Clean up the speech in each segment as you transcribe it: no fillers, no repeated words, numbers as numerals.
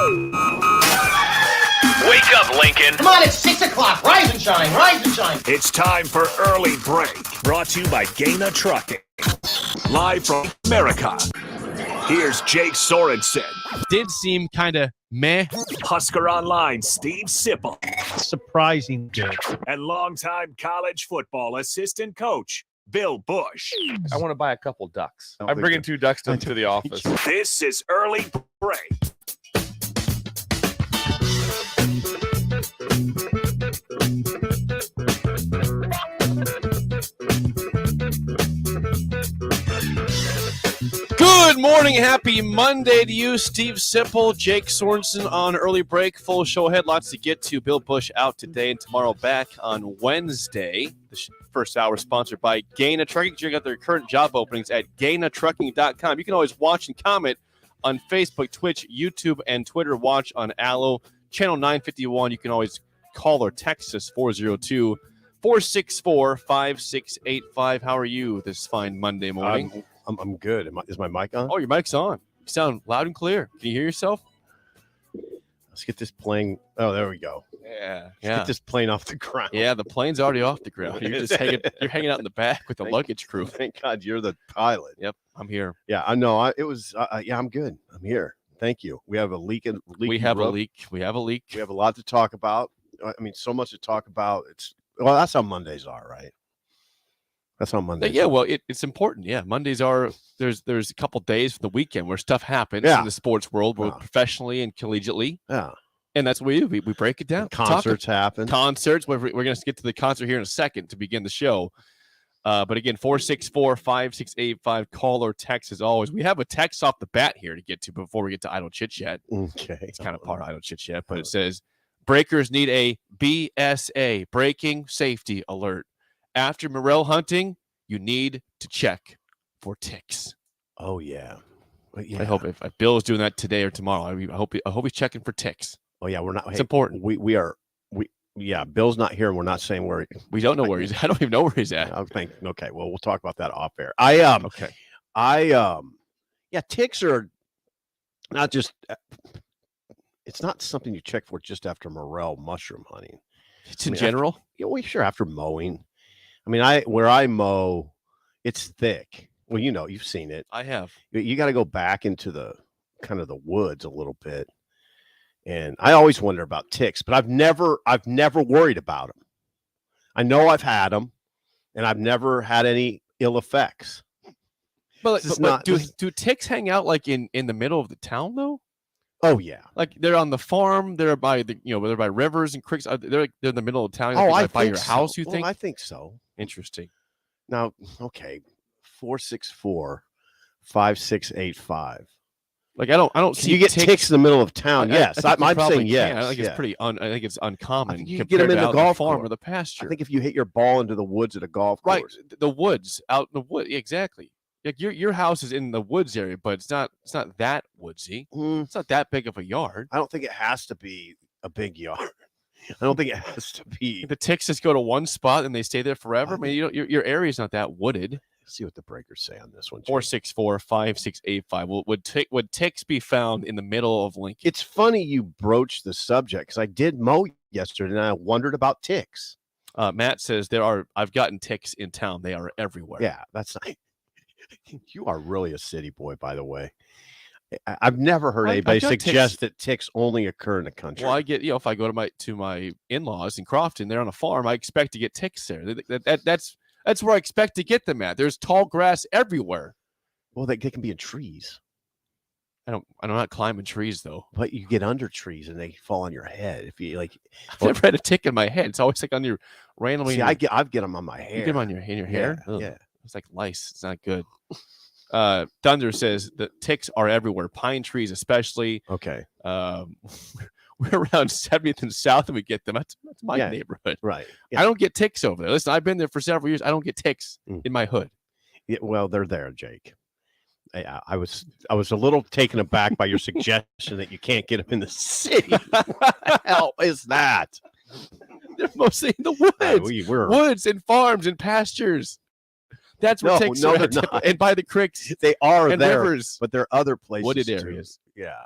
Wake up, Lincoln. Come on, it's 6 o'clock. Rise and shine, rise and shine. It's time for Early Break. Brought to you by Gaina Trucking. Live from America. Here's Jake Sorensen. Did seem kind of meh. Husker Online, Steve Sipple. Surprising good. And longtime college football assistant coach, Bill Bush. I want to buy a couple ducks. I'm bringing 2 ducks to the office. This is Early Break. Good morning. Happy Monday to you. Steve Sipple, Jake Sorensen on Early Break. Full show ahead. Lots to get to. Bill Bush out today and tomorrow back on Wednesday. The first hour sponsored by Gaina Trucking. Check out their current job openings at GainaTrucking.com. You can always watch and comment on Facebook, Twitch, YouTube, and Twitter. Watch on Allo. Channel 951. You can always call or text us 402-464-5685. How are you this fine Monday morning? I'm good. Is my mic on? Oh, your mic's on. You sound loud and clear. Can you hear yourself? Let's get this plane. Oh, there we go. Yeah. Get this plane off the ground. Yeah, the plane's already off the ground. You're just hanging out in the back with the luggage crew. Thank God you're the pilot. Yep, I'm here. Yeah, I know. I'm good. I'm here. Thank you. We have a leak. We have a leak. We have a lot to talk about. I mean, so much to talk about. That's how Mondays are, right? That's how Mondays. Yeah, well, it's important. Yeah, Mondays are. There's a couple days for the weekend where stuff happens in the sports world, both professionally and collegiately. Yeah, and that's what we do. We break it down. Concerts happen. Concerts. We're going to get to the concert here in a second to begin the show. But again, 464-5685. Call or text as always. We have a text off the bat here to get to before we get to Idle Chit Chat. Okay, it's kind of part of Idle Chit Chat, but it says breakers need a BSA, breaking safety alert. After morel hunting, you need to check for ticks. Oh yeah. I hope if Bill is doing that today or tomorrow, I hope he's checking for ticks. Oh yeah, we're not. It's important. We are. Bill's not here, and we're not saying where. We don't know where he's at. I don't even know where he's at. Okay, well, we'll talk about that off air. Ticks are not just. It's not something you check for just after morel mushroom hunting. It's in general. Sure. After mowing. I mean, where I mow, it's thick. Well, you've seen it. I have. You got to go back into the kind of the woods a little bit. And I always wonder about ticks, but I've never worried about them. I know I've had them, and I've never had any ill effects. But do ticks hang out like in the middle of the town though? Oh yeah, like they're on the farm. They're by they're by rivers and creeks. They're in the middle of town. By your house. You think? I think so. Interesting. Now, okay, 464-5685. Like I don't see you get ticks in the middle of town. Yes, I'm saying yes. I think it's pretty. I think it's uncommon. You get them in the golf farm course. or the pasture. I think if you hit your ball into the woods at a golf course, right? The woods out in the wood. Exactly. Like your house is in the woods area, but it's not that woodsy. It's not that big of a yard. I don't think it has to be a big yard. I don't think it has to be. The ticks just go to one spot and they stay there forever. I mean, your area is not that wooded. Let's see what the breakers say on this one. 464-5685. Would ticks be found in the middle of Lincoln? It's funny you broached the subject because I did mow yesterday and I wondered about ticks. Matt says I've gotten ticks in town. They are everywhere. Yeah, that's nice. You are really a city boy, by the way. I've never heard anybody suggest that ticks only occur in the country. Well, I get, if I go to my in-laws in Crofton, they're on a farm. I expect to get ticks there. That's where I expect to get them at. There's tall grass everywhere. Well, they can be in trees. I'm not climbing trees though. But you get under trees and they fall on your head. If you like, I've never had a tick in my head. It's always like on your randomly. See, I get them on my hair. You get them on your hair. Yeah. It's like lice. It's not good. Thunder says the ticks are everywhere. Pine trees, especially. Okay. We're around 70th and South, and we get them. That's my neighborhood. Right. Yeah. I don't get ticks over there. Listen, I've been there for several years. I don't get ticks in my hood. Yeah, well, they're there, Jake. I was a little taken aback by your suggestion that you can't get them in the city. What the hell is that? They're mostly in the woods. Woods and farms and pastures. That's where ticks are at, and by the creeks. They are and there, rivers. but there are other places. Wooded too. areas. Yeah.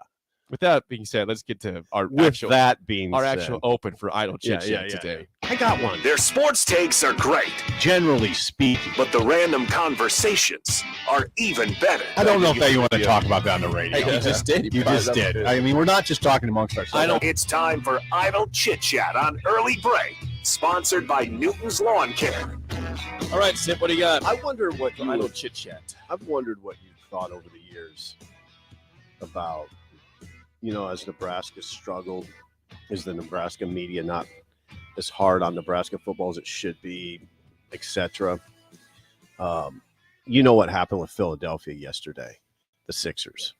With that being said, let's get to our With actual that being actual open for idle chit chat yeah. today. I got one. Their sports takes are great, Generally speaking. but the random conversations are even better. I don't know if you want to talk about that on the radio. Hey, you just did. You just did. I mean, we're not just talking amongst ourselves. It's time for Idle Chit Chat on Early Break, sponsored by Newton's Lawn Care. All right, Sip, what do you got? I wonder what Idle chit chat. I've wondered what you've thought over the years about, as Nebraska struggled, is the Nebraska media not as hard on Nebraska football as it should be, etc. You know what happened with Philadelphia yesterday, the Sixers.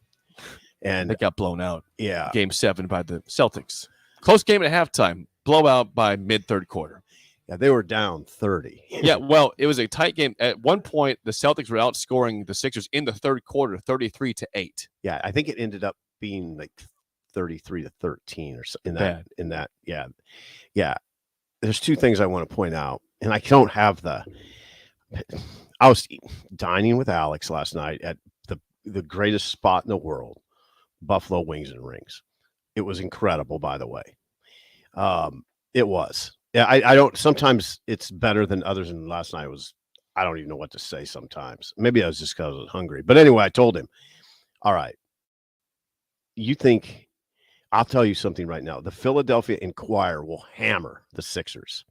And They got blown out. yeah, Game 7 by the Celtics. Close game at halftime. Blowout by mid-third quarter. they were down 30. Yeah, well, it was a tight game. At one point, the Celtics were outscoring the Sixers in the third quarter, 33-8. Yeah, I think it ended up being like 33-13 or something in that. Yeah. There's two things I want to point out, and I don't have I was dining with Alex last night at the greatest spot in the world, Buffalo Wings and Rings. It was incredible, by the way. It was. Yeah, I don't. Sometimes it's better than others. And last night I don't even know what to say. Sometimes maybe I was just because I was hungry. But anyway, I told him, "All right, you think I'll tell you something right now. The Philadelphia Inquirer will hammer the Sixers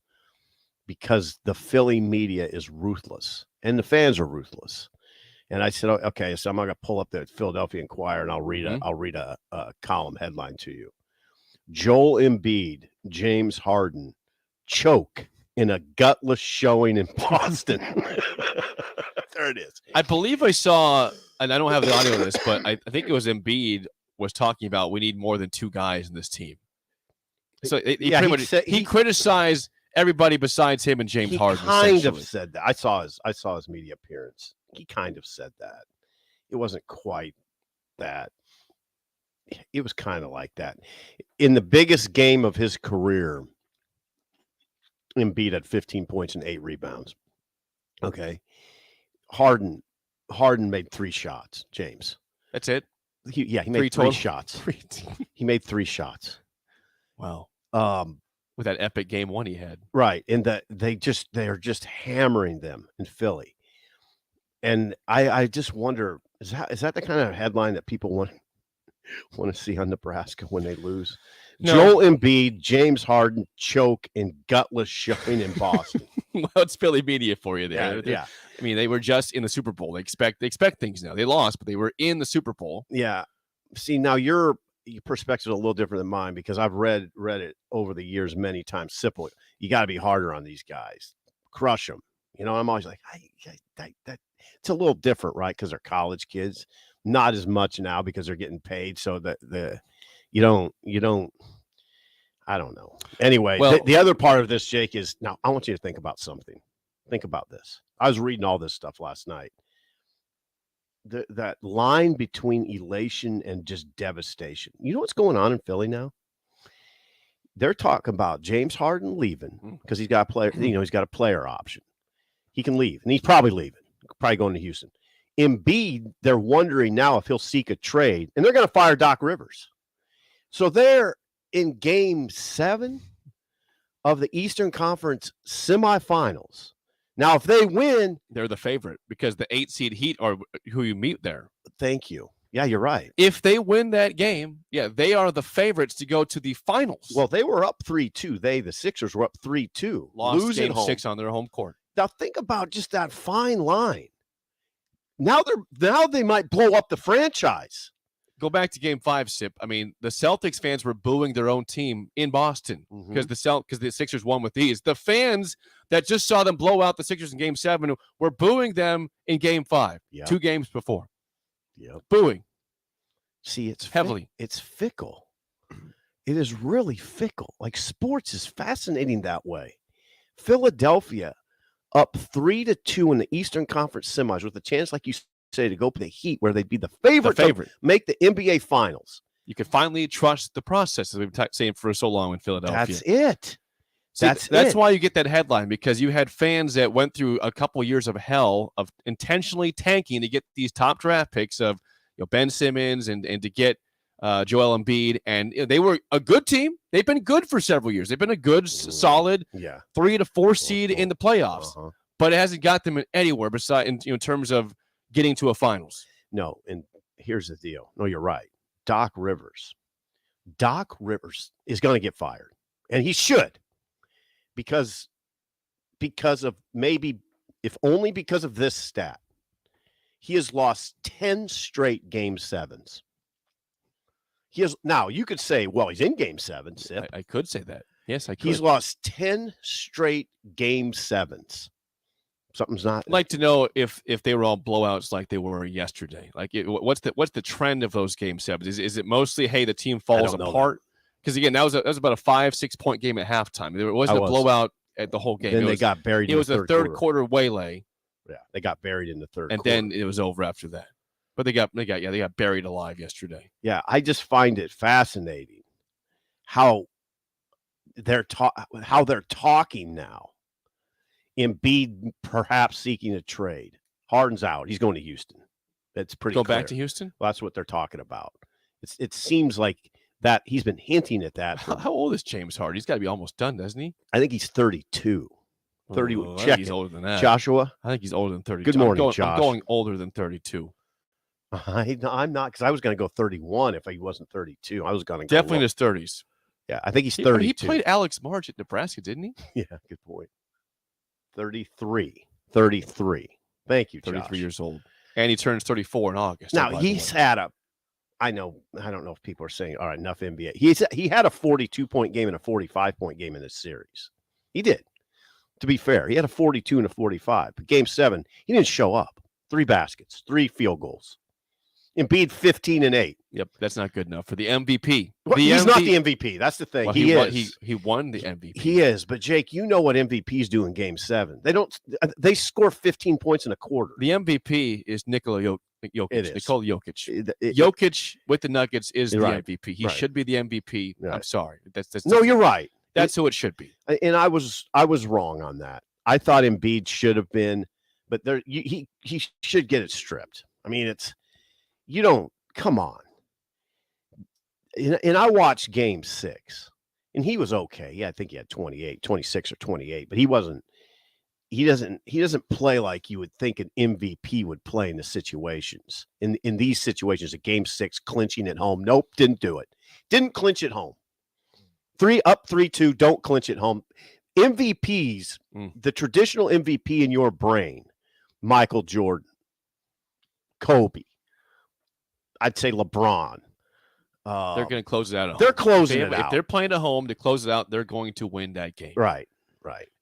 because the Philly media is ruthless and the fans are ruthless." And I said, "Okay, so I'm going to pull up the Philadelphia Inquirer and I'll read a column headline to you. Joel Embiid, James Harden choke in a gutless showing in Boston." There it is. I believe I saw, and I don't have the audio of this, but I think it was Embiid was talking about we need more than two guys in this team. So he criticized everybody besides him and James Harden. He kind of said that. I saw his media appearance. He kind of said that. It wasn't quite that. It was kind of like that. In the biggest game of his career, Embiid had 15 points and 8 rebounds. Okay. Harden made 3 shots, James. That's it? He made 3 shots. He made 3 shots. Wow. With that epic game 1 he had. Right. And they are just hammering them in Philly. And I just wonder, is that the kind of headline that people want to see on Nebraska when they lose? No. Joel Embiid, James Harden choke in gutless showing in Boston. Well, it's Philly media for you there. Yeah. I mean, they were just in the Super Bowl. They expect things now. They lost, but they were in the Super Bowl. Yeah. See, now your perspective is a little different than mine because I've read it over the years many times. Simple. You got to be harder on these guys. Crush them. I'm always like, that it's a little different, right? Because they're college kids. Not as much now because they're getting paid. So you don't. I don't know. Anyway, well, the other part of this, Jake, is now I want you to think about something. Think about this. I was reading all this stuff last night. That line between elation and just devastation. You know what's going on in Philly now? They're talking about James Harden leaving because he's got a player. He's got a player option. He can leave, and he's probably leaving. Probably going to Houston. Embiid, they're wondering now if he'll seek a trade, and they're going to fire Doc Rivers. So they're in Game 7 of the Eastern Conference semifinals. Now, if they win, they're the favorite because the 8 seed Heat are who you meet there. Thank you. Yeah, you're right. If they win that game, they are the favorites to go to the finals. Well, they were up 3-2. The Sixers were up 3-2. Lost losing Game 6 on their home court. Now think about just that fine line. Now they might blow up the franchise. Go back to Game 5, Sip. I mean, the Celtics fans were booing their own team in Boston because the Sixers won with these. The fans that just saw them blow out the Sixers in Game 7 were booing them in Game 5, 2 games before. Yep. Booing. See, it's heavily. It's fickle. It is really fickle. Like sports is fascinating that way. Philadelphia up 3-2 in the Eastern Conference semis with a chance, like you say, to go play the Heat, where they'd be the favorite to make the NBA Finals. You can finally trust the process, as we've been saying for so long in Philadelphia. That's it. See, that's why you get that headline, because you had fans that went through a couple of years of hell of intentionally tanking to get these top draft picks of Ben Simmons and to get Joel Embiid, and they were a good team. They've been good for several years. They've been a good, solid 3 to 4 seed in the playoffs, but it hasn't got them anywhere besides in terms of getting to a finals. No, and here's the deal. No, you're right. Doc Rivers is going to get fired, and he should, because of maybe, if only because of this stat, he has lost 10 straight game 7s. Now you could say, well, he's in game 7. I could say that. Yes, I could. He's lost 10 straight game 7s. Something's not. I'd like to know if they were all blowouts like they were yesterday. Like, what's the trend of those game 7s? Is it mostly, hey, the team falls apart? Because again, that was about a 5-6 point game at halftime. There wasn't a blowout at the whole game. Then they got buried. It was a third quarter waylay. Yeah, they got buried in the third and quarter. then it was over after that. But they got buried alive yesterday. Yeah, I just find it fascinating how they're talking now. Embiid perhaps seeking a trade. Harden's out. He's going to Houston. That's pretty clear. Back to Houston? Well, that's what they're talking about. It seems like that he's been hinting at that. How old is James Harden? He's got to be almost done, doesn't he? I think he's 32. 30. I Check think he's older than that. Joshua? I think he's older than 32. Good morning, Josh. I'm going older than 32. I'm not, because I was going to go 31 if he wasn't 32. I was going to go definitely in his 30s. Yeah, I think he's 32. He played Alex March at Nebraska, didn't he? Yeah, good point. 33. Thank you, Josh. 33 years old. And he turns 34 in August. Now, he's had I don't know if people are saying, all right, enough NBA. He had a 42-point game and a 45-point game in this series. He did. To be fair, he had a 42 and a 45. But game 7, he didn't show up. 3 baskets, 3 field goals. Embiid 15 and 8. Yep, that's not good enough for the MVP. Well, he's not the MVP. That's the thing. Well, he is. He won the MVP. He is. But Jake, you know what MVPs do in game 7. They score 15 points in a quarter. The MVP is Nikola Jokic. It is. Nikola Jokic. Jokic with the Nuggets is the MVP. He should be the MVP. Right. I'm sorry. No, you're right. That's who it should be. And I was wrong on that. I thought Embiid should have been, but he should get it stripped. I mean, come on. And I watched game 6, and he was okay. Yeah, I think he had 26 or 28, but he doesn't play like you would think an MVP would play in the situations. In these situations, a game 6 clinching at home. Nope, didn't do it. Didn't clinch at home. 3-2, don't clinch at home. MVPs, the traditional MVP in your brain, Michael Jordan, Kobe, I'd say LeBron. They're going to close it out at home. They're closing it out. If they're playing at home to close it out, they're going to win that game. Right.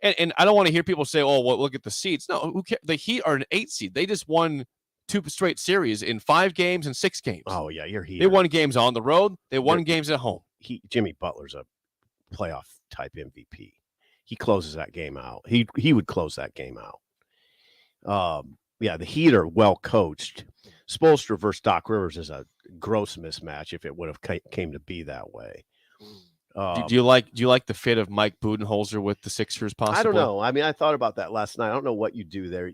And I don't want to hear people say, oh, well, look at the seeds. No, who cares? The Heat are an 8 seed. They just won 2 straight series in 5 games and 6 games. Oh, yeah, you're here. They won games on the road. They won games at home. Jimmy Butler's a playoff type MVP. He closes that game out. He would close that game out. Yeah, the Heat are well coached. Spoelstra versus Doc Rivers is a gross mismatch if it would have came to be that way. Do you like the fit of Mike Budenholzer with the Sixers possibly? I don't know. I mean, I thought about that last night. I don't know what you do there.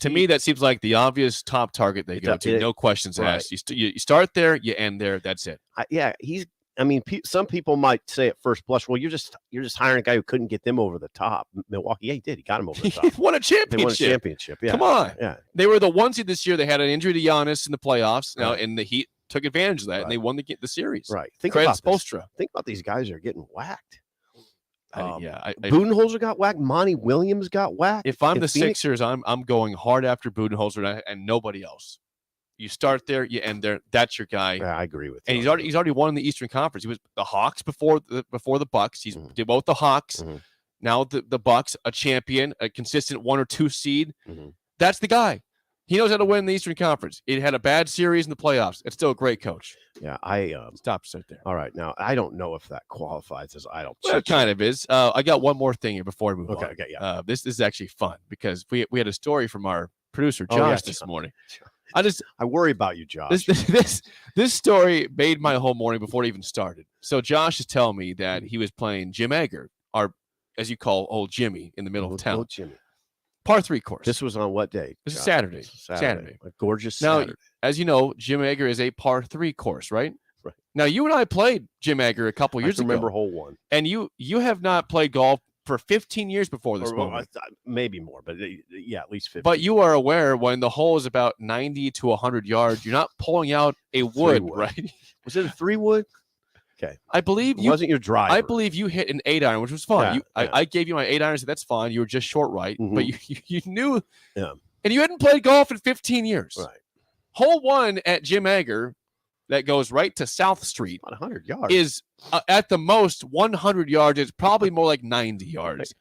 To me, that seems like the obvious top target they go to. No questions asked. You start there, you end there. That's it. Some people might say at first blush, well, you're just hiring a guy who couldn't get them over the top. Milwaukee, yeah, he did. He got him over the top. He won a championship. They won a championship. Yeah. Come on. Yeah. They were the 1 seed this year. They had an injury to Giannis in the playoffs. Now, and the Heat took advantage of that, and they won the series. Right. Credit Spoelstra. Think about these guys that are getting whacked. Budenholzer got whacked. Monty Williams got whacked. If I'm the Sixers, I'm going hard after Budenholzer and nobody else. You start there, you end there. That's your guy. Yeah, I agree with you. And he's already won in the Eastern Conference. He was the Hawks before the Bucks. He's did both the Hawks. Mm-hmm. Now the Bucks, a champion, a consistent 1 or 2 seed. Mm-hmm. That's the guy. He knows how to win the Eastern Conference. It had a bad series in the playoffs. It's still a great coach. Yeah, stop right there. All right, now I don't know if that qualifies as idle. Well, it kind of is. I got one more thing here before we move on. Okay, yeah. This is actually fun because we had a story from our producer Josh this morning. I worry about you, Josh. This story made my whole morning before it even started. So Josh is telling me that he was playing Jim Egger, our, as you call old Jimmy, in the middle of town. Old Jimmy. Par 3 course. This was on what day? This is Saturday. Saturday. A gorgeous Saturday. Now, as you know, Jim Egger is a par 3 course, right? Right. Now, you and I played Jim Egger a couple years I remember ago, hole one. and you have not played golf for 15 years before this Or, moment. maybe more, but yeah, at least 50. But you are aware when the hole is about 90 to 100 yards, you're not pulling out a wood, wood. right? Was it a 3-wood? Okay. I believe It you. wasn't your driver. I believe you hit an 8-iron, which was fine. Yeah, I gave you my 8-iron, so that's fine. You were just short right, but you knew. Yeah. And you hadn't played golf in 15 years. Right. Hole one at Jim Egger that goes right to South Street About 100 yards. is at the most 100 yards. It's probably more like 90 yards.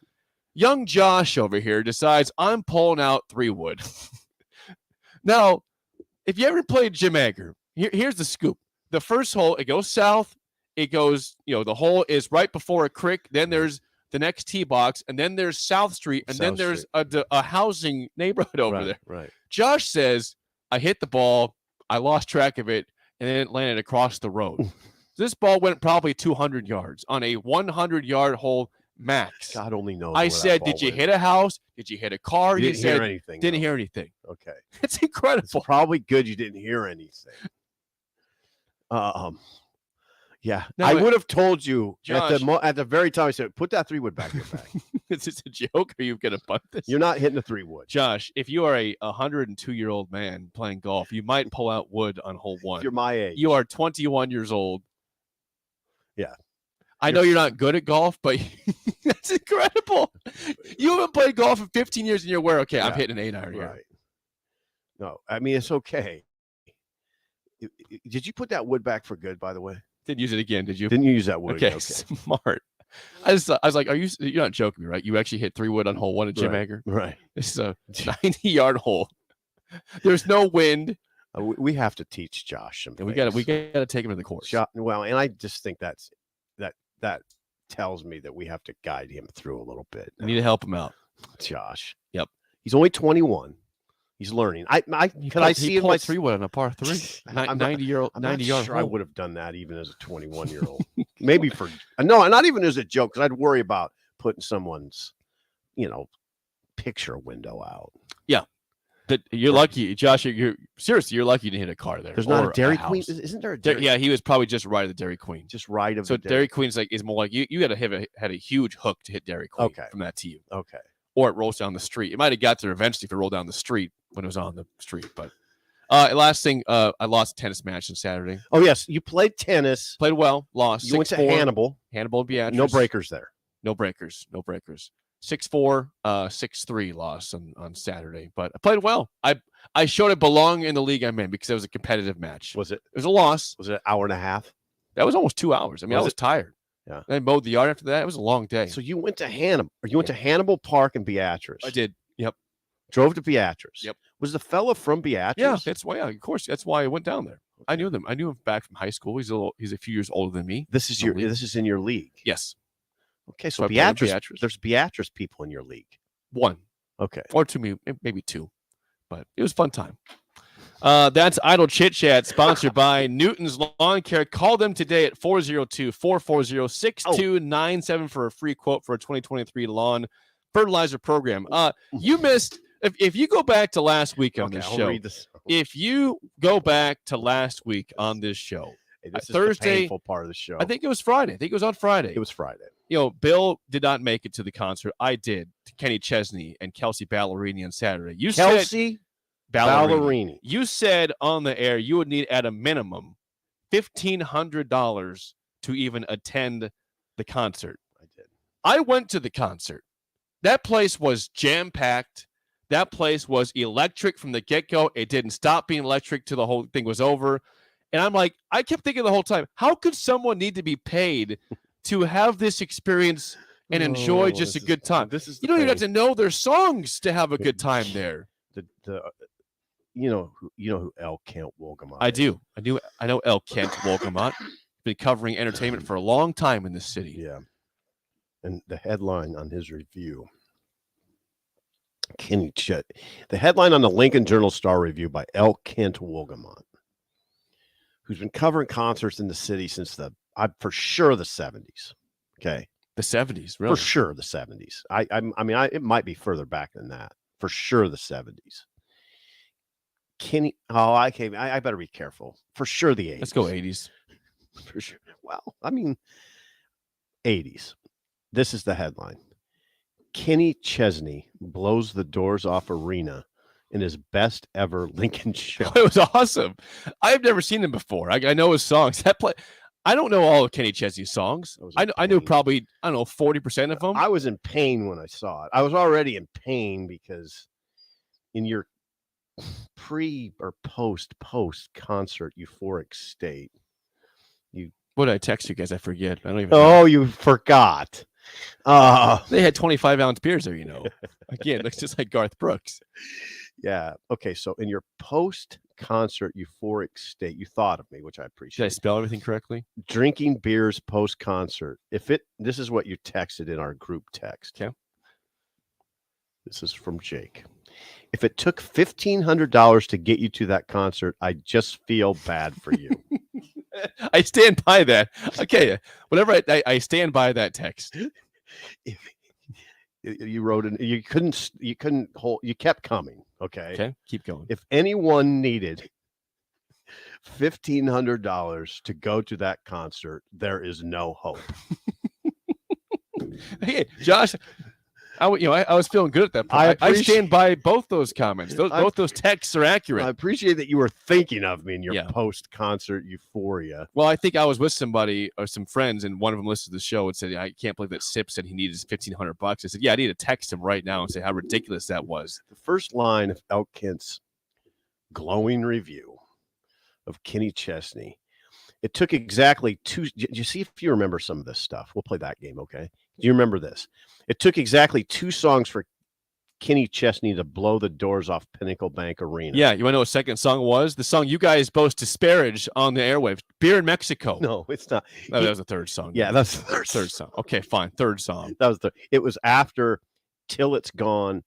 Young Josh over here decides I'm pulling out 3-wood. Now, if you ever played Jim Egger, here's the scoop. The first hole, it goes south. It goes, the hole is right before a creek. Then there's the next tee box, and then there's South Street, and then there's a housing neighborhood over there. Right. Josh says, I hit the ball, I lost track of it, and then it landed across the road. This ball went probably 200 yards on a 100-yard hole max. God only knows. I said, did you hit a house? Did you hit a car? You didn't hear anything. Didn't hear anything. Okay. It's incredible. It's probably good you didn't hear anything. Yeah, No, I would have told you Josh, at the very time I said, put that 3-wood back in your bag. Is this a joke? Are you going to bunt this? You're not hitting a 3-wood. Josh, if you are a 102-year-old man playing golf, you might pull out wood on hole one. If you're my age. You are 21 years old. Yeah. I know you're not good at golf, but that's incredible. You haven't played golf in 15 years and you're aware, okay, I'm hitting an 8-iron here. Right. No, I mean, it's okay. Did you put that wood back for good, by the way? Didn't use it again, did you? Didn't you use that wood? Okay, smart. I was like, you're not joking me, right? You actually hit 3-wood on hole one at Jim Egger? Right. This is a 90-yard hole. There's no wind. We have to teach Josh some And things. we gotta take him to the course. Well, and I just think that tells me that we have to guide him through a little bit. I need to help him out. Josh. Yep. He's only 21. He's learning. Can I see him like like 3-wood on a par 3? 90-yard sure I hole. would have done that even as a 21-year-old. Maybe not even as a joke, because I'd worry about putting someone's, picture window out. Yeah. But you're lucky, Josh. You're lucky to hit a car there. There's not a Dairy house. Queen. Isn't there a Dairy? Yeah, he was probably just right of the Dairy Queen. Just right of So the Dairy Queen's is more like you got to had a huge hook to hit Dairy Queen from that tee. Okay. Or it rolls down the street. It might have got there eventually if it rolled down the street when it was on the street. But last thing, I lost a tennis match on Saturday. Oh yes, you played tennis. Played well, lost. You went to 6-4. Hannibal. Hannibal and Beatrice. No breakers there. No breakers. 6-4, 6-3 loss on Saturday. But I played well. I showed it belong in the league I'm in because it was a competitive match. Was it? It was a loss. Was it an hour and a half? That was almost 2 hours. I mean, I was tired. Yeah. I mowed the yard after that. It was a long day. So you went to Hannibal. Or you went to Hannibal Park in Beatrice. I did. Yep. Drove to Beatrice. Yep. Was the fella from Beatrice? Yeah, that's why. Yeah, of course. That's why I went down there. I knew them. I knew him back from high school. He's a few years older than me. This is in your league. Yes. Okay, so I played in Beatrice. There's Beatrice people in your league. One. Okay. Or two, maybe two. But it was a fun time. That's Idle Chit Chat, sponsored by Newton's Lawn Care. Call them today at 402-440-6297 for a free quote for a 2023 lawn fertilizer program. You missed, if you go back to last week on this show, if you go back to last week on this show, this is Thursday, the painful part of the show. I think it was Friday. I think it was on Friday. It was Friday. Bill did not make it to the concert. I did. To Kenny Chesney and Kelsey Ballerini on Saturday. Kelsey Ballerini. You said on the air you would need at a minimum $1,500 to even attend the concert. I did. I went to the concert. That place was jam-packed. That place was electric from the get-go. It didn't stop being electric till the whole thing was over. And I'm like, I kept thinking the whole time, how could someone need to be paid to have this experience and enjoy just a good time? You don't even have to know their songs to have a good time there. You know who L. Kent Wolgamott I is? do. I know L. Kent Wolgamott. Been covering entertainment for a long time in this city. Yeah. And the headline on his review, the headline on the Lincoln Journal-Star review by L. Kent Wolgamott, who's been covering concerts in the city since for sure the 70s. Okay. The 70s, really? For sure the 70s. I mean, it might be further back than that. For sure the 70s. I better be careful. For sure the 80s. Let's go 80s. For sure. Well, I mean, 80s. This is the headline. Kenny Chesney blows the doors off arena in his best ever Lincoln show. It was awesome. I've never seen him before. I know his songs. I don't know all of Kenny Chesney's songs. I knew probably, 40% of them. I was in pain when I saw it. I was already in pain because in your pre or post concert euphoric state, What did I text you guys? I forget. I don't even know. know. You forgot. They had 25-ounce beers there, Again, it's just like Garth Brooks. Yeah. Okay. So in your post-concert euphoric state, you thought of me, which I appreciate. Did I spell everything correctly? Drinking beers post-concert. This is what you texted in our group text. Okay. This is from Jake. If it took $1,500 to get you to that concert, I just feel bad for you. I stand by that. Okay, whatever. I stand by that text. You wrote it. You couldn't hold. You kept coming. Okay. Keep going. If anyone needed $1,500 to go to that concert, there is no hope. Hey, Josh. I was feeling good at that point. I stand by both those comments. Both those texts are accurate. I appreciate that you were thinking of me in your post-concert euphoria. Well, I think I was with somebody or some friends, and one of them listened to the show and said, "I can't believe that Sip said he needed his $1,500." I said, "Yeah, I need to text him right now and say how ridiculous that was." The first line of Elk Kent's glowing review of Kenny Chesney. It took exactly you see if you remember some of this stuff. We'll play that game, okay? Do you remember this? It took exactly 2 songs for Kenny Chesney to blow the doors off Pinnacle Bank Arena. Yeah, you want to know what second song was? The song you guys both disparage on the airwaves, Beer in Mexico. No, it's not. That was the third song. Yeah, that's the third song. Okay, fine. Third song. It was after Till It's Gone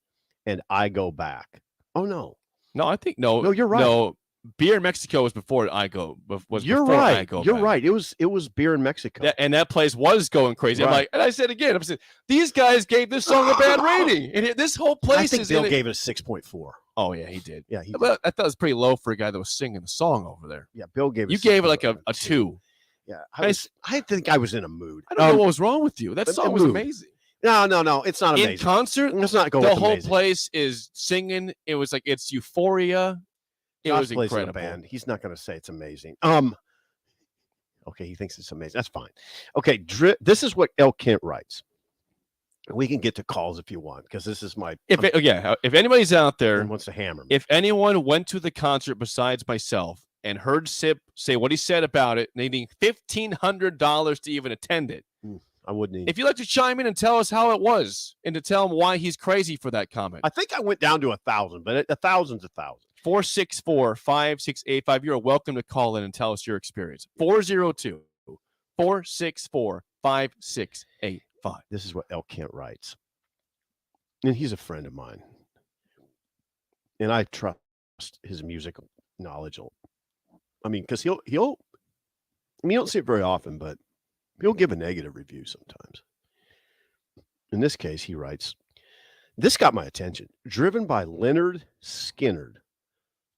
and I Go Back. Oh, no. No, I think, no. No, you're right. No, Beer in Mexico was before I Go. You're right. You're right. It was Beer in Mexico. And that place was going crazy. Right. And I said again, these guys gave this song a bad rating. And this whole place Bill gave it a 6.4. Oh, yeah, he did. Yeah, he did. But I thought it was pretty low for a guy that was singing the song over there. Yeah, Bill gave it. You gave it like a 2. Yeah, I think I was in a mood. I don't know what was wrong with you. That song was amazing. No, it's not amazing. In concert, it's not going. The whole place is singing. It was like it's euphoria. It was incredible. Band. He's not going to say it's amazing. Okay, he thinks it's amazing. That's fine. Okay, this is what Elk Kent writes. We can get to calls if you want, because this is my. If anybody's out there wants to hammer me. If anyone went to the concert besides myself and heard Sip say what he said about it, needing $1,500 to even attend it, I wouldn't. If you'd like to chime in and tell us how it was, and to tell him why he's crazy for that comment, I think I went down to 1,000, but 1,000's 1,000. 464-5685. You're welcome to call in and tell us your experience. 402-464-5685. This is what Elk Kent writes. And he's a friend of mine. And I trust his musical knowledge. I mean, because you don't see it very often, but he'll give a negative review sometimes. In this case, he writes, this got my attention. Driven by Lynyrd Skynyrd,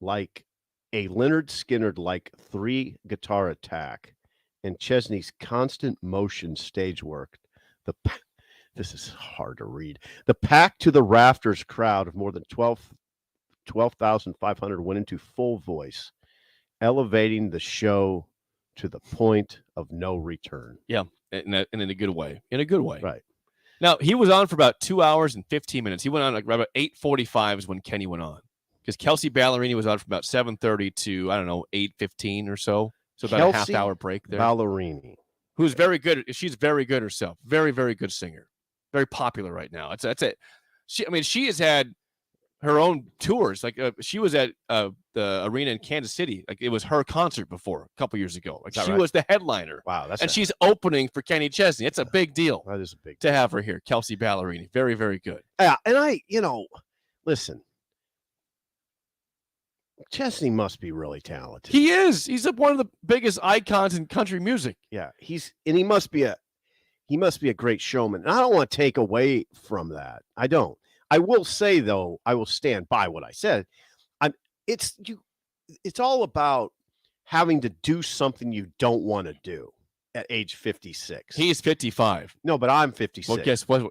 like a Lynyrd Skynyrd like 3-guitar attack and Chesney's constant motion stage work. This is hard to read. The packed to the rafters crowd of more than 12,500 went into full voice, elevating the show to the point of no return. Yeah, and in a good way. In a good way. Right. Now, he was on for about 2 hours and 15 minutes. He went on like about 8:45 is when Kenny went on. Because Kelsey Ballerini was on from about 7:30 to, 8:15 or so. So about a half-hour break there. Ballerini. Who's very good. She's very good herself. Very, very good singer. Very popular right now. That's it. She has had her own tours. Like she was at the arena in Kansas City. Like it was her concert before a couple years ago. Like she was the headliner. Wow. She's opening for Kenny Chesney. It's a big deal. That is a big deal to have her here. Kelsey Ballerini. Very, very good. Yeah. And listen. Chesney must be really talented. He is. He's one of the biggest icons in country music. Yeah, he must be a great showman. And I don't want to take away from that. I don't. I will say though, I will stand by what I said. It's all about having to do something you don't want to do at age 56. He's 55. No, but I'm 56. Well, guess what?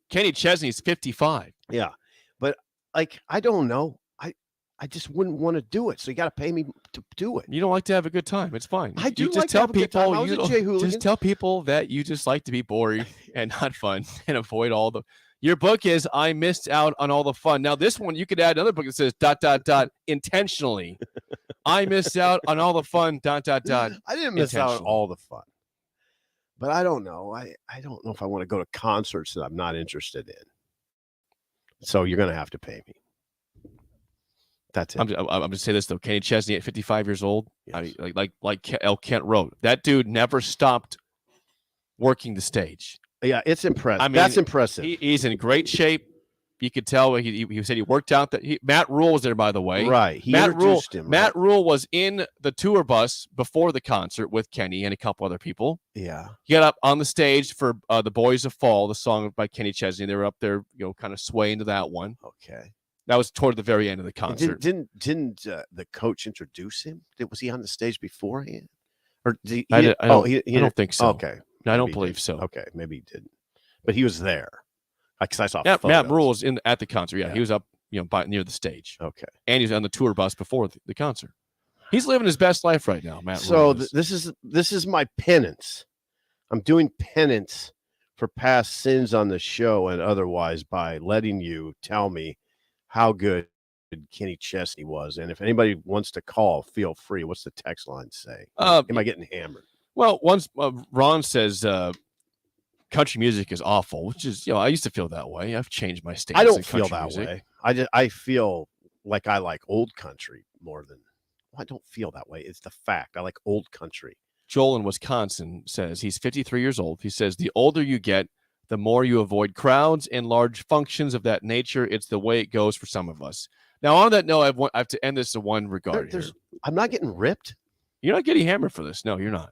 Kenny Chesney's 55. Yeah. But like, I don't know. I just wouldn't want to do it. So you got to pay me to do it. You don't like to have a good time. It's fine. I do You just like to tell have a good time. people. I was You a don't- Jay Hooligan. just tell people that you just like to be boring and not fun and avoid all the. Your book is I missed out on all the fun. Now this one you could add another book that says ... intentionally. I missed out on all the fun ... I didn't miss out on intentionally. all the fun. But I don't know. I don't know if I want to go to concerts that I'm not interested in. So you're going to have to pay me. That's it. I'm going to say this though. Kenny Chesney at 55 years old. Yes. Like El Kent wrote, that dude never stopped working the stage. Yeah, it's impressive. I mean, that's impressive. He's in great shape. You could tell he said he worked out. That Matt Rule was there, by the way. Right. He Matt Rule. introduced him. Matt Rule was in the tour bus before the concert with Kenny and a couple other people. Yeah. He got up on the stage for "The Boys of Fall," the song by Kenny Chesney. They were up there, kind of swaying to that one. Okay. That was toward the very end of the And concert. Didn't the coach introduce him? Was he on the stage beforehand? Or did he, I don't he think so. Okay. I don't Maybe he believe did. so. Okay, maybe he didn't. But he was there. Because I saw Yeah, Matt photos. Rule was at the concert. Yeah, Yeah. he was up, near the stage, Okay. and he was on the tour bus before the concert. He's living his best life right now, Matt. So Rule is. this is my penance. I'm doing penance for past sins on the show and otherwise by letting you tell me how good Kenny Chesney was. And if anybody wants to call, feel free. What's the text line say? Am I getting hammered? Well, once Ron says country music is awful, which is, I used to feel that way. I've changed my stance. I don't in feel country that music. way. I feel like I like old country more than I don't feel that way. It's the fact. I like old country. Joel in Wisconsin says he's 53 years old. He says the older you get, the more you avoid crowds and large functions of that nature. It's the way it goes for some of us. Now, on that note, I have to end this in one regard. Here. I'm not getting ripped. You're not getting hammered for this. No, you're not.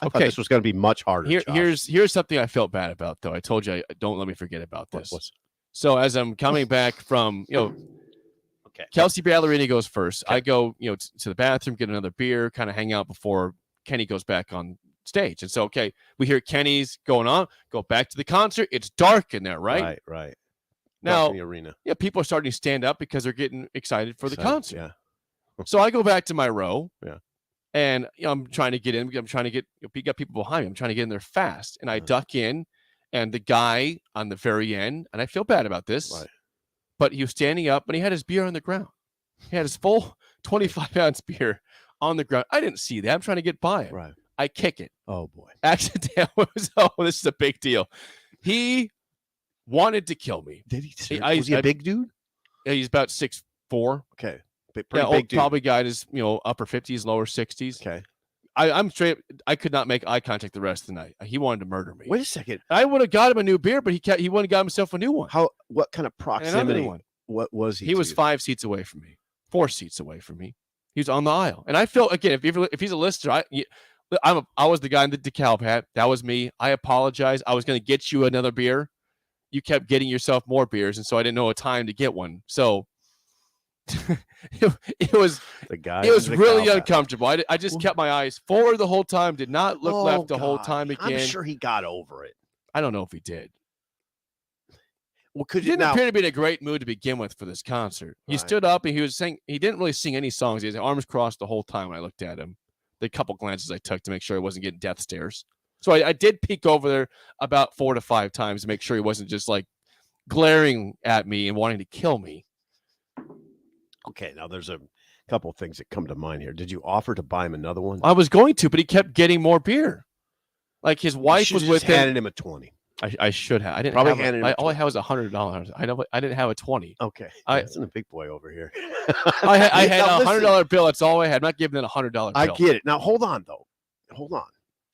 I thought this was going to be much harder. Here's something I felt bad about, though. I told you, don't let me forget about this. What's- So as I'm coming back from, Okay. Kelsey Ballerini goes first. I go, to the bathroom, get another beer, kind of hang out before Kenny goes back on stage. And so, we hear Kenny's going on, go back to the concert. It's dark in there, right? Right. Now, in the arena. yeah, people are starting to stand up because they're getting excited for the concert. Yeah. So I go back to my row. Yeah. And I'm trying to get in. I'm trying to get. You got people behind me. I'm trying to get in there fast, and I duck in, and the guy on the very end, and I feel bad about this, Right. but he was standing up, and he had his beer on the ground. He had his full 25-ounce beer on the ground. I didn't see that. I'm trying to get by him. Right. I kick it. Oh boy. Accidentally. This is a big deal. He wanted to kill me. Did he? I- Was he a I- big dude? He's about 6'4". Okay. Pretty Yeah, big dude. probably guy is upper 50s, lower 60s. Okay. I'm straight. I could not make eye contact the rest of the night. He wanted to murder me. Wait a second. I would have got him a new beer, but he wouldn't have got himself a new one. What kind of Another proximity? one. What was he? He to was you? 5 seats away from me, 4 seats away from me. He was on the aisle, and I feel again if he's a listener, I was the guy in the DeKalb hat. That was me. I apologize. I was going to get you another beer. You kept getting yourself more beers, and so I didn't know a time to get one. So it was the guy. it was in the really cow hat. uncomfortable. I just kept my eyes forward the whole time. Did not look Oh, left the whole God. time again. I'm sure he got over it. I don't know if he did. Well, could He you didn't now? appear to be in a great mood to begin with for this concert. He Right. stood up and he was saying he didn't really sing any songs. He had his arms crossed the whole time when I looked at him. The couple glances I took to make sure he wasn't getting death stares. So I did peek over there about 4 to 5 times to make sure he wasn't just like glaring at me and wanting to kill me. Okay, now there's a couple things that come to mind here. Did you offer to buy him another one? I was going to, but he kept getting more beer. Like his wife was with him. Handed him a 20. I should have. I didn't Probably have handed him all I $20. had was $100. I didn't have a 20. Okay, I- that's a big boy over here. I had Now, a listen, $100 bill. That's all I had. I'm not giving it a $100 bill. I get it. Now hold on though. Hold on.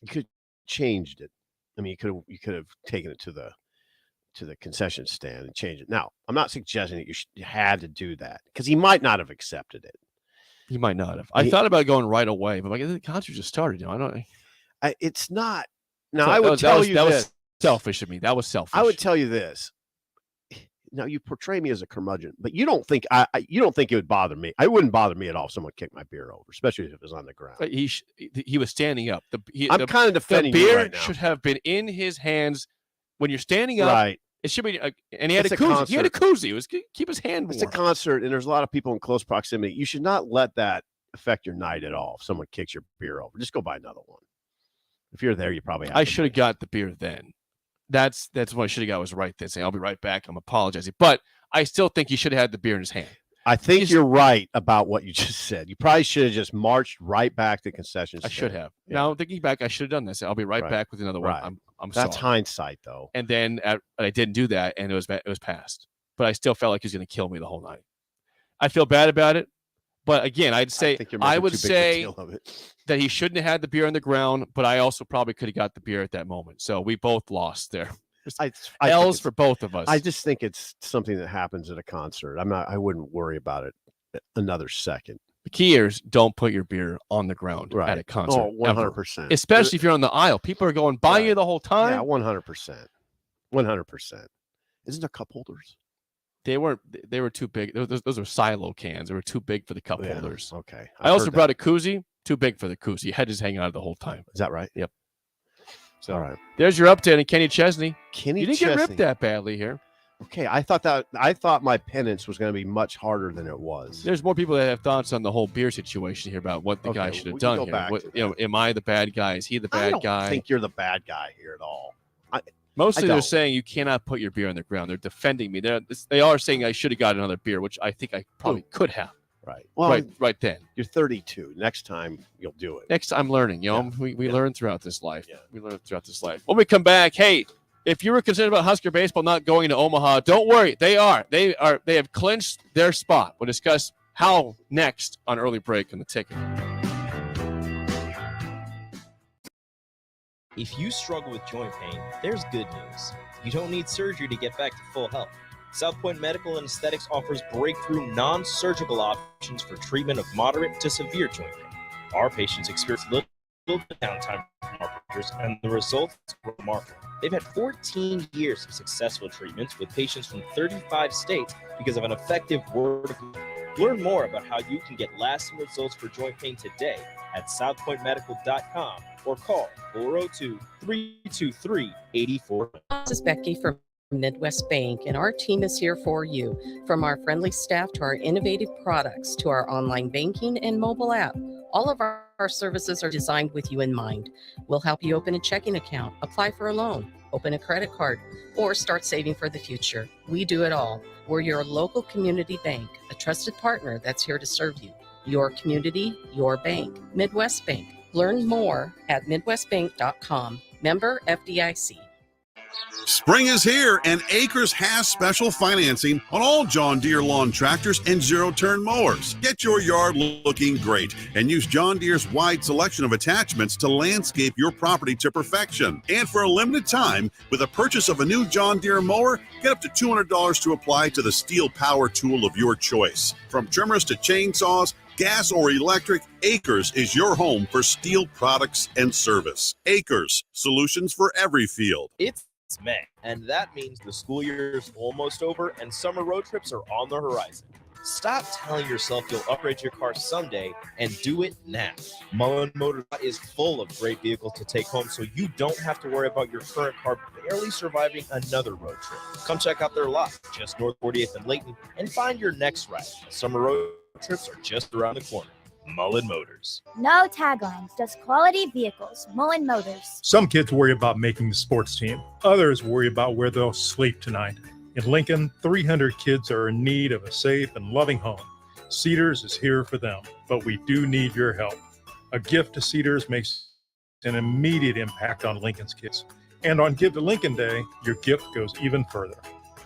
You could have changed it. I mean, you could have taken it to the concession stand and changed it. Now, I'm not suggesting that you had to do that because he might not have accepted it. He might not have. I thought about going right away, but like the concert just started. I don't. It's not. Now, So I that would was- tell that you was this. selfish of me. That was selfish. I would tell you this. now you portray me as a curmudgeon, but you don't think you don't think it would bother me. It wouldn't bother me at all if someone kicked my beer over, especially if it was on the ground. He was standing up. I'm kind of defending the you beer right now. should have been in his hands when you're standing up. Right. It should be, and he had It's a a koozie. He had a concert. koozie. It was keep his hand It's a warm. concert, and there's a lot of people in close proximity. You should not let that affect your night at all. If someone kicks your beer over, just go buy another one. If you're there, you probably have I to should have got the beer then. That's what I should have got, was right then, saying, I'll be right back. I'm apologizing. But I still think he should have had the beer in his hand. I think you're right about what you just said. You probably should have just marched right back to concessions. I should have. Now thinking back, I should have done this. I'll be right back with another one. Right. I'm That's sorry. hindsight, though. And then I didn't do that, and it was passed. But I still felt like he was going to kill me the whole night. I feel bad about it. But again, I'd say I would say that he shouldn't have had the beer on the ground, but I also probably could have got the beer at that moment. So we both lost there. L's for both of us. I just think it's something that happens at a concert. I wouldn't worry about it another second. The key is don't put your beer on the ground at a concert. Oh, 100%. Especially if you're on the aisle. People are going by you the whole time. Yeah, 100%. 100%. Isn't there cup holders? They were too big. Those were silo cans. They were too big for the cup holders. Okay. I also brought a koozie. Too big for the koozie. You had to just hang out the whole time. Is that right? Yep. So all right. There's your update on Kenny Chesney. You didn't Chesney. get ripped that badly here. Okay, I thought my penance was going to be much harder than it was. There's more people that have thoughts on the whole beer situation here about what the guy should have done here. Am I the bad guy? Is he the bad guy? I think you're the bad guy here at all. Mostly they're saying you cannot put your beer on the ground. They're defending me. They are saying I should have got another beer, which I think I probably could have. Right. Well, right then. You're 32. Next time you'll do it. Next, I'm learning. We learn throughout this life. Yeah. We learn throughout this life. When we come back, hey, if you were concerned about Husker baseball not going to Omaha, don't worry. They have clinched their spot. We'll discuss how next on Early Break on the Ticket. If you struggle with joint pain, there's good news. You don't need surgery to get back to full health. South Point Medical and Aesthetics offers breakthrough non-surgical options for treatment of moderate to severe joint pain. Our patients experience little downtime from our procedures, and the results are remarkable. They've had 14 years of successful treatments with patients from 35 states because of an effective word of mouth. Learn more about how you can get lasting results for joint pain today at southpointmedical.com or call 402-323-8400. This is Becky from Midwest Bank, and our team is here for you. From our friendly staff to our innovative products to our online banking and mobile app, all of our services are designed with you in mind. We'll help you open a checking account, apply for a loan, open a credit card, or start saving for the future. We do it all. We're your local community bank, a trusted partner that's here to serve you. Your community, your bank. Midwest Bank. Learn more at midwestbank.com. Member FDIC. Spring is here, and Acres has special financing on all John Deere lawn tractors and zero-turn mowers. Get your yard looking great and use John Deere's wide selection of attachments to landscape your property to perfection. And for a limited time, with a purchase of a new John Deere mower, get up to $200 to apply to the steel power tool of your choice. From trimmers to chainsaws, gas or electric, Acres is your home for steel products and service. Acres, solutions for every field. It's May, and that means the school year is almost over and summer road trips are on the horizon. Stop telling yourself you'll upgrade your car someday and do it now. Mullen Motors is full of great vehicles to take home, so you don't have to worry about your current car barely surviving another road trip. Come check out their lot just north 48th and Layton and find your next ride. Summer road trips are just around the corner. Mullen Motors. No taglines, just quality vehicles. Mullen Motors. Some kids worry about making the sports team. Others worry about where they'll sleep tonight. In Lincoln, 300 kids are in need of a safe and loving home. Cedars is here for them, but we do need your help. A gift to Cedars makes an immediate impact on Lincoln's kids. And on Give to Lincoln Day, your gift goes even further.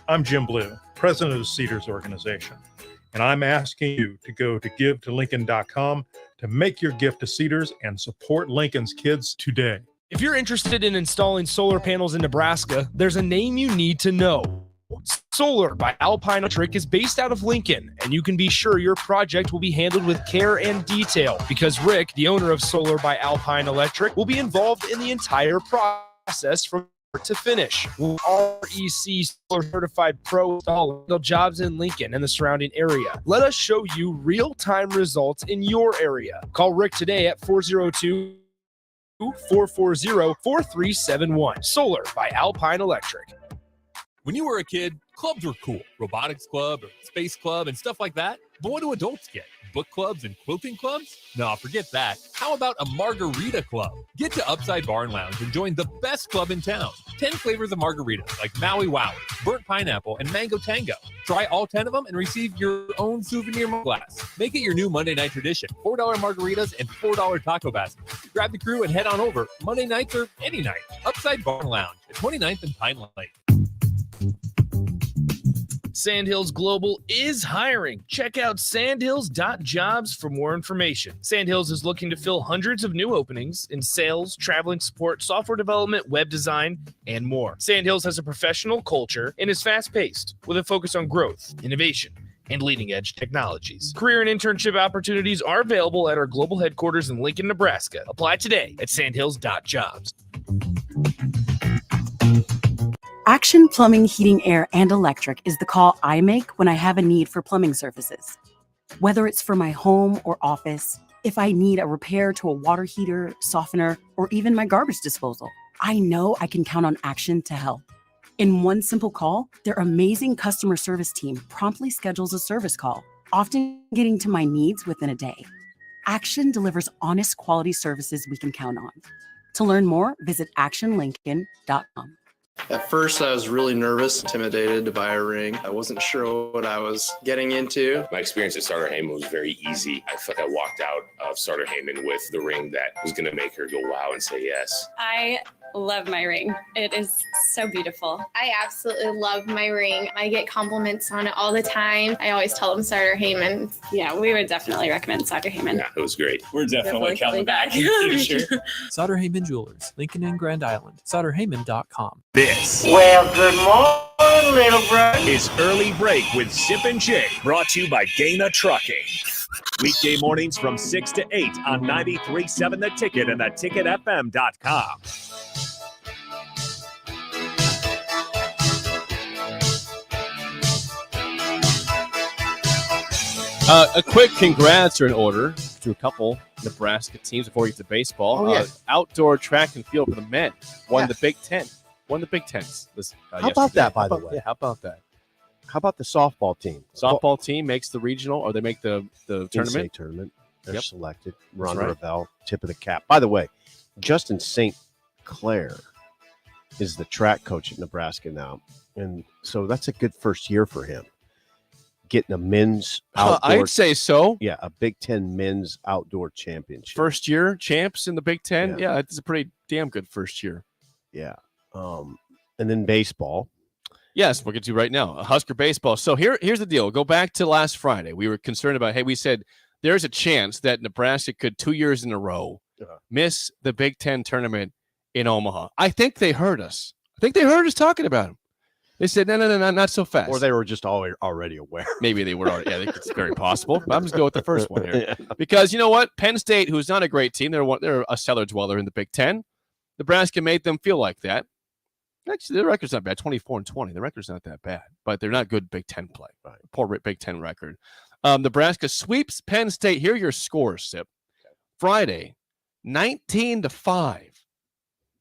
I'm Jim Blue, president of the Cedars organization. And I'm asking you to go to givetolincoln.com to make your gift to Cedars and support Lincoln's kids today. If you're interested in installing solar panels in Nebraska, there's a name you need to know. Solar by Alpine Electric is based out of Lincoln, and you can be sure your project will be handled with care and detail because Rick, the owner of Solar by Alpine Electric, will be involved in the entire process from to finish. REC Solar Certified Pro installer jobs in Lincoln and the surrounding area. Let us show you real-time results in your area. Call Rick today at 402-440-4371. Solar by Alpine Electric. When you were a kid, clubs were cool. Robotics club or space club and stuff like that. But what do adults get? Book clubs and quilting clubs? No, forget that. How about a margarita club? Get to Upside Bar and Lounge and join the best club in town. 10 flavors of margaritas like Maui Wowie, burnt pineapple, and mango tango. Try all 10 of them and receive your own souvenir glass. Make it your new Monday night tradition. $4 margaritas and $4 taco baskets. Grab the crew and head on over Monday nights or any night. Upside Bar and Lounge at 29th and Pine Lake. Sandhills Global is hiring. Check out sandhills.jobs for more information. Sandhills is looking to fill hundreds of new openings in sales, traveling support, software development, web design, and more. Sandhills has a professional culture and is fast-paced with a focus on growth, innovation, and leading-edge technologies. Career and internship opportunities are available at our global headquarters in Lincoln, Nebraska. Apply today at sandhills.jobs. Action Plumbing, Heating, Air, and Electric is the call I make when I have a need for plumbing services. Whether it's for my home or office, if I need a repair to a water heater, softener, or even my garbage disposal, I know I can count on Action to help. In one simple call, their amazing customer service team promptly schedules a service call, often getting to my needs within a day. Action delivers honest quality services we can count on. To learn more, visit actionlincoln.com. At first, I was really nervous, intimidated to buy a ring. I wasn't sure what I was getting into. My experience at Starter Heyman was very easy. I felt like I walked out of Starter Heyman with the ring that was going to make her go wow and say yes. I love my ring. It is so beautiful. I absolutely love my ring. I get compliments on it all the time. I always tell them Starter Heyman. Yeah, we would definitely recommend Starter Heyman. Yeah, it was great. We're definitely coming back in the future. Sauter Heyman Jewelers, Lincoln and Grand Island. SauterHeyman.com. This Good morning, little bro. is Early Break with Sip and Jay, brought to you by Gaina Trucking. Weekday mornings from 6 to 8 on 93.7 The Ticket and theticketfm.com. A quick congrats are in order to a couple Nebraska teams before we get to baseball. Oh, yeah. Outdoor track and field for the men won the Big Ten. Won the Big Tens. How about that, by the way? Yeah, how about that? How about the softball team? Softball team makes the regional, or they make the tournament. NCAA tournament. They're selected. Ron right. Ravel, tip of the cap. By the way, Justin St. Clair is the track coach at Nebraska now. And so that's a good first year for him. Getting a men's outdoor. I'd say so. Yeah, a Big Ten men's outdoor championship. First year champs in the Big Ten. Yeah, it's a pretty damn good first year. Yeah. And then baseball. Yes, we'll get to right now. Husker baseball. So here's the deal. Go back to last Friday. We were concerned about, we said there's a chance that Nebraska could 2 years in a row miss the Big Ten tournament in Omaha. I think they heard us. I think they heard us talking about them. They said, no, not so fast. Or they were just already aware. Maybe they were already. Yeah, I think it's very possible. But I'm just going with the first one here. Because you know what? Penn State, who's not a great team, they're a cellar dweller in the Big Ten. Nebraska made them feel like that. Actually, their record's not bad, 24-20. The record's not that bad, but they're not good Big Ten play. Right. Poor Big Ten record. Nebraska sweeps Penn State. Here are your scores, Sip. Friday, 19-5.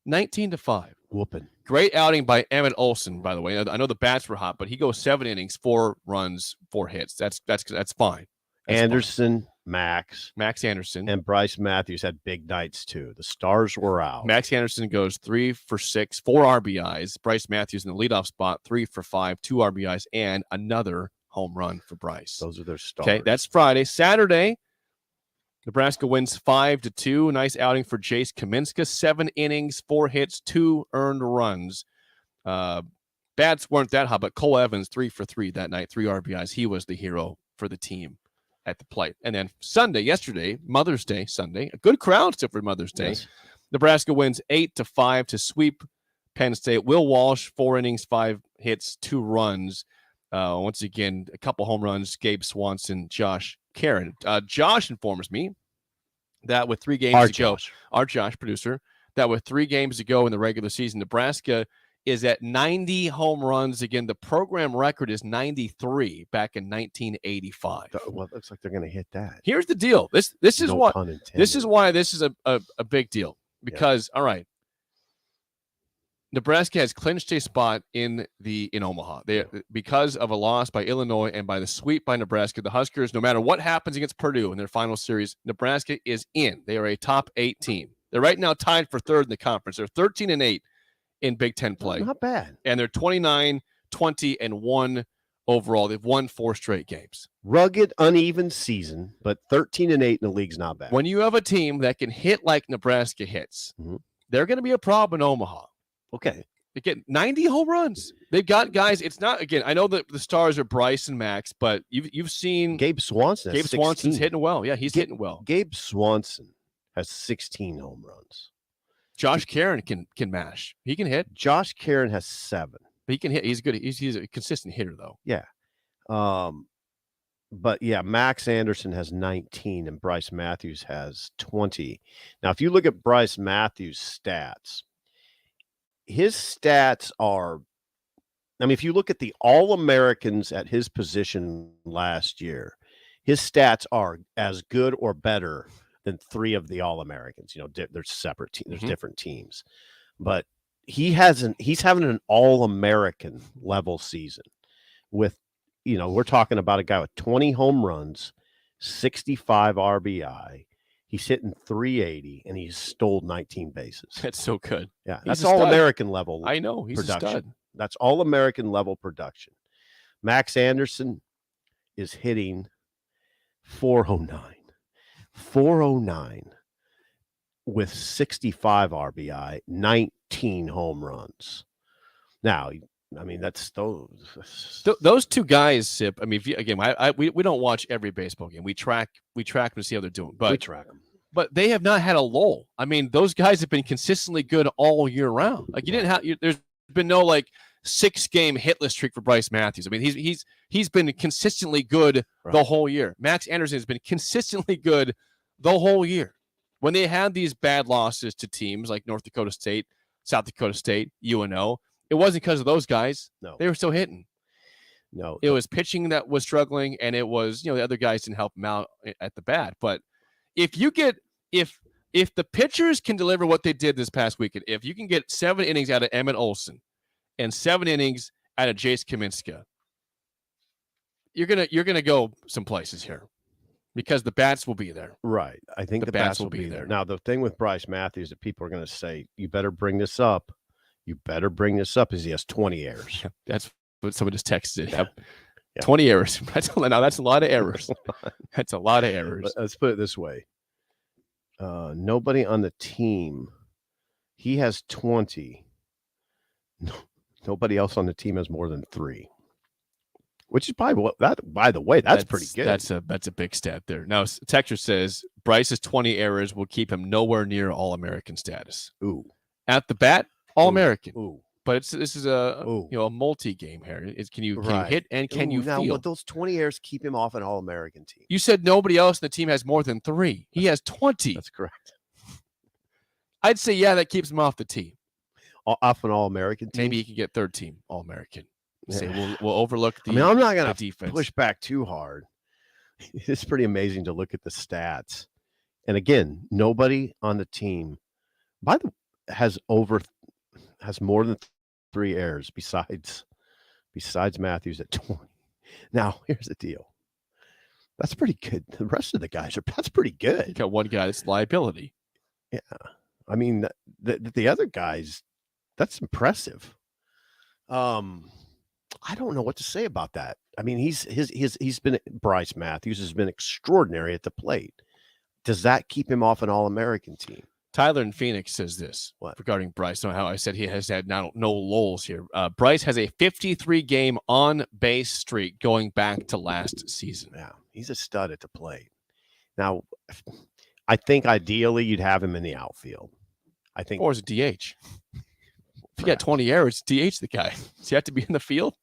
19-5. Whooping. Great outing by Emmett Olson, by the way. I know the bats were hot, but he goes 7 innings, 4 runs, 4 hits. That's fine. That's Anderson, fine. Max Anderson, and Bryce Matthews had big nights too. The stars were out. Max Anderson goes 3 for 6, 4 RBIs. Bryce Matthews in the leadoff spot, 3 for 5, 2 RBIs, and another home run for Bryce. Those are their stars. Okay, that's Friday. Saturday, Nebraska wins 5-2. Nice outing for Jace Kaminska. 7 innings, 4 hits, 2 earned runs. Bats weren't that hot, but Cole Evans 3 for 3 that night, 3 RBIs. He was the hero for the team at the plate. And then yesterday, Mother's Day Sunday, a good crowd still for Mother's Day. Yes. Nebraska wins 8-5 to sweep Penn State. Will Walsh, 4 innings, 5 hits, 2 runs. Once again, a couple home runs. Gabe Swanson, Josh Karen. Josh informs me that with 3 games to go, our Josh producer, that with 3 games to go in the regular season, Nebraska is at 90 home runs. Again, the program record is 93 back in 1985. Well, it looks like they're going to hit that. Here's the deal. This is No what pun intended. this is why this is a big deal because all right, Nebraska has clinched a spot in Omaha. They because of a loss by Illinois and by the sweep by Nebraska. The Huskers, no matter what happens against Purdue in their final series, Nebraska is in. They are a top 8 team. They're right now tied for 3rd in the conference. They're 13-8 in Big Ten play. Not bad. And they're 29, 20, and 1 overall. They've won 4 straight games. Rugged, uneven season, but 13-8 in the league's not bad. When you have a team that can hit like Nebraska hits, they're going to be a problem in Omaha. Okay. They get 90 home runs. They've got guys. It's not, again, I know that the stars are Bryce and Max, but you've seen Gabe Swanson. Gabe Swanson's hitting well. Yeah, he's hitting well. Gabe Swanson has 16 home runs. Josh Karen can mash. He can hit. Josh Karen has 7. But he can hit. He's good. He's a consistent hitter, though. Yeah. But yeah, Max Anderson has 19 and Bryce Matthews has 20. Now, if you look at Bryce Matthews' stats, his stats are, I mean, if you look at the All-Americans at his position last year, his stats are as good or better than 3 of the All-Americans. You know, there's separate teams, there's different teams, but he's having an All-American level season with, you know, we're talking about a guy with 20 home runs, 65 RBI. He's hitting 380 and he's stole 19 bases. That's so good. Yeah, He's that's a stud. All-American level. I know. He's production. a stud. That's All-American level production. Max Anderson is hitting 409. 409 with 65 RBI, 19 home runs. Now, I mean, that's those 2 guys, Sip. I mean, we don't watch every baseball game. We track them to see how they're doing. But we track them. But they have not had a lull. I mean, those guys have been consistently good all year round. Like there's been no like 6-game hitless streak for Bryce Matthews. I mean, he's been consistently good the whole year. Max Anderson has been consistently good the whole year. When they had these bad losses to teams like North Dakota State, South Dakota State, UNO, it wasn't because of those guys. No, they were still hitting. No, it was pitching that was struggling, and it was, you know, the other guys didn't help them out at the bat. But if the pitchers can deliver what they did this past weekend, if you can get 7 innings out of Emmett Olson and 7 innings out of Jace Kaminska, you're gonna go some places here because the bats will be there. Right. I think the bats will be there. Now, the thing with Bryce Matthews that people are going to say, you better bring this up. You better bring this up is he has 20 errors. That's what someone just texted. Yep. 20 errors. That's a lot of errors. That's a lot of errors. Let's put it this way. Nobody on the team. He has 20. Nobody else on the team has more than 3. Which is probably what that. By the way, that's pretty good. That's a big stat there. Now, Texture says Bryce's 20 errors will keep him nowhere near All-American status. Ooh, at the bat, All-American. Ooh, but this is a a multi-game here. Can you hit and can you now, feel? Well, those 20 errors keep him off an All-American team. You said nobody else in the team has more than 3. He has 20. That's correct. I'd say that keeps him off the team. Off an All-American team. Maybe he can get 3rd team All-American. Say we'll overlook the. I mean, I'm not going to push back too hard. It's pretty amazing to look at the stats, and again, nobody on the team has more than 3 errors besides Matthews at 20. Now, here's the deal. That's pretty good. The rest of the guys that's pretty good. You got one guy that's liability. Yeah, I mean the other guys, that's impressive. I don't know what to say about that. I mean, Bryce Matthews has been extraordinary at the plate. Does that keep him off an All-American team? Tyler in Phoenix says this regarding Bryce. Know how I said he has had no lulls here. Bryce has a 53-game on-base streak going back to last season. Yeah, he's a stud at the plate. Now, I think ideally you'd have him in the outfield. Or as a DH. If you got 20 errors, DH the guy. Does he have to be in the field?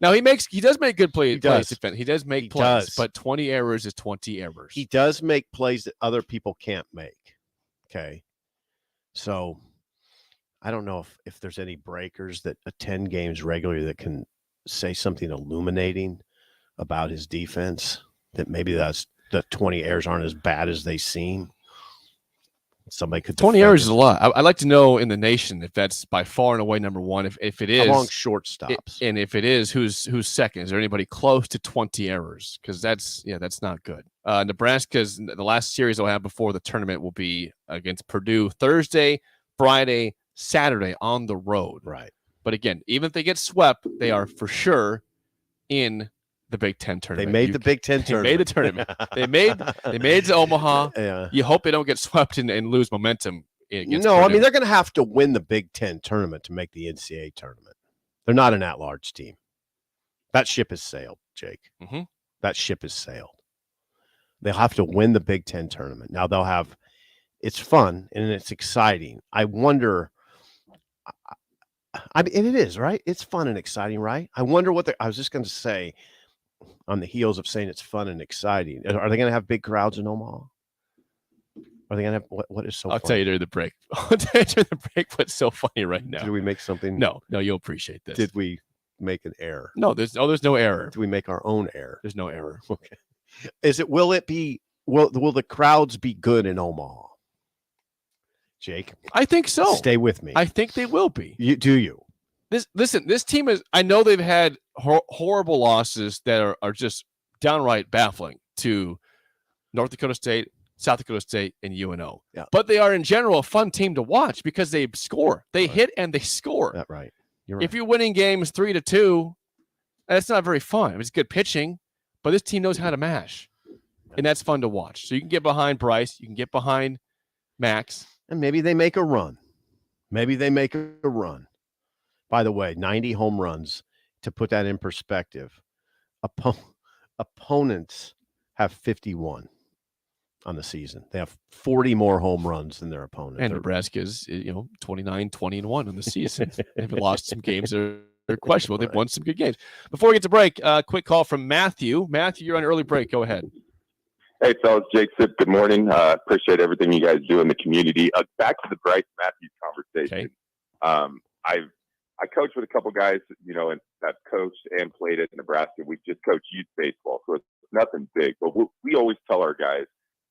Now he does make good plays. He does make plays, but 20 errors is 20 errors. He does make plays that other people can't make. Okay. So I don't know if there's any breakers that attend games regularly that can say something illuminating about his defense, that maybe the 20 errors aren't as bad as they seem. Somebody could 20 defend errors is him. a lot. I'd like to know in the nation if that's by far and away number one. If it is, How long shortstops? And if it is, who's second? Is there anybody close to 20 errors? Because that's not good. Nebraska's the last series they'll have before the tournament will be against Purdue Thursday, Friday, Saturday on the road. Right. But again, even if they get swept, they are for sure in the Big Ten tournament. They made the Big Ten tournament. They made the tournament. they made it to Omaha. Yeah. You hope they don't get swept and lose momentum. Against No, I Purdue. mean, they're going to have to win the Big Ten tournament to make the NCAA tournament. They're not an at-large team. That ship has sailed, Jake. Mm-hmm. That ship has sailed. They'll have to win the Big Ten tournament. Now they'll have – it's fun and it's exciting. I wonder – I mean, and it is, right? It's fun and exciting, right? I wonder what I was just going to say on the heels of saying it's fun and exciting. Are they going to have big crowds in Omaha? Are they going to have what is so I'll funny? tell you during the break. I'll tell you during the break what's so funny right now. Did we make something? No, you'll appreciate this. Did we make an error? No, there's no error. Did we make our own error? There's no error. Okay. Will the crowds be good in Omaha? Jake? I think so. Stay with me. I think they will be. You? This team is, I know they've had horrible losses that are just downright baffling to North Dakota State, South Dakota State, and UNO. Yeah. But they are in general a fun team to watch because they score. They hit and they score. That's right. You're right. If you're winning games 3-2, that's not very fun. It's good pitching, but this team knows how to mash. And that's fun to watch. So you can get behind Bryce. You can get behind Max. And maybe they make a run. By the way, 90 home runs. To put that in perspective, opponents have 51 on the season. They have 40 more home runs than their opponents. And Nebraska's 29, 20-1 on the season. They've lost some games that are questionable. They've won some good games. Before we get to break, quick call from Matthew. Matthew, you're on early break. Go ahead. Hey, fellas, Jake Sip, good morning. Appreciate everything you guys do in the community. Back to the Bryce Matthews conversation. Okay. I coached with a couple guys, and that coached and played at Nebraska. We just coach youth baseball, so it's nothing big. But what we always tell our guys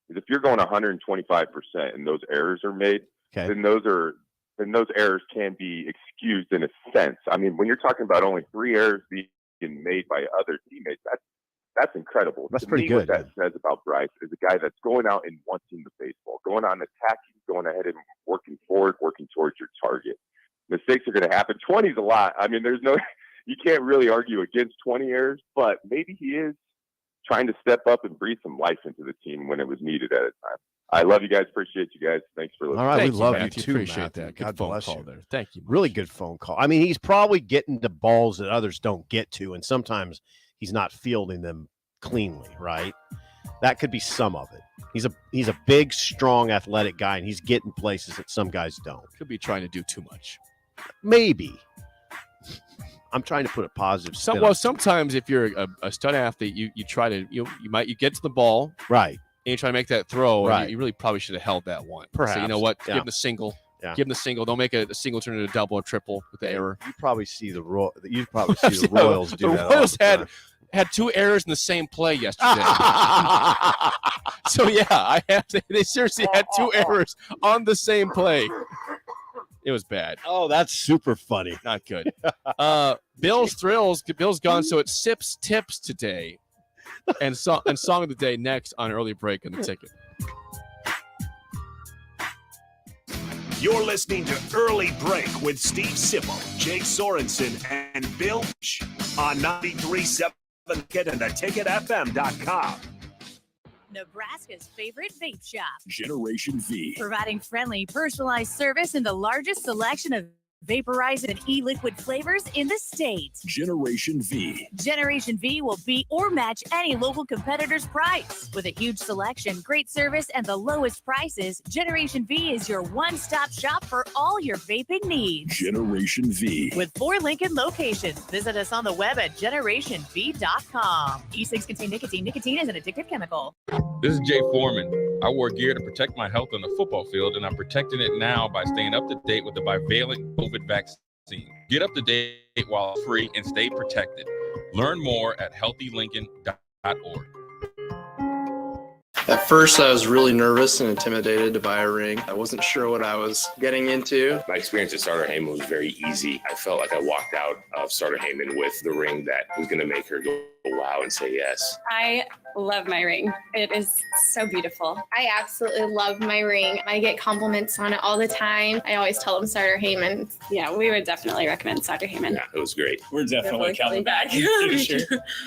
is if you're going 125% and those errors are made, then those errors can be excused in a sense. I mean, when you're talking about only 3 errors being made by other teammates, that's incredible. That's to pretty me, good. What that says about Bryce is a guy that's going out and wanting the baseball, going on attacking, going ahead and working forward, working towards your target. Mistakes are going to happen. 20 is a lot. I mean, you can't really argue against 20 errors, but maybe he is trying to step up and breathe some life into the team when it was needed at a time. I love you guys. Appreciate you guys. Thanks for listening. All right, we love you Matthew. too, Appreciate Matthew. that. Good God phone bless call you. there. Thank you. Really good phone call. I mean, he's probably getting to balls that others don't get to, and sometimes he's not fielding them cleanly, right? That could be some of it. He's a big, strong, athletic guy, and he's getting places that some guys don't. Could be trying to do too much. Maybe. I'm trying to put a positive spin on it. Sometimes if you're a stud athlete, you try to you get to the ball, right, and you try to make that throw. Right. And you really probably should have held that one. Perhaps. So you know what? Yeah. Give him the single. Yeah. Give him the single. Don't make a single turn into a double or triple with the error. You probably see the Royals do the that. Royals had 2 errors in the same play yesterday. So yeah, they seriously had 2 errors on the same play. It was bad. Oh, that's super funny. Not good. Bill's Thrills. Bill's gone, so it's Sips Tips today, and song of the day next on early break in the ticket. You're listening to Early Break with Steve Sipple, Jake Sorensen, and Bill on 93.7 Ticket and theticketfm.com. Nebraska's favorite vape shop. Generation V. Providing friendly, personalized service and the largest selection of vaporizer and e-liquid flavors in the state. Generation V. Generation V will beat or match any local competitor's price. With a huge selection, great service, and the lowest prices, Generation V is your one-stop shop for all your vaping needs. Generation V. With 4 Lincoln locations, visit us on the web at generationv.com. E-cigs contain nicotine. Nicotine is an addictive chemical. This is Jay Foreman. I wore gear to protect my health on the football field, and I'm protecting it now by staying up to date with the bivalent COVID vaccine. Get up to date while free and stay protected. Learn more at healthylincoln.org. At first, I was really nervous and intimidated to buy a ring. I wasn't sure what I was getting into. My experience at Starter Heyman was very easy. I felt like I walked out of Starter Heyman with the ring that was going to make her go wow and say yes. I love my ring. It is so beautiful. I absolutely love my ring. I get compliments on it all the time. I always tell them Starter Heyman. Yeah, we would definitely recommend Starter Heyman. Yeah, it was great. We're definitely coming back.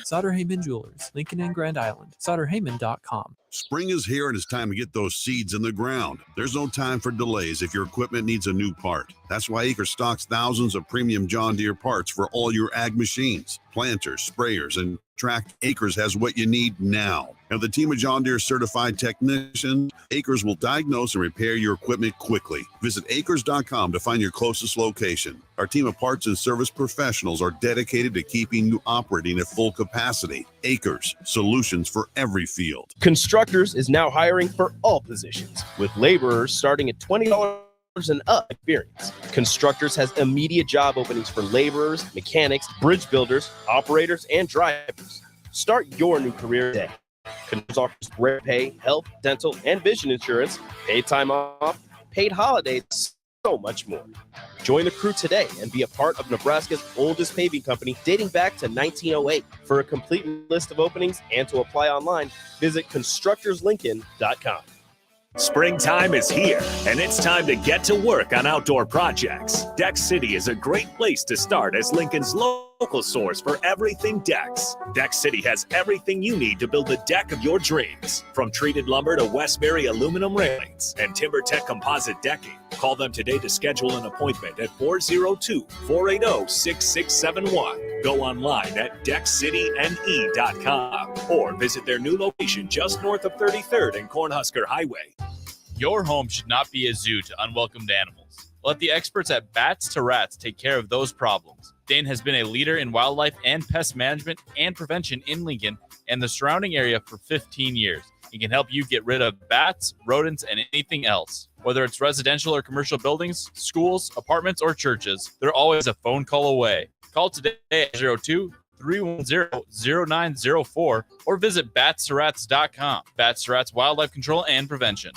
Sauter Heyman Jewelers, Lincoln and Grand Island. SauterHeyman.com. Spring is here and it's time to get those seeds in the ground. There's no time for delays if your equipment needs a new part. That's why Acres stocks thousands of premium John Deere parts for all your ag machines, planters, sprayers, and track. Acres has what you need now. And the team of John Deere certified technicians, Acres will diagnose and repair your equipment quickly. Visit acres.com to find your closest location. Our team of parts and service professionals are dedicated to keeping you operating at full capacity. Acres, solutions for every field. Constructors is now hiring for all positions, with laborers starting at $20 and up experience. Constructors has immediate job openings for laborers, mechanics, bridge builders, operators, and drivers. Start your new career today. Constructors offers great pay, health, dental, and vision insurance, paid time off, paid holidays, so much more. Join the crew today and be a part of Nebraska's oldest paving company dating back to 1908. For a complete list of openings and to apply online, visit constructorslincoln.com. Springtime is here, and it's time to get to work on outdoor projects. Deck City is a great place to start as Lincoln's local source for everything decks. Deck City has everything you need to build the deck of your dreams, from treated lumber to Westbury aluminum railings and TimberTech composite decking. Call them today to schedule an appointment at 402-480-6671. Go online at deckcityne.com or visit their new location just north of 33rd and Cornhusker Highway. Your home should not be a zoo to unwelcomed animals. Let the experts at Bats to Rats take care of those problems. Dane has been a leader in wildlife and pest management and prevention in Lincoln and the surrounding area for 15 years. He can help you get rid of bats, rodents, and anything else. Whether it's residential or commercial buildings, schools, apartments, or churches, they're always a phone call away. Call today at 02-310-0904 or visit batsterats.com. Bats to Rats Wildlife Control and Prevention.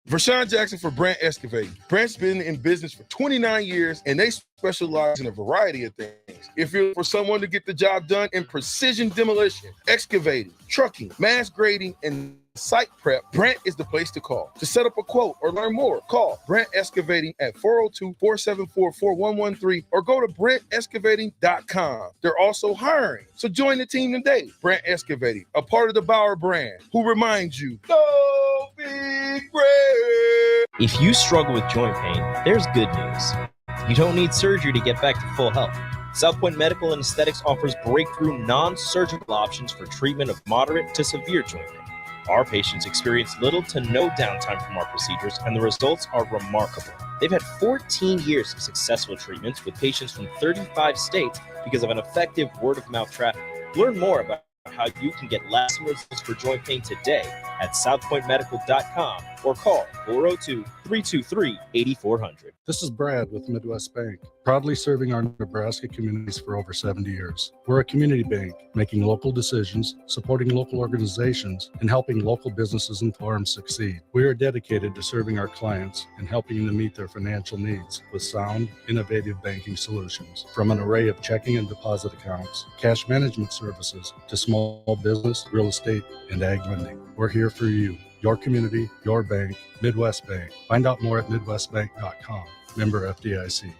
Vershawn Jackson for Brandt Excavating. Brandt's been in business for 29 years, and they specialize in a variety of things. If you're for someone to get the job done in precision demolition, excavating, trucking, mass grading, and site prep, Brandt is the place to call. To set up a quote or learn more, call Brandt Excavating at 402-474-4113 or go to BrandtExcavating.com. They're also hiring, so join the team today. Brandt Excavating, a part of the Bauer brand, who reminds you, go big Brandt. If you struggle with joint pain, there's good news. You don't need surgery to get back to full health. South Point Medical and Aesthetics offers breakthrough non-surgical options for treatment of moderate to severe joint pain. Our patients experience little to no downtime from our procedures, and the results are remarkable. They've had 14 years of successful treatments with patients from 35 states because of an effective word-of-mouth traffic. Learn more about how you can get lasting results for joint pain today at southpointmedical.com or call 402-323-8400. This is Brad with Midwest Bank, proudly serving our Nebraska communities for over 70 years. We're a community bank, making local decisions, supporting local organizations, and helping local businesses and farms succeed. We are dedicated to serving our clients and helping them meet their financial needs with sound, innovative banking solutions. From an array of checking and deposit accounts, cash management services, to small business, real estate, and ag lending. We're here for you, your community, your bank, Midwest Bank. Find out more at midwestbank.com. Member FDIC.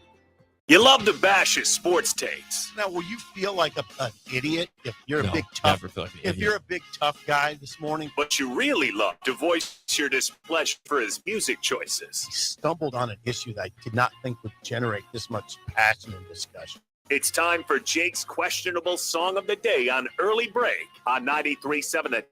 You love to bash his sports takes. Now, will you feel like an idiot if you're a big tough? If you're a big tough guy this morning, But you really love to voice your displeasure for his music choices. he stumbled on an issue that I did not think would generate this much passion and discussion. It's time for Jake's questionable song of the day on Early Break on 93.7 The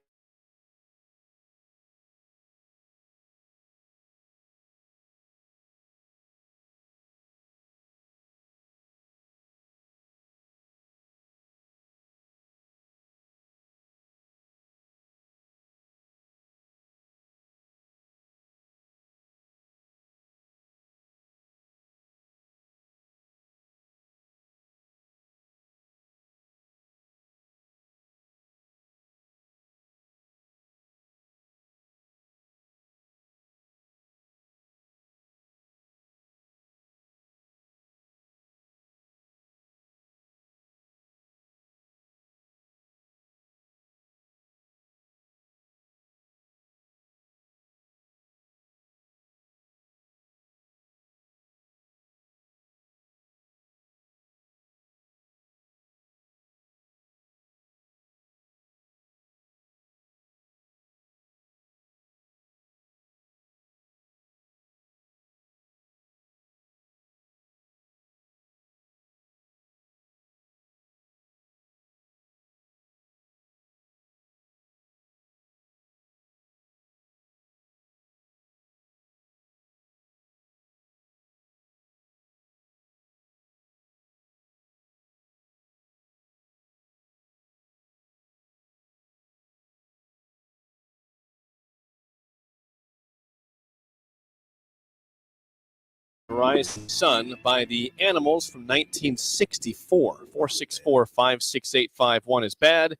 Rising Sun by the Animals from 1964. 464-56851 is bad.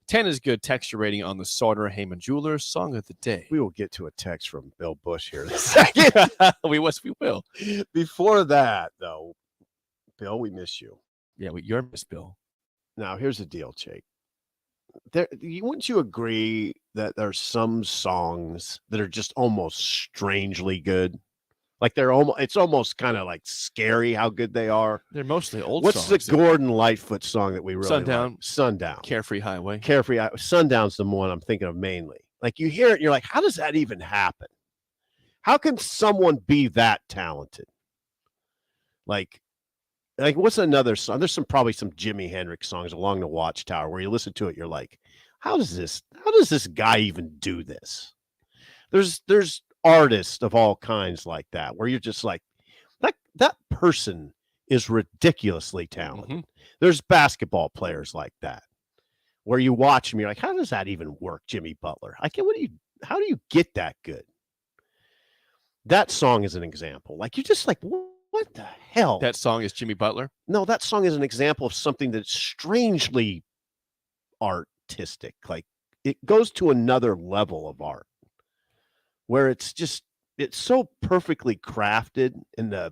10 is good. Texture rating on the Sauter Heyman Jewelers Song of the Day. We will get to a text from Bill Bush here in a second. we will. Before that, though, Bill, we miss you. Yeah, you're Miss Bill. Now, here's the deal, Jake. Wouldn't you agree that there's some songs that are just almost strangely good? Like it's almost kind of like scary how good they are. They're mostly old songs. What's the Gordon Lightfoot song that we really Sundown. like? Sundown. Carefree Highway. Sundown's the one I'm thinking of mainly. Like you hear it and you're like, how does that even happen? How can someone be that talented? Like what's another song? There's probably some Jimi Hendrix songs along the Watchtower where you listen to it, you're like, how does this guy even do this? There's artists of all kinds like that, where you're just like, that person is ridiculously talented. Mm-hmm. There's basketball players like that, where you watch them, you're like, how does that even work, Jimmy Butler? How do you get that good? That song is an example. Like, you're just like, what the hell? That song is Jimmy Butler? No, that song is an example of something that's strangely artistic. Like, it goes to another level of art where it's so perfectly crafted in the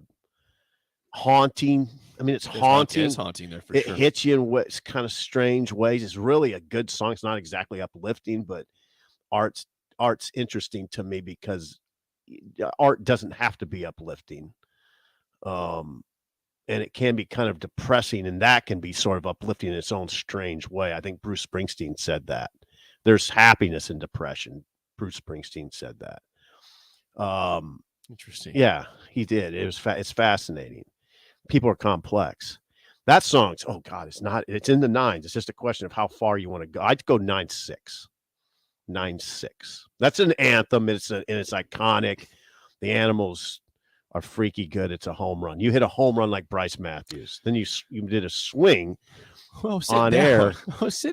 haunting. I mean, it's haunting. It's haunting there for sure. It sure. hits you in ways, kind of strange ways. It's really a good song. It's not exactly uplifting, but art's interesting to me because art doesn't have to be uplifting. And it can be kind of depressing, and that can be sort of uplifting in its own strange way. I think Bruce Springsteen said that. There's happiness in depression. Bruce Springsteen said that. Interesting. Yeah, he did. It's fascinating. People are complex. That song's, oh God, it's in the nines. It's just a question of how far you want to go. I'd go 9-6. 9-6. That's an anthem. It's iconic. The Animals are freaky good. It's a home run. You hit a home run like Bryce Matthews. Then you did a swing on air,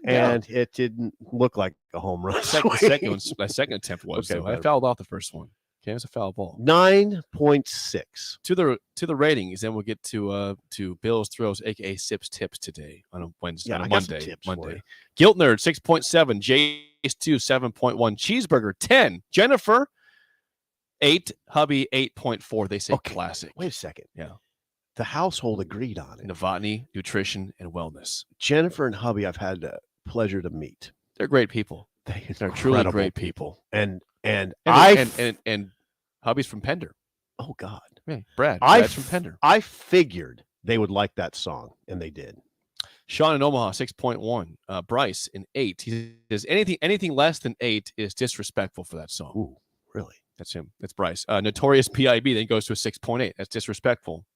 and it didn't look like a home run. My second attempt was. Okay, so I fouled off the first one. Okay, it was a foul ball. 9.6 to the ratings. Then we'll get to Bill's Throws, aka Sips Tips today on a Wednesday. Yeah, on a I got some tips for Monday. you. Guilt Nerd 6.7, Jace 2 7.1, Cheeseburger 10, Jennifer 8, Hubby 8.4. They say classic. Wait a second. Yeah. The household agreed on it. Novotny, Nutrition, and Wellness. Jennifer and Hubby, I've had the pleasure to meet. They're great people. They're truly great people. And Hubby's from Pender. Oh God. Yeah, Brad's from Pender. I figured they would like that song, and they did. Sean in Omaha 6.1. Bryce in 8. He says anything less than 8 is disrespectful for that song. Ooh, really? That's him. That's Bryce. Notorious P.I.B. then goes to a 6.8. That's disrespectful,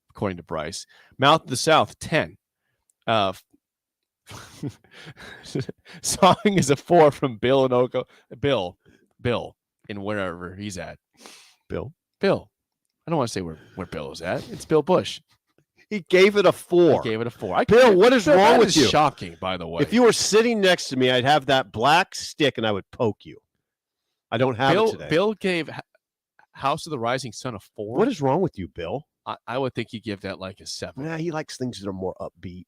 according to Bryce. Mouth of the South 10. Song is a 4 from Bill and Oko. Bill, and wherever he's at. Bill. I don't want to say where Bill is at. It's Bill Bush. He gave it a 4. Bill, what is wrong with you? Shocking, by the way. If you were sitting next to me, I'd have that black stick and I would poke you. I don't have it today. Bill gave House of the Rising Sun a 4. What is wrong with you, Bill? I would think he'd give that like a 7. Nah, he likes things that are more upbeat.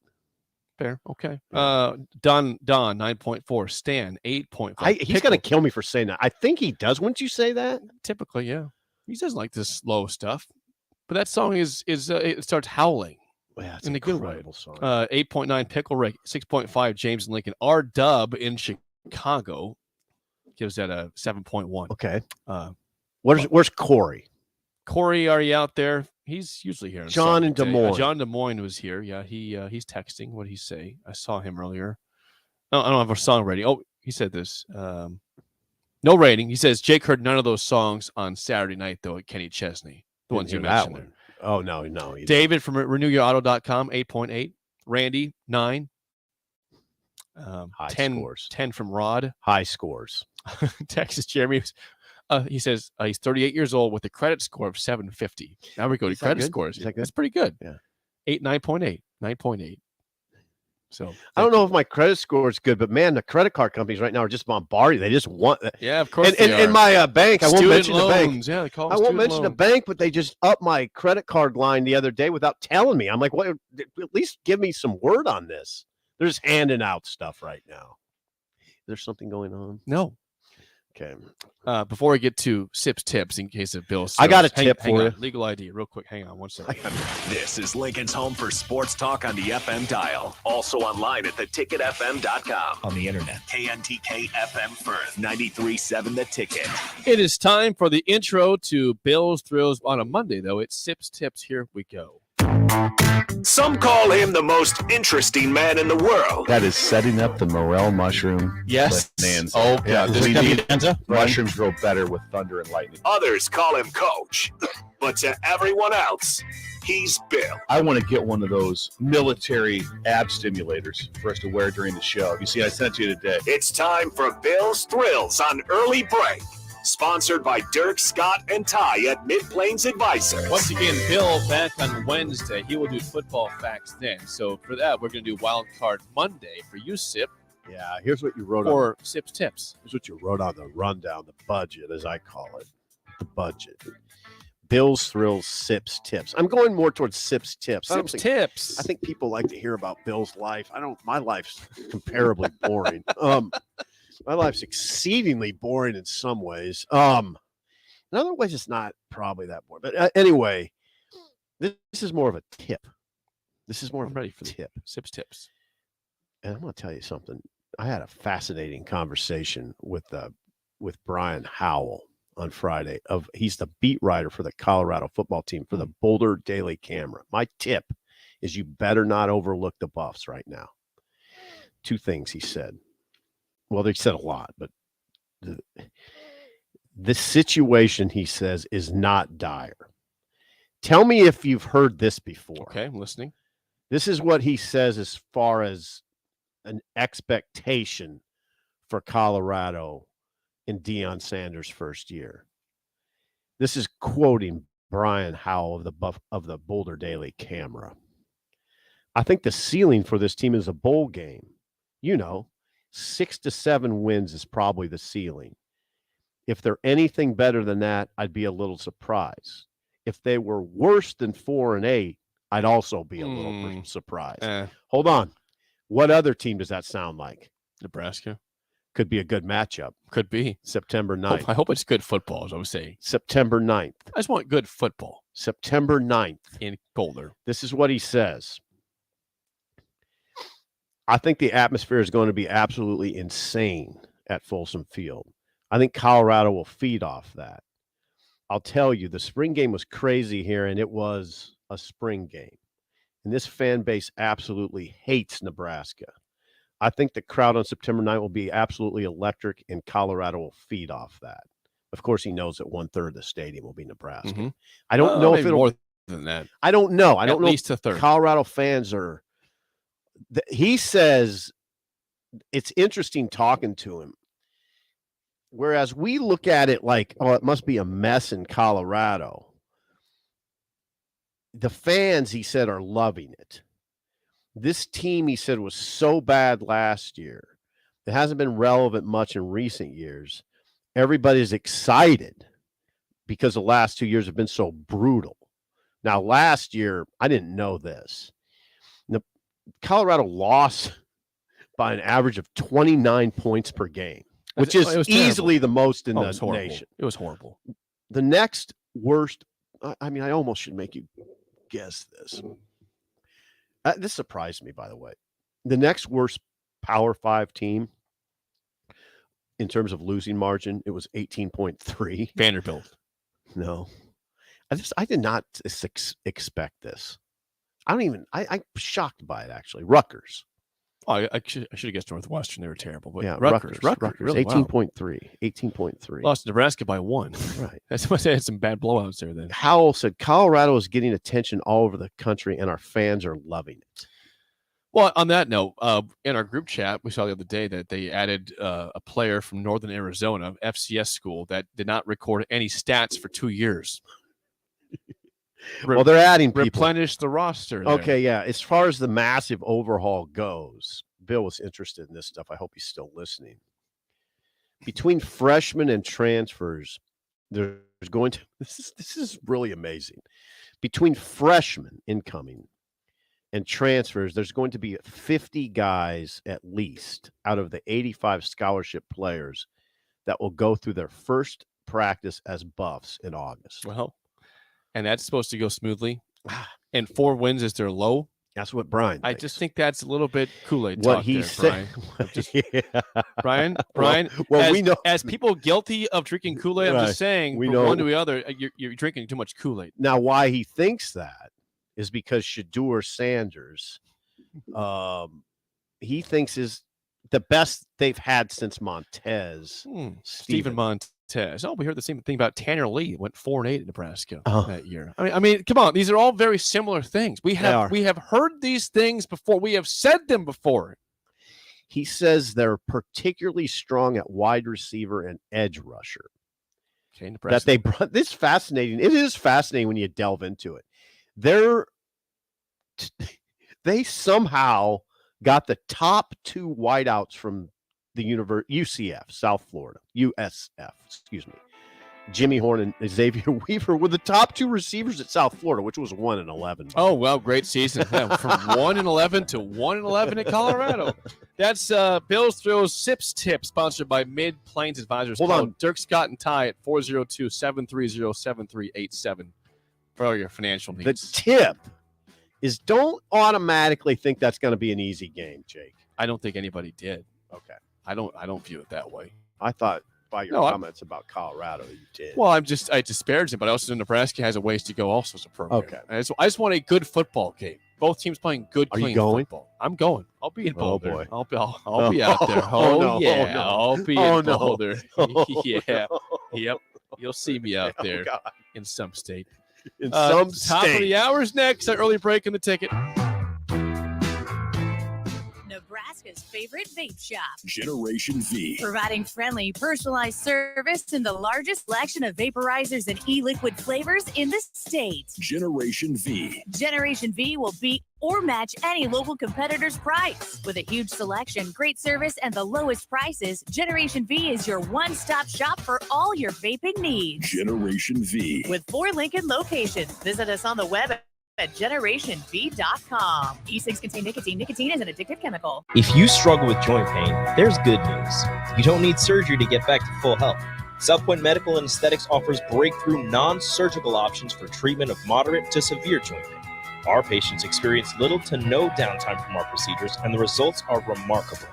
Fair. Okay. Don 9.4. Stan 8.5. He's going to kill me for saying that. I think he does. Wouldn't you say that? Typically, yeah. He doesn't like this slow stuff. But that song it starts howling. Yeah, it's in an a good way. incredible song. 8.9 Pickle Rick. 6.5 James and Lincoln. R Dub in Chicago gives that a 7.1. Okay. Where's Corey? Corey, are you out there? He's usually here. John in Des Moines. John Des Moines was here. Yeah, he's texting. What did he say? I saw him earlier. No, I don't have a song ready. Oh, he said this. No rating. He says Jake heard none of those songs on Saturday night though at Kenny Chesney. The ones you mentioned there. Oh no. David from RenewYourAuto.com 8.8. Randy 9. High 10 scores. 10 from Rod. High scores. Texas Jeremy. He says he's 38 years old with a credit score of 750. Now we go to credit scores. That's pretty good. Yeah. 9.8. 9.8. So I don't know if my credit score is good, but man, the credit card companies right now are just bombarding. They just want that. Yeah, of course. And in my bank, I won't Student mention the bank. loans. Yeah, they call I them won't student mention the loans. bank, but they just upped my credit card line the other day without telling me. I'm like, what? At least give me some word on this. They're just handing out stuff right now. Is there something going on? No. Okay. Before we get to Sips tips, in case of Bill, I got a hang tip on. for you. Legal ID, real quick. Hang on 1 second. This is Lincoln's home for sports talk on the FM dial. Also online at theticketfm.com. On the internet. KNTK FM Firth, 93.7 The Ticket. It is time for the intro to Bill's Thrills on a Monday, though. It's Sips tips. Here we go. Some call him the most interesting man in the world. That is setting up the morel mushroom. Yes. Bonanza. Oh, yeah. this bonanza? Mushrooms grow better with thunder and lightning. Others call him Coach. But to everyone else, he's Bill. I want to get one of those military ab stimulators for us to wear during the show. You see, I sent you today. It's time for Bill's Thrills on Early Break. Sponsored by Dirk, Scott, and Ty at Mid-Plains Advisors. Once again, Bill back on Wednesday. He will do football facts then. So for that, we're going to do Wild Card Monday for you, Sip. Yeah, here's what you wrote or Sips tips. Here's what you wrote on the rundown, the budget, as I call it. The budget. Bill's Thrills, Sips tips. I'm going more towards Sips tips. Sips tips. I think people like to hear about Bill's life. My life's comparably boring. My life's exceedingly boring in some ways. In other ways, it's not probably that boring. But anyway, this is more of a tip. This is more of a tip. Sips tips. And I'm going to tell you something. I had a fascinating conversation with Brian Howell on Friday. He's the beat writer for the Colorado football team for the Boulder Daily Camera. My tip is you better not overlook the Buffs right now. Two things he said. Well, they said a lot, but the situation, he says, is not dire. Tell me if you've heard this before. Okay, I'm listening. This is what he says as far as an expectation for Colorado in Deion Sanders' first year. This is quoting Brian Howell of the Boulder Daily Camera. I think the ceiling for this team is a bowl game. 6 to 7 wins is probably the ceiling. If they're anything better than that, I'd be a little surprised. If they were worse than 4-8, I'd also be a little surprised. Hold on. What other team does that sound like? Nebraska. Could be a good matchup. Could be. September 9th. I hope it's good football, as I would say. September 9th. I just want good football. September 9th. In Boulder. This is what he says. I think the atmosphere is going to be absolutely insane at Folsom Field. I think Colorado will feed off that. I'll tell you, the spring game was crazy here, and it was a spring game. And this fan base absolutely hates Nebraska. I think the crowd on September 9th will be absolutely electric, and Colorado will feed off that. Of course, he knows that 1/3 of the stadium will be Nebraska. Mm-hmm. I don't know if it'll more than that. I don't know. I don't know. At least a third. Colorado fans are. He says it's interesting talking to him. Whereas we look at it like, oh, it must be a mess in Colorado. The fans, he said, are loving it. This team, he said, was so bad last year. It hasn't been relevant much in recent years. Everybody's excited because the last 2 years have been so brutal. Now, last year, I didn't know this. Colorado lost by an average of 29 points per game, which is easily the most in the nation. It was horrible. The next worst, I almost should make you guess this. This surprised me, by the way. The next worst Power 5 team in terms of losing margin, it was 18.3. Vanderbilt. No. I did not expect this. I'm shocked by it, actually. Rutgers. Oh, I should have guessed Northwestern. They were terrible. But Yeah, Rutgers. Really, 18.3. 18.3. Lost to Nebraska by 1. Right. That's why they had some bad blowouts there then. Howell said Colorado is getting attention all over the country, and our fans are loving it. Well, on that note, in our group chat, we saw the other day that they added a player from Northern Arizona, FCS school, that did not record any stats for 2 years. Well, they're adding people. Replenish the roster. there. Okay, yeah. As far as the massive overhaul goes, Bill was interested in this stuff. I hope he's still listening. Between freshmen and transfers, there's going to this is really amazing. Between freshmen incoming and transfers, there's going to be 50 guys at least out of the 85 scholarship players that will go through their first practice as buffs in August. Well, and that's supposed to go smoothly. And 4 wins is their low. That's what Brian I thinks. just think that's a little bit Kool-Aid What talk he there, said. Brian. Yeah. Brian. Well, as, we know. as people guilty of drinking Kool-Aid, I'm Right. just saying, We from know. one to the other, you're drinking too much Kool-Aid. Now, why he thinks that is because Shedeur Sanders, he thinks is the best they've had since Montez. Stephen Montez. Oh, we heard the same thing about Tanner Lee. Went 4-8 in Nebraska Oh. that year. I mean, come on. These are all very similar things. We are. have heard these things before. We have said them before. He says they're particularly strong at wide receiver and edge rusher. Okay, That Nebraska. they brought this fascinating. It is fascinating when you delve into it. They somehow got the top 2 wideouts from the UCF, South Florida, USF, excuse me. Jimmy Horn and Xavier Weaver were the top 2 receivers at South Florida, which was 1-11. Oh, well, great season. Yeah, from 1-11 to 1-11 in Colorado. That's Bill's Thrills Sips Tip, sponsored by Mid Plains Advisors. Hold Call on. Dirk Scott and Ty at 402-730-7387 for all your financial The needs. tip is don't automatically think that's going to be an easy game, Jake. I don't think anybody did. Okay. I don't view it that way. I thought by your No, comments about Colorado, you did. Well, I disparaged him, but also Nebraska has a ways to go also as a program. Okay. I just want a good football game. Both teams playing good, Are you clean going? football. I'm going. I'll be in Oh, Boulder. boy. I'll be out there. Oh, Oh, no. yeah. Oh, no. I'll be Oh, in no. Boulder. Oh, Yeah. no. Yep. You'll see me out Oh, there God. in some state. In some Top of state. the hour's next. Our early break in the ticket. Nebraska's favorite vape shop. Generation V. Providing friendly, personalized service and the largest selection of vaporizers and e-liquid flavors in the state. Generation V. Generation V will beat or match any local competitor's price. With a huge selection, great service, and the lowest prices, Generation V is your one-stop shop for all your vaping needs. Generation V. With 4 Lincoln locations, visit us on the web at generationv.com. E-cigs contain nicotine. Nicotine is an addictive chemical. If you struggle with joint pain, there's good news. You don't need surgery to get back to full health. South Point Medical and Aesthetics offers breakthrough non-surgical options for treatment of moderate to severe joint pain. Our patients experience little to no downtime from our procedures, and the results are remarkable.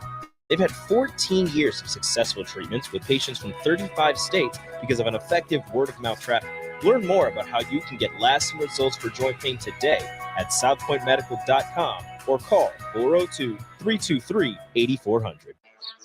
They've had 14 years of successful treatments with patients from 35 states because of an effective word-of-mouth traffic. Learn more about how you can get lasting results for joint pain today at southpointmedical.com or call 402-323-8400.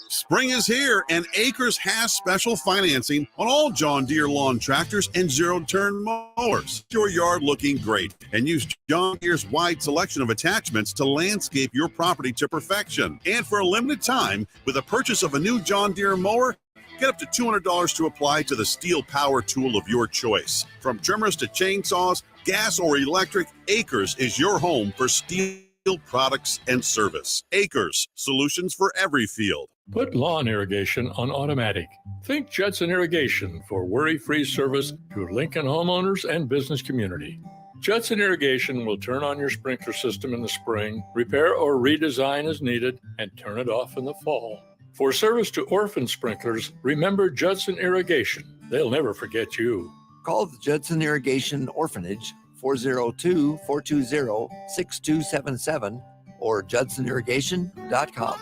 Spring is here, and Acres has special financing on all John Deere lawn tractors and zero-turn mowers. Your yard looking great, and use John Deere's wide selection of attachments to landscape your property to perfection. And for a limited time, with a purchase of a new John Deere mower, get up to $200 to apply to the steel power tool of your choice. From trimmers to chainsaws, gas or electric, Acres is your home for steel products and service. Acres, solutions for every field. Put lawn irrigation on automatic. Think Judson Irrigation for worry-free service to Lincoln homeowners and business community. Judson Irrigation will turn on your sprinkler system in the spring, repair or redesign as needed, and turn it off in the fall. For service to orphan sprinklers, remember Judson Irrigation. They'll never forget you. Call the Judson Irrigation Orphanage 402-420-6277 or judsonirrigation.com.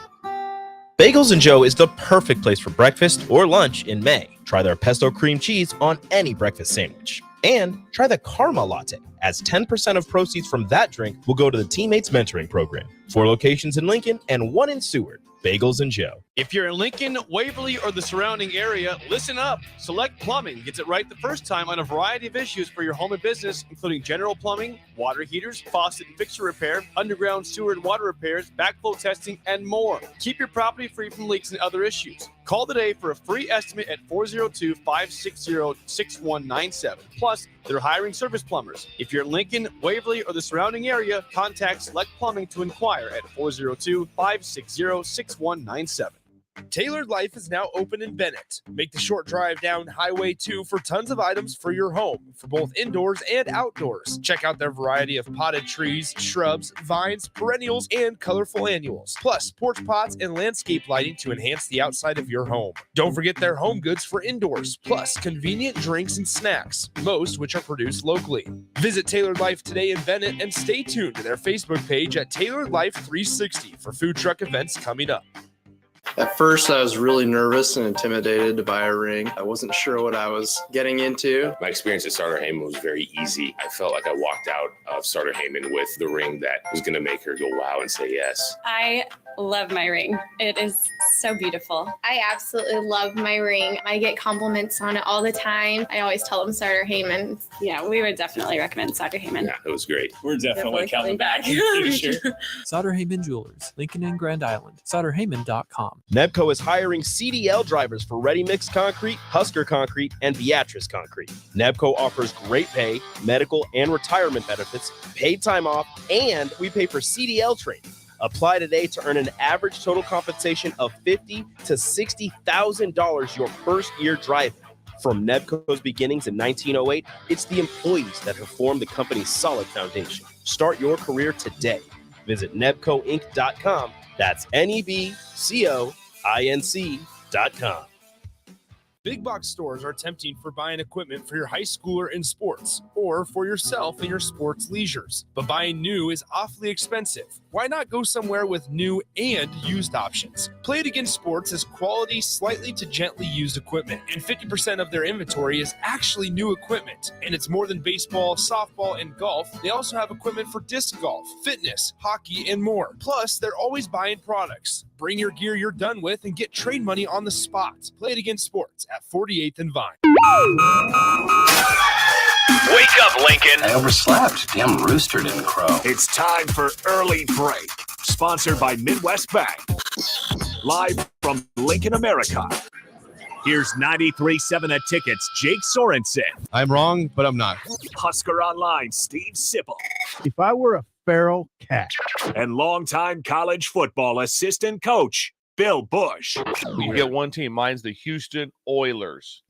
Bagels and Joe is the perfect place for breakfast or lunch in May. Try their pesto cream cheese on any breakfast sandwich. And try the Karma Latte, as 10% of proceeds from that drink will go to the Teammates Mentoring Program. 4 locations in Lincoln and 1 in Seward. Bagels and Joe. If you're in Lincoln, Waverly, or the surrounding area, listen up. Select Plumbing gets it right the first time on a variety of issues for your home and business, including general plumbing, water heaters, faucet and fixture repair, underground sewer and water repairs, backflow testing, and more. Keep your property free from leaks and other issues. Call today for a free estimate at 402-560-6197. Plus, they're hiring service plumbers. If you're in Lincoln, Waverly, or the surrounding area, contact Select Plumbing to inquire at 402-560-6197. Tailored Life is now open in Bennett. Make the short drive down Highway 2 for tons of items for your home, for both indoors and outdoors. Check out their variety of potted trees, shrubs, vines, perennials, and colorful annuals. Plus, porch pots and landscape lighting to enhance the outside of your home. Don't forget their home goods for indoors, plus convenient drinks and snacks, most which are produced locally. Visit Tailored Life today in Bennett and stay tuned to their Facebook page at Tailored Life 360 for food truck events coming up. At first, I was really nervous and intimidated to buy a ring. I wasn't sure what I was getting into. My experience at Starter Heyman was very easy. I felt like I walked out of Starter Heyman with the ring that was going to make her go wow and say yes. I love my ring. It is so beautiful. I absolutely love my ring. I get compliments on it all the time. I always tell them Starter Heyman. Yeah, we would definitely recommend Starter Heyman. Yeah, it was great. We're definitely coming back. Sauter Heyman Jewelers, Lincoln and Grand Island. SauterHeyman.com. Nebco is hiring CDL drivers for Ready Mix Concrete, Husker Concrete, and Beatrice Concrete. Nebco offers great pay, medical, and retirement benefits, paid time off, and we pay for CDL training. Apply today to earn an average total compensation of $50,000 to $60,000 your first year driving. From Nebco's beginnings in 1908, it's the employees that have formed the company's solid foundation. Start your career today. Visit nebcoinc.com. That's NEBCOINC.com. Big box stores are tempting for buying equipment for your high schooler in sports or for yourself in your sports leisures. But buying new is awfully expensive. Why not go somewhere with new and used options? Play It Again Sports has quality, slightly to gently used equipment, and 50% of their inventory is actually new equipment. And it's more than baseball, softball, and golf. They also have equipment for disc golf, fitness, hockey, and more. Plus, they're always buying products. Bring your gear you're done with and get trade money on the spot. Play It Again Sports at 48th and Vine. Wake up, Lincoln. I overslept. Damn rooster didn't crow. It's time for Early Break, sponsored by Midwest Bank. Live from Lincoln, America. Here's 93.7 at Tickets, Jake Sorensen. I'm wrong, but I'm not. Husker Online, Steve Sipple. If I were a feral cat. And longtime college football assistant coach, Bill Bush. You get one team. Mine's the Houston Oilers.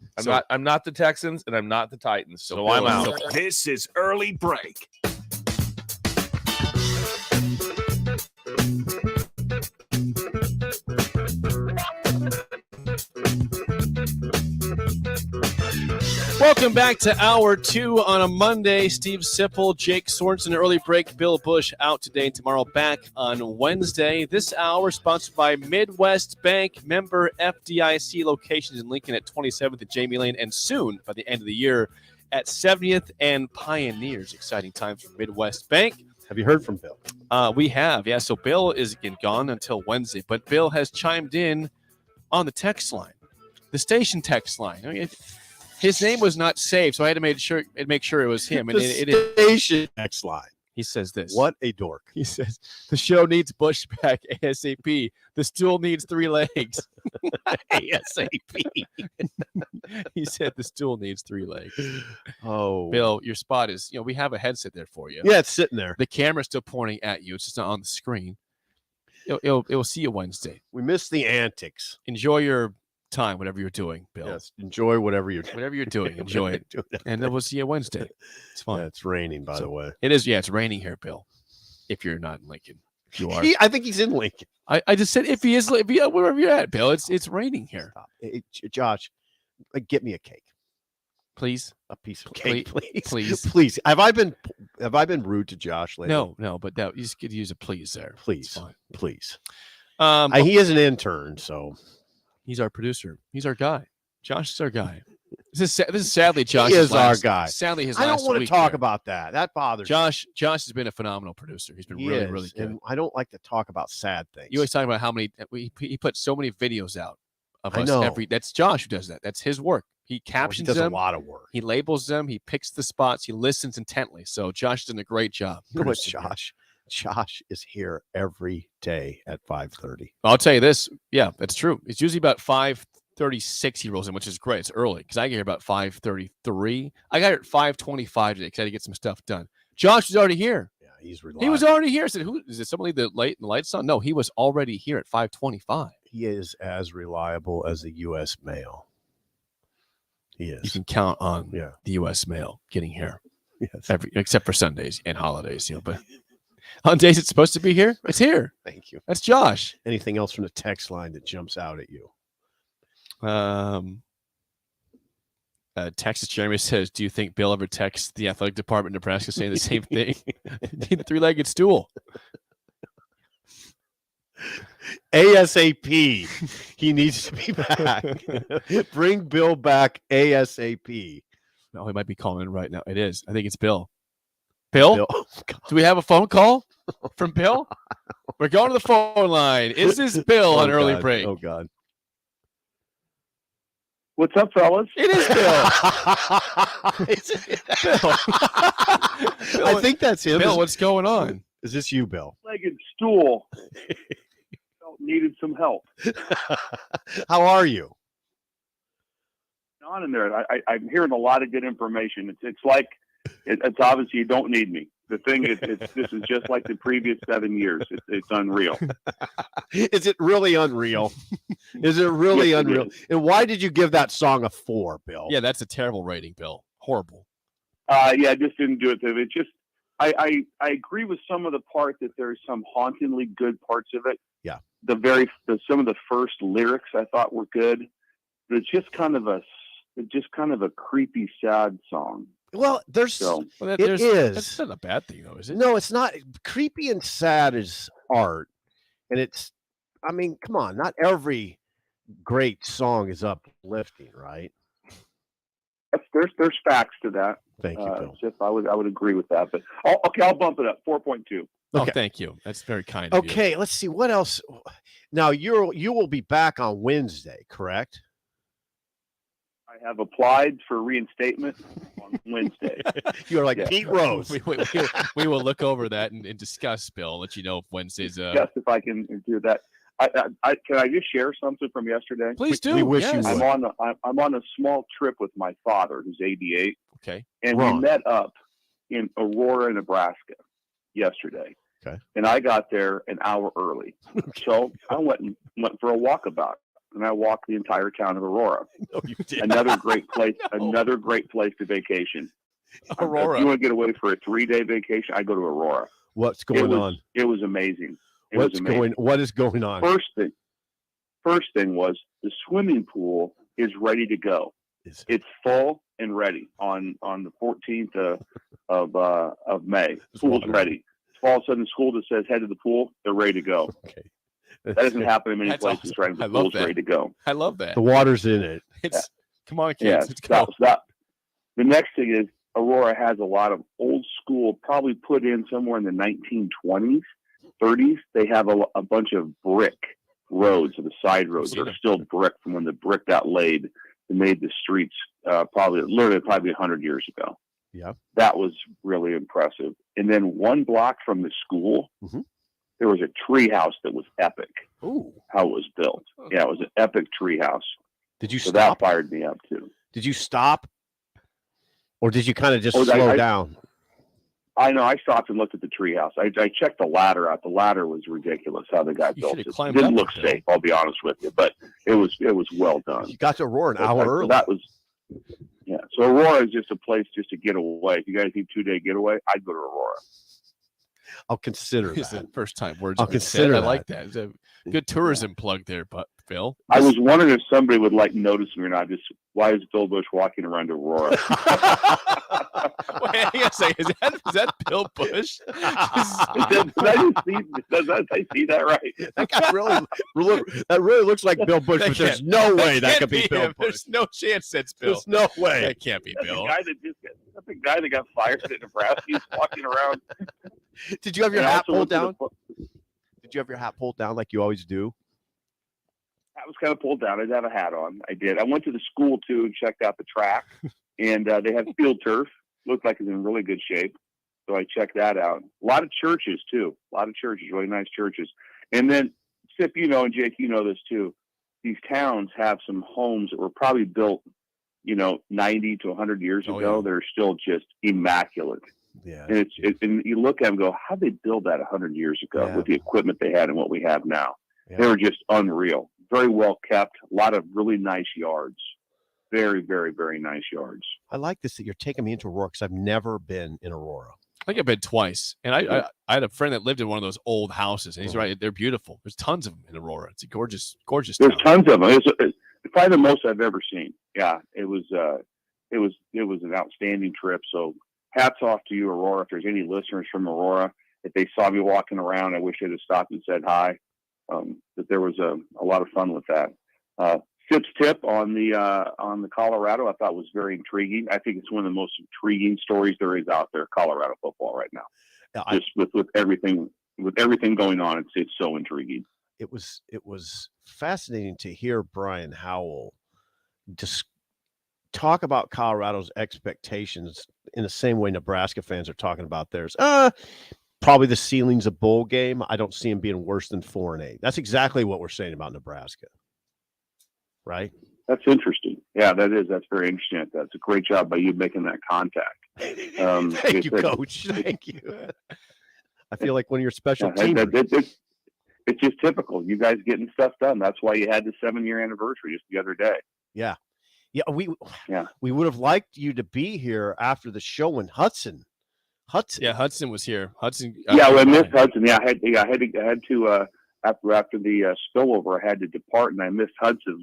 I'm not the Texans, and I'm not the Titans. So I'm out. This is Early Break. Welcome back to Hour 2 on a Monday. Steve Sipple, Jake Sorensen, Early Break, Bill Bush out today and tomorrow back on Wednesday. This hour sponsored by Midwest Bank, member FDIC, locations in Lincoln at 27th and Jamie Lane, and soon by the end of the year at 70th and Pioneers. Exciting times for Midwest Bank. Have you heard from Bill? We have, yeah. So Bill is gone until Wednesday, but Bill has chimed in on the text line, the station text line. I mean, his name was not saved, so I had to make sure it was him. And The station text line. He says this. What a dork. He says, the show needs Bush back ASAP. The stool needs 3 legs. ASAP. He said the stool needs 3 legs. Oh. Bill, your spot is, we have a headset there for you. Yeah, it's sitting there. The camera's still pointing at you. It's just not on the screen. It'll see you Wednesday. We miss the antics. Enjoy your time, whatever you're doing, Bill. Yes, enjoy whatever you're doing. Whatever you're doing, enjoy it. And then we'll see you Wednesday. It's fun. Yeah, it's raining, by the way. It is. Yeah, it's raining here, Bill. If you're not in Lincoln, if you are. I think he's in Lincoln. I just said if he is, wherever you're at, Bill. It's raining here. Josh, get me a cake, please. A piece of cake, please. Please. Have I been rude to Josh lately? No, but you just could use a please there. Please, please. He is an intern, so he's our producer. He's our guy. Josh is our guy. This is sadly Josh. He is our guy. Sadly, his I last don't want to week talk here. about that. That bothers Josh has been a phenomenal producer. He's been me. really, He is, really good. and I don't like to talk about sad things. You always talk about how many he put so many videos out of I us know. every. That's Josh who does that. That's his work. He captions does them. a lot of work. He labels them. He picks the spots. He listens intently. So Josh is doing a great job. You know what, producing here. Josh is here every day at 5:30. I'll tell you this. Yeah, that's true. It's usually about 5:36 he rolls in, which is great. It's early because I get here about 5:33. I got here at 5:25 today because I had to get some stuff done. Josh was already here. Yeah, he's He reliable. was already here. I said, "Who is it? Somebody that late in the lights on?" No, he was already here at 5:25. He is as reliable as the U.S. mail. He You is. can count on Yeah. the U.S. mail getting here Yes. except for Sundays and holidays. But on days it's supposed to be here, it's here. Thank you. That's Josh. Anything else from the text line that jumps out at you? Texas Jeremy says, "Do you think Bill ever texts the athletic department in Nebraska saying the same thing? Need a three-legged stool." ASAP. He needs to be back. Bring Bill back ASAP. No, he might be calling in right now. It is. I think it's Bill. Bill? Bill. Oh, God. Do we have a phone call from Bill? We're going to the phone line. Is this Bill on early God. break? Oh, God. What's up, fellas? It is Bill. Bill. I think that's him. Bill, what's going on? Is this you, Bill? Legged stool. Needed some help. How are you? On in there, I'm hearing a lot of good information. It's like it's obvious you don't need me. The thing is, this is just like the previous 7 years. It's unreal. Is it really unreal? Is it really Yes, it unreal? is. And why did you give that song a 4, Bill? Yeah, that's a terrible rating, Bill. Horrible. Yeah, I just didn't do it. It just, I agree with some of the part that there's some hauntingly good parts of it. Yeah. Some of the first lyrics I thought were good. But it's just kind of a creepy, sad song. Well, That's is. not a bad thing, though, is it? No, it's not. Creepy and sad is art. And it's, I mean, come on. Not every great song is uplifting, right? There's facts to that. Thank you, Bill. If I would agree with that. But I'll bump it up 4.2. Oh, Okay. thank you. That's very kind of you. Okay, let's see what else. Now you will be back on Wednesday, correct? I have applied for reinstatement on Wednesday. You're like Yeah. Pete Rose. We will look over that and discuss, Bill. Let you know if Wednesday's. Just if I can do that. Can I just share something from yesterday? Please do. We wish you yes. would. I'm on a small trip with my father, who's 88, Okay. and Ron. we met up in Aurora, Nebraska, yesterday. Okay. And I got there an hour early, so I went for a walkabout, and I walked the entire town of Aurora. No, you did. Another great place. Another great place to vacation. Aurora. If you want to get away for a 3-day vacation, I go to Aurora. What's going on? It was amazing. What is going on? First thing was the swimming pool is ready to go. It's full and ready on the 14th of May. Pool's ready. All of a sudden, the school that says head to the pool, they're ready to go. Okay. That doesn't happen in many That's places, awesome. right? The I love pool's that. ready to go. I love that. The water's in it. It's come on, kids. Yeah, Let's go. stop. The next thing is Aurora has a lot of old school, probably put in somewhere in the 1920s, 30s. They have a bunch of brick roads, or the side roads. They're still brick from when the brick got laid and made the streets probably 100 years ago. Yeah. That was really impressive. And then one block from the school, there was a tree house that was epic. Ooh. How it was built. Yeah, it was an epic tree house. Did you So stop? that fired me up too. Did you stop? Or did you kind of just Oh, slow down? I know. I stopped and looked at the treehouse. I checked the ladder out. The ladder was ridiculous. How the guy built it. climbed Didn't up look it, Bill. safe. I'll be honest with you, but it was well done. You got to Aurora an So hour that- early. That was, yeah. So Aurora is just a place just to get away. If you guys need 2-day getaway, I'd go to Aurora. I'll consider It's that. the first time words I'll have been said. consider I that. like that. Good tourism plug there, but Phil. I was wondering if somebody would notice me or not. Just why is Bill Bush walking around Aurora? Wait, I gotta say, is that Bill Bush? Did I see that right? That guy really looks like Bill Bush, but there's no way that could be Bill him. Bush. There's no chance that's Bill. There's no way. That can't be Bill. That's the guy that got fired at Nebraska. He's walking around. Did you have your hat pulled down? Did you have your hat pulled down like you always do? I was kind of pulled down. I did have a hat on. I did. I went to the school too and checked out the track, and they had field turf. Looked like it was in really good shape, so I checked that out. A lot of churches too. A lot of churches, really nice churches. And then, Sip, and Jake, this too. These towns have some homes that were probably built, 90 to 100 years ago. Yeah. They're still just immaculate. Yeah. And and you look at them and go, how'd they build that 100 years ago with the equipment they had and what we have now? Yeah. They were just unreal. Very well kept. A lot of really nice yards. Very, very, very nice yards. I like this that you're taking me into Aurora because I've never been in Aurora. I think I've been twice, and I had a friend that lived in one of those old houses, and he's right. They're beautiful. There's tons of them in Aurora. It's a gorgeous There's town. tons of them. It's probably the most I've ever seen. Yeah, it was an outstanding trip. So hats off to you, Aurora. If there's any listeners from Aurora, if they saw me walking around, I wish they'd have stopped and said hi. That there was a lot of fun with that. Sip's tip on the Colorado, I thought was very intriguing. I think it's one of the most intriguing stories there is out there, Colorado football right now. Yeah, just with everything going on, it's so intriguing. It was fascinating to hear Brian Howell just talk about Colorado's expectations in the same way Nebraska fans are talking about theirs. Probably the ceiling's a bowl game. I don't see them being worse than 4-8. That's exactly what we're saying about Nebraska. Right? That's interesting. Yeah, that is. That's very interesting. That's a great job by you making that contact. Thank you, Coach. Thank you. I feel like one of your special teamers. It's just typical. You guys getting stuff done. That's why you had the 7-year anniversary just the other day. Yeah. We would have liked you to be here after the show when Hudson. Yeah, Hudson was here. Hudson. I missed Hudson. Yeah, I had to after the spillover, I had to depart, and I missed Hudson.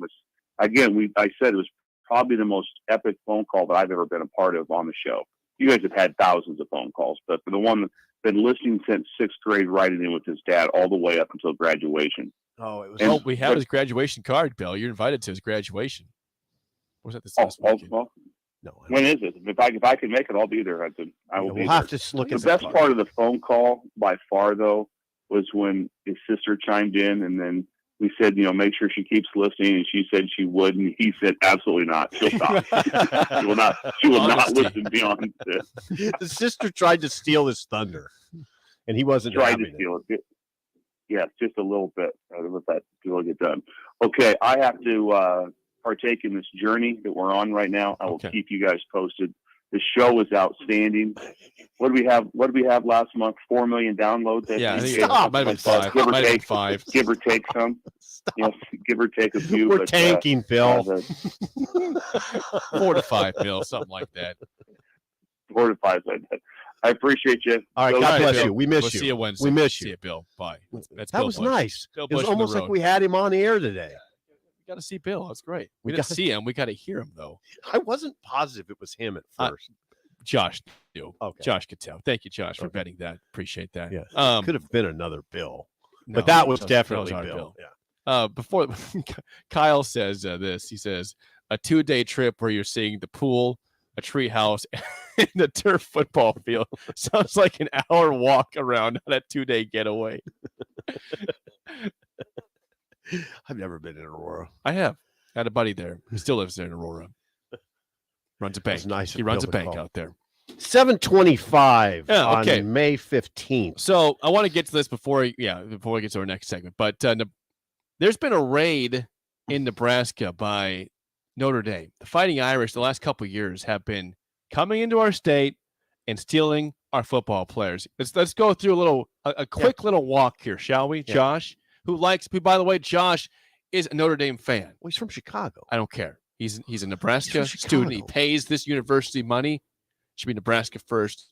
I said it was probably the most epic phone call that I've ever been a part of on the show. You guys have had thousands of phone calls, but for the one that's been listening since 6th grade, writing in with his dad all the way up until graduation. Oh, it was. We have his graduation card, Bill. You're invited to his graduation. Was that this last weekend? No. When is it? If I can make it, I'll be there, Hudson. I will be we'll there. have to look the at best part of the phone call by far, though, was when his sister chimed in, and then we said, make sure she keeps listening, and she said she would, and he said, absolutely not. She'll stop. She will not listen beyond this. The sister tried to steal his thunder, and he wasn't trying to steal it. Yes, just a little bit. Let that will get done. Okay, I have to partake in this journey that we're on right now. I will keep you guys posted. The show was outstanding. What did we have last month? 4 million downloads. Yeah, I think it might have been 5. Give or might take, have been 5. Give or take some. Yes, give or take a few. We're tanking, Bill. 4 to 5, Bill, something like that. 4 to 5. I appreciate you. All right, God bless you. We miss we'll you. See you Wednesday. We miss you. See you, Bill. Bye. That's that Bill was Bush. nice. Bill It Bush was from the almost like road. we had him on the air today. We got to see Bill. That's great. We We got to got- see him. We got to hear him, though. I wasn't positive it was him at first. Josh knew. Okay. Josh could tell. Thank you, Josh, for betting that. Appreciate that. Yeah. Could have been another Bill. No, But that was that was definitely our Bill. Bill. Before Kyle says this, he says a 2-day trip where you're seeing the pool, a tree house, and the turf football field sounds like an hour walk around on a 2-day getaway. I've never been in Aurora. I have. I had a buddy there. He still lives there in Aurora. Runs a bank. That's nice He of runs a Bill to bank call. out there. 7:25 Yeah, okay. on May 15th. So I want to get to this before we get to our next segment. But there's been a raid in Nebraska by Notre Dame. The Fighting Irish the last couple of years have been coming into our state and stealing our football players. Let's go through a quick little walk here, shall we? Yeah. Josh, who by the way, Josh is a Notre Dame fan. Well, he's from Chicago. I don't care. He's a Nebraska He's from student. He Chicago. pays this university money. Should be Nebraska first.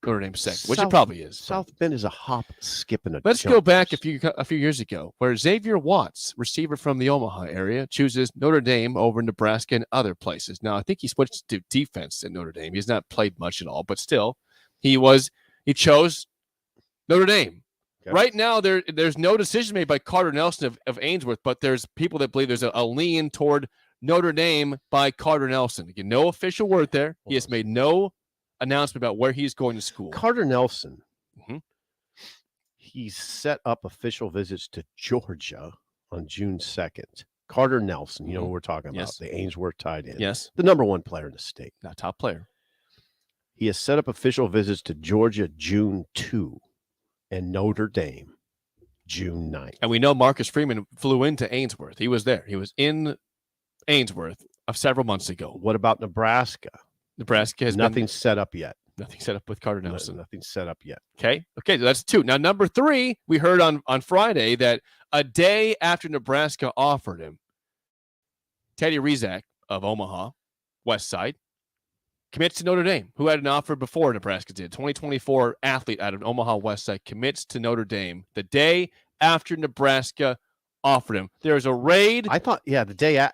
Notre Dame's second, which it probably is. South Bend is a hop, skip, and a Let's jump. go back a few years ago, where Xavier Watts, receiver from the Omaha area, chooses Notre Dame over Nebraska and other places. Now, I think he switched to defense at Notre Dame. He's not played much at all, but still, he chose Notre Dame. Okay. Right now, there's no decision made by Carter Nelson of Ainsworth, but there's people that believe there's a lean toward Notre Dame by Carter Nelson. Again, no official word there. He has made no announcement about where he's going to school. Carter Nelson, he's set up official visits to Georgia on June 2nd. Carter Nelson, you know who we're talking about, Yes. the Ainsworth tight end. Yes. The number one player in the state. Not top player. He has set up official visits to Georgia June 2 and Notre Dame June 9th. And we know Marcus Freeman flew into Ainsworth. He was there. He was in Ainsworth several months ago. What about Nebraska? Nebraska has nothing set up yet. Nothing set up with Carter Nelson. Nothing set up yet. Okay, so that's 2. Now, number 3, we heard on Friday that a day after Nebraska offered him, Teddy Rizak of Omaha, West Side, commits to Notre Dame, who had an offer before Nebraska did. 2024 athlete out of Omaha West Side commits to Notre Dame the day after Nebraska offered him. There's a raid. I thought, the day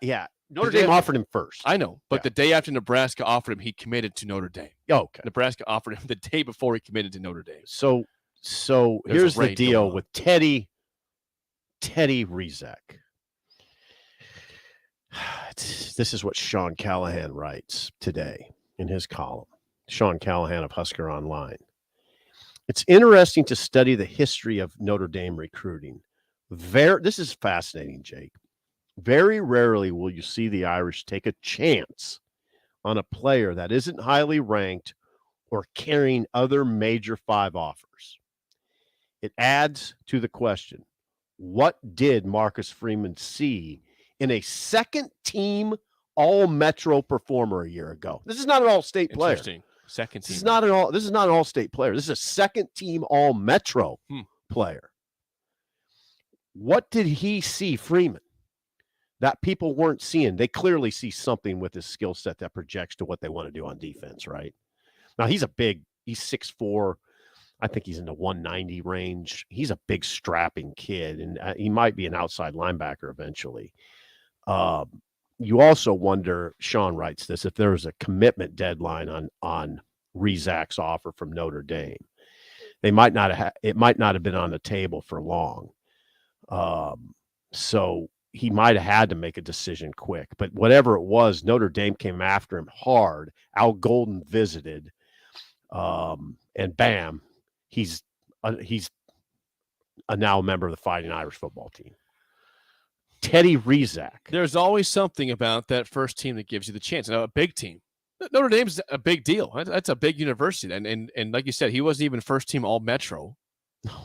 Notre Dame offered him first. I know, but the day after Nebraska offered him, he committed to Notre Dame. Okay. Nebraska offered him the day before he committed to Notre Dame. So There's here's a the raid deal going on. with Teddy Rizak. This is what Sean Callahan writes today in his column. Sean Callahan of Husker Online. It's interesting to study the history of Notre Dame recruiting. This is fascinating, Jake. Very rarely will you see the Irish take a chance on a player that isn't highly ranked or carrying other major 5 offers. It adds to the question, what did Marcus Freeman see in a second-team All-Metro performer a year ago? This is not an All-State player. Interesting. Second team. This is not an All-State player. This is a second-team All-Metro player. What did he see, Freeman, that people weren't seeing? They clearly see something with his skill set that projects to what they want to do on defense, right? Now, he's 6'4". I think he's in the 190 range. He's a big, strapping kid, and he might be an outside linebacker eventually. You also wonder, Sean writes this, if there was a commitment deadline on Rizak's offer from Notre Dame. It might not have been on the table for long. So he might have had to make a decision quick. But whatever it was, Notre Dame came after him hard. Al Golden visited, and bam, he's now a member of the Fighting Irish football team. Teddy Rizak. There's always something about that first team that gives you the chance. Now, a big team. Notre Dame's a big deal. That's a big university. And like you said, he wasn't even first team All-Metro.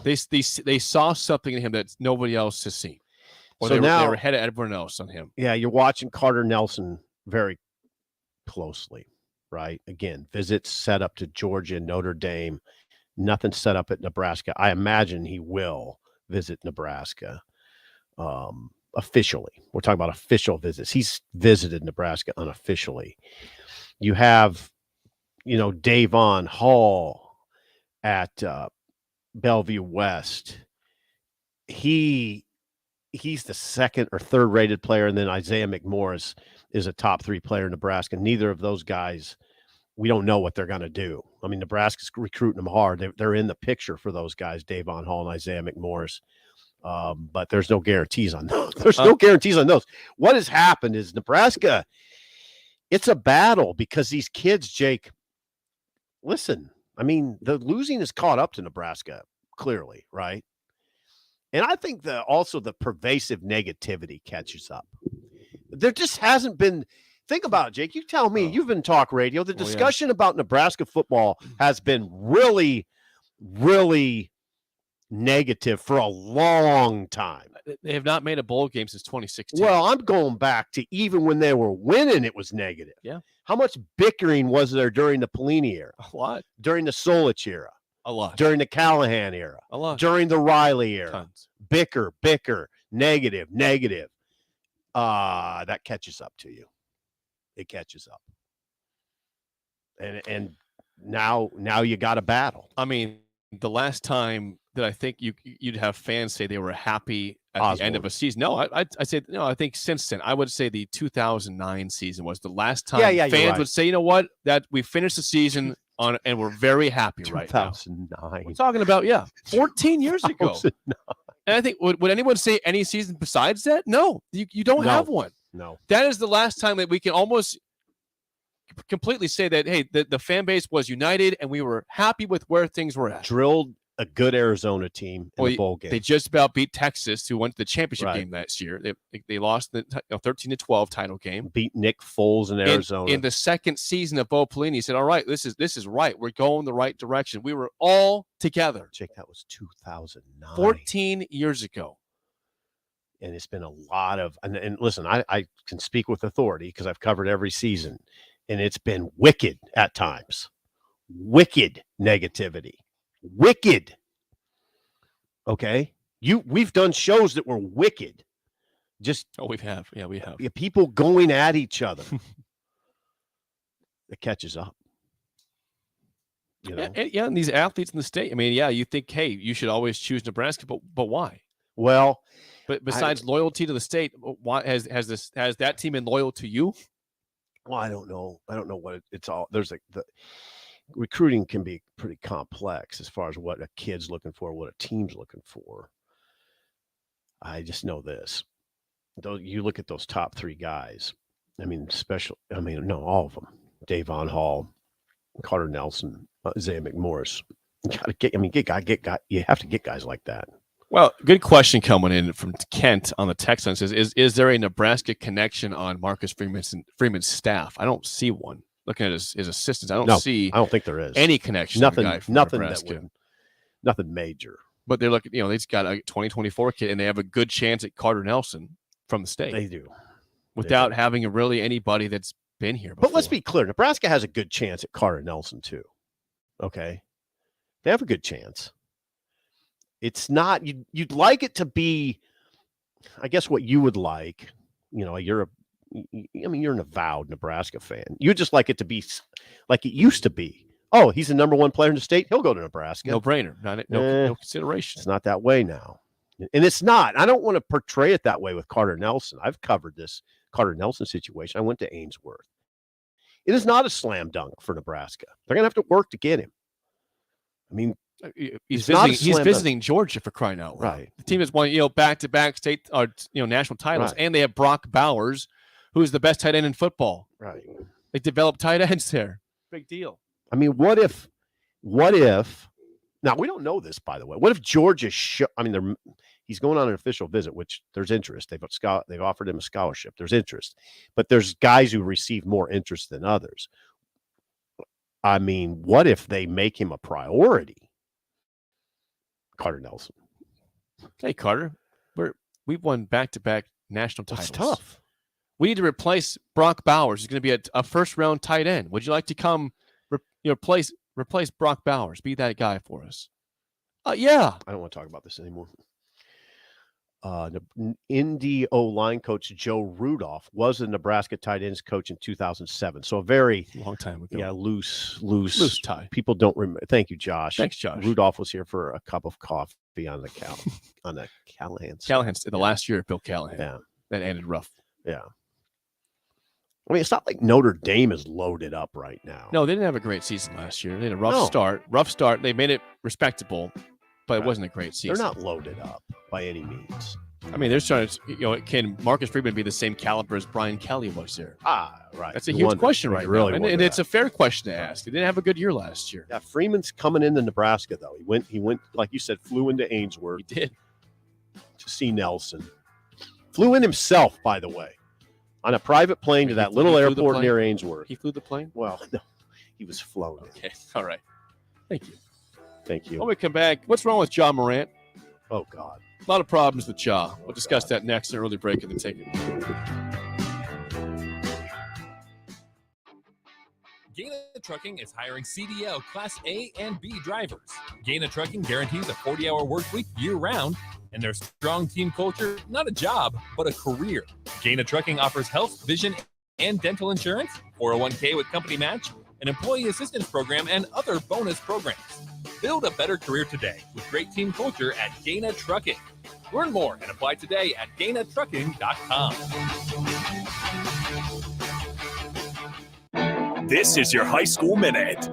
They saw something in him that nobody else has seen. Or So they now- were ahead of everyone else on him. Yeah, you're watching Carter Nelson very closely, right? Again, visits set up to Georgia and Notre Dame. Nothing set up at Nebraska. I imagine he will visit Nebraska officially. We're talking about official visits. He's visited Nebraska unofficially. You have, Davon Hall at Bellevue West. He's the second or third rated player, and then Isaiah McMorris is a top 3 player in Nebraska. Neither of those guys, we don't know what they're going to do. I mean, Nebraska's recruiting them hard. They're in the picture for those guys, Davon Hall and Isaiah McMorris. But there's no guarantees on those. There's no guarantees on those. What has happened is Nebraska, it's a battle because these kids, Jake, listen, I mean, the losing is caught up to Nebraska, clearly, right? And I think also the pervasive negativity catches up. There just hasn't been. Think about it, Jake. You tell me. You've been talk radio. The discussion about Nebraska football has been really, really negative for a long time. They have not made a bowl game since 2016. Well, I'm going back to even when they were winning, it was negative. Yeah. How much bickering was there during the Pelini era? A lot. During the Solich era? A lot. During the Callahan era? A lot. During the Riley era? Tons. Bicker, negative. That catches up to you. It catches up. And now you got a battle. I mean, the last time that I think you'd have fans say they were happy at the end of a season. No, I said no. I think since then, I would say the 2009 season was the last time fans would say, you know what, that we finished the season on and we're very happy right now. 2009. We're talking about 14 years ago. And I think would anyone say any season besides that? No, you don't have one. No, that is the last time that we can almost completely say that, hey, the fan base was united and we were happy with where things were at. Drilled a good Arizona team in the bowl game. They just about beat Texas, who went to the championship game last year. They lost the 13-12 title game. Beat Nick Foles in Arizona. In the second season of Bo Pelini, he said, all right, this is right. We're going the right direction. We were all together. Jake, that was 2009. 14 years ago. And it's been a lot of, and listen, I can speak with authority because I've covered every season, and it's been wicked at times. Wicked negativity. Wicked. Okay. We've done shows that were wicked. Just we have. Yeah, we have. People going at each other. It catches up. You know? And these athletes in the state. I mean, you think, hey, you should always choose Nebraska, but why? Well, but besides loyalty to the state, why has that team been loyal to you? Well, I don't know. I don't know what it's all. There's the recruiting can be pretty complex as far as what a kid's looking for, what a team's looking for. I just know this. Though you look at those top three guys. I mean, all of them. Davon Hall, Carter Nelson, Isaiah McMorris. You got to get you have to get guys like that. Well, good question coming in from Kent on the text line. Says, is there a Nebraska connection on Marcus Freeman's staff? I don't see one. Looking at his assistants, I don't think there is any connection. Nothing Nebraska. Nothing major. But they're looking, they've got a 2024 kid, and they have a good chance at Carter Nelson from the state. They do. Without having really anybody that's been here before. But let's be clear, Nebraska has a good chance at Carter Nelson too. Okay. They have a good chance. It's not, you'd like it to be, I guess what you would like, you're an avowed Nebraska fan. You just like it to be like it used to be. Oh, he's the number one player in the state. He'll go to Nebraska. No brainer. No consideration. It's not that way now. And it's not. I don't want to portray it that way with Carter Nelson. I've covered this Carter Nelson situation. I went to Ainsworth. It is not a slam dunk for Nebraska. They're going to have to work to get him. I mean, he's visiting Georgia, for crying out loud. Right. The team has won, back-to-back state or national titles, and they have Brock Bowers, who is the best tight end in football. Right. They developed tight ends there. Big deal. I mean, what if now we don't know this, by the way. What if Georgia he's going on an official visit, which there's interest. They've offered him a scholarship. There's interest. But there's guys who receive more interest than others. I mean, what if they make him a priority? Carter Nelson. Hey, Carter, we've won back-to-back national titles. It's tough. We need to replace Brock Bowers. He's going to be a first-round tight end. Would you like to come replace Brock Bowers? Be that guy for us. Yeah. I don't want to talk about this anymore. Indy O-line coach Joe Rudolph was the Nebraska tight ends coach in 2007. So a very long time ago. Yeah, loose tie. People don't remember. Thank you, Josh. Thanks, Josh. Rudolph was here for a cup of coffee on the Callahan. Callahan's the last year of Bill Callahan. Yeah. That ended rough. Yeah. I mean, it's not like Notre Dame is loaded up right now. No, they didn't have a great season last year. They had a rough start. They made it respectable, but it wasn't a great season. They're not loaded up by any means. I mean, they're trying to, can Marcus Freeman be the same caliber as Brian Kelly was there? Right. That's a huge question right now. And it's a fair question to ask. He didn't have a good year last year. Yeah, Freeman's coming into Nebraska, though. He went, like you said, flew into Ainsworth. He did. To see Nelson. Flew in himself, by the way. On a private plane to that little airport near Ainsworth. He flew the plane? Well, no, he was flown. Okay, all right. Thank you. Thank you. When we come back, what's wrong with Ja Morant? Oh, God. A lot of problems with Ja. We'll discuss that next. An early break in the ticket. Gaina Trucking is hiring CDL Class A and B drivers. Gaina Trucking guarantees a 40-hour work week year-round, and their strong team culture, not a job, but a career. Gaina Trucking offers health, vision, and dental insurance, 401k with company match, an employee assistance program, and other bonus programs. Build a better career today with great team culture at Gaina Trucking. Learn more and apply today at GainaTrucking.com. This is your High School Minute.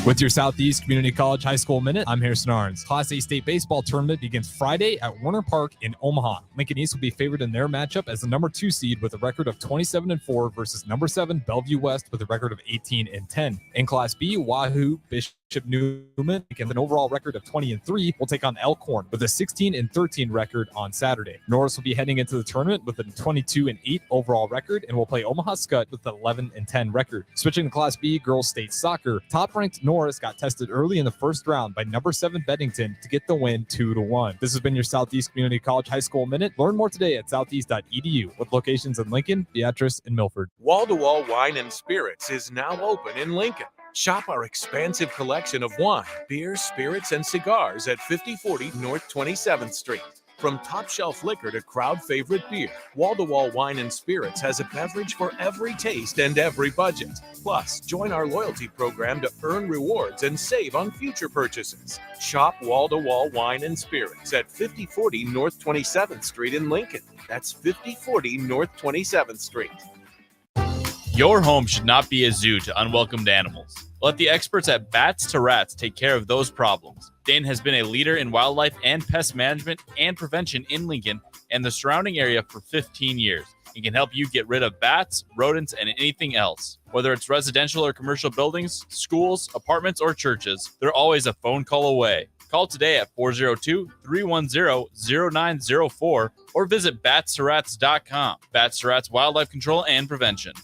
With your Southeast Community College High School Minute, I'm Harrison Arns. Class A state baseball tournament begins Friday at Warner Park in Omaha. Lincoln East will be favored in their matchup as the number 2 seed with a record of 27-4 versus number 7 Bellevue West with a record of 18-10. In Class B, Wahoo Bishop Newman, with an overall record of 20-3, will take on Elkhorn with a 16-13 record on Saturday. Norris will be heading into the tournament with a 22-8 overall record and will play Omaha Skutt with an 11-10 record. Switching to Class B, girls state soccer, top-ranked Norris got tested early in the first round by number 7 Beddington to get the win 2-1. This has been your Southeast Community College High School Minute. Learn more today at southeast.edu with locations in Lincoln, Beatrice, and Milford. Wall-to-Wall Wine and Spirits is now open in Lincoln. Shop our expansive collection of wine, beer, spirits, and cigars at 5040 North 27th Street. From top shelf liquor to crowd favorite beer, Wall-to-Wall Wine and Spirits has a beverage for every taste and every budget. Plus, join our loyalty program to earn rewards and save on future purchases. Shop Wall-to-Wall Wine and Spirits at 5040 North 27th Street in Lincoln. That's 5040 North 27th Street. Your home should not be a zoo to unwelcomed animals. Let the experts at Bats to Rats take care of those problems. Dane has been a leader in wildlife and pest management and prevention in Lincoln and the surrounding area for 15 years. He can help you get rid of bats, rodents, and anything else. Whether it's residential or commercial buildings, schools, apartments, or churches, they're always a phone call away. Call today at 402-310-0904 or visit batstoRats.com. Bats to Rats Wildlife Control and Prevention.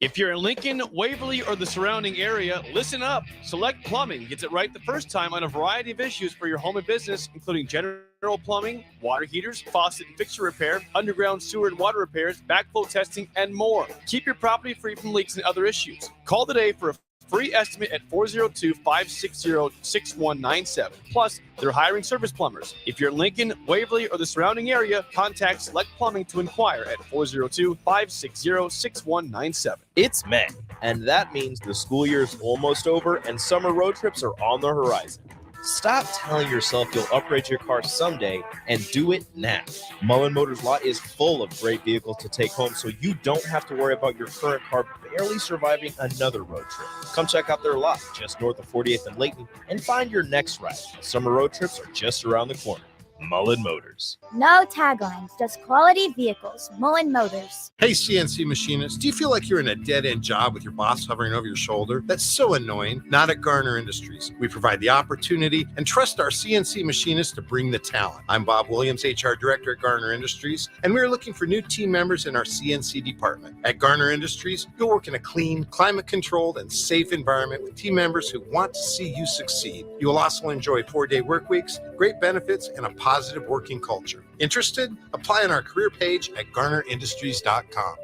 If you're in Lincoln, Waverly, or the surrounding area, listen up. Select Plumbing gets it right the first time on a variety of issues for your home and business, including general plumbing, water heaters, faucet and fixture repair, underground sewer and water repairs, backflow testing, and more. Keep your property free from leaks and other issues. Call today for a free estimate at 402-560-6197. Plus, they're hiring service plumbers. If you're in Lincoln, Waverly, or the surrounding area, contact Select Plumbing to inquire at 402-560-6197. It's May, and that means the school year is almost over and summer road trips are on the horizon. Stop telling yourself you'll upgrade your car someday and do it now. Mullen Motors lot is full of great vehicles to take home so you don't have to worry about your current car barely surviving another road trip. Come check out their lot just north of 48th and Layton and find your next ride. Summer road trips are just around the corner. Mullen Motors. No taglines, just quality vehicles. Mullen Motors. Hey, CNC machinists, do you feel like you're in a dead-end job with your boss hovering over your shoulder? That's so annoying. Not at Garner Industries. We provide the opportunity and trust our CNC machinists to bring the talent. I'm Bob Williams, HR Director at Garner Industries, and we're looking for new team members in our CNC department. At Garner Industries, you'll work in a clean, climate-controlled, and safe environment with team members who want to see you succeed. You will also enjoy 4-day work weeks, great benefits, and a positive working culture. Interested? Apply on our career page at GarnerIndustries.com.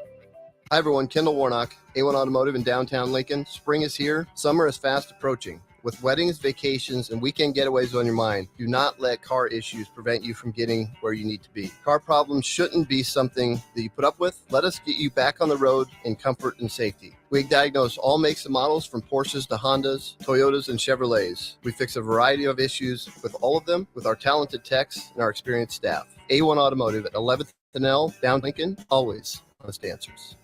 Hi everyone, Kendall Warnock, A1 Automotive in downtown Lincoln. Spring is here, summer is fast approaching. With weddings, vacations, and weekend getaways on your mind, do not let car issues prevent you from getting where you need to be. Car problems shouldn't be something that you put up with. Let us get you back on the road in comfort and safety. We diagnose all makes and models from Porsches to Hondas, Toyotas, and Chevrolets. We fix a variety of issues with all of them with our talented techs and our experienced staff. A1 Automotive at 11th and L, down Lincoln, always honest answers.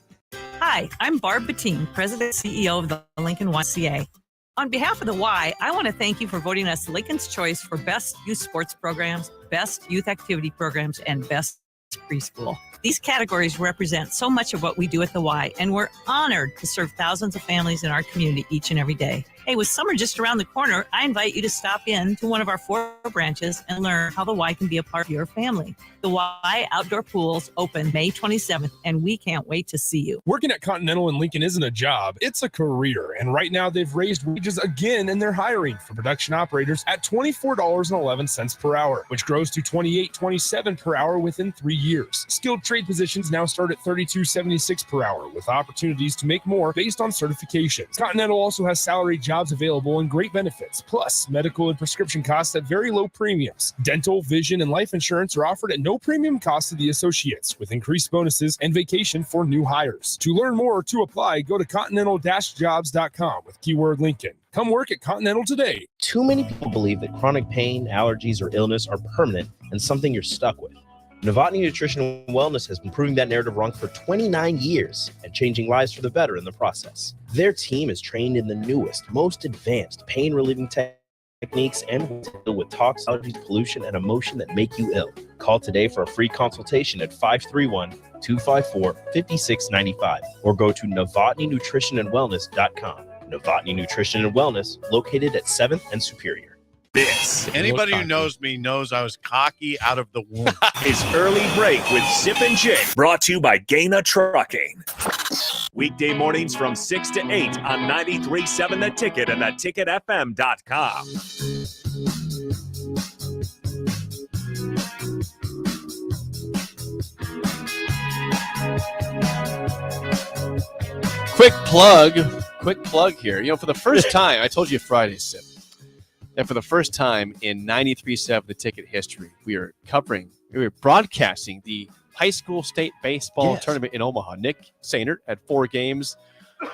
Hi, I'm Barb Bettine, President and CEO of the Lincoln YCA. On behalf of the Y, I want to thank you for voting us Lincoln's Choice for Best Youth Sports Programs, Best Youth Activity Programs, and Best Preschool. These categories represent so much of what we do at the Y, and we're honored to serve thousands of families in our community each and every day. Hey, with summer just around the corner, I invite you to stop in to one of our 4 branches and learn how the Y can be a part of your family. The Y Outdoor Pools open May 27th, and we can't wait to see you. Working at Continental in Lincoln isn't a job, it's a career. And right now they've raised wages again and they're hiring for production operators at $24.11 per hour, which grows to $28.27 per hour within 3 years. Skilled trade positions now start at $32.76 per hour with opportunities to make more based on certifications. Continental also has salary job jobs available and great benefits, plus medical and prescription costs at very low premiums. Dental, vision, and life insurance are offered at no premium cost to the associates, with increased bonuses and vacation for new hires. To learn more or to apply, go to continental-jobs.com with keyword Lincoln. Come work at Continental today. Too many people believe that chronic pain, allergies, or illness are permanent and something you're stuck with. Novotny Nutrition and Wellness has been proving that narrative wrong for 29 years and changing lives for the better in the process. Their team is trained in the newest, most advanced pain-relieving techniques and will deal with tox, allergies, pollution, and emotion that make you ill. Call today for a free consultation at 531-254-5695 or go to NovotnyNutritionandWellness.com. Novotny Nutrition and Wellness, located at 7th and Superior. This Anybody who knows me knows I was cocky out of the womb. is Early Break with Zip and Jake, brought to you by Gaina Trucking. Weekday mornings from 6 to 8 on 93.7 The Ticket and theticketfm.com. Quick plug here. You know, for the first time, I told you Friday, Sip. And for the first time in 93.7 The Ticket history, we are broadcasting the high school state baseball tournament in Omaha. Nick Sainert had 4 games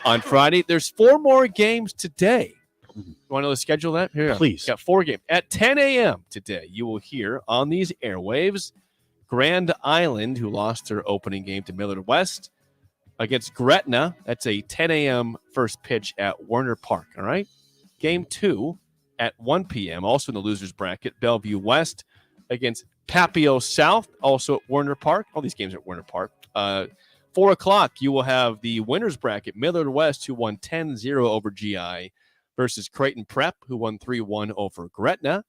on Friday. There's 4 more games today. You want to know the schedule of that? Here, please. Got 4 games. At 10 a.m. today, you will hear on these airwaves Grand Island, who lost their opening game to Millard West, against Gretna. That's a 10 a.m. first pitch at Werner Park. All right. Game 2 at 1 p.m. Also in the losers bracket, Bellevue West against Papio South, also at Werner Park. All these games are at Werner Park. 4 o'clock, you will have the winners bracket, Millard West, who won 10-0 over GI, versus Creighton Prep, who won 3-1 over Gretna.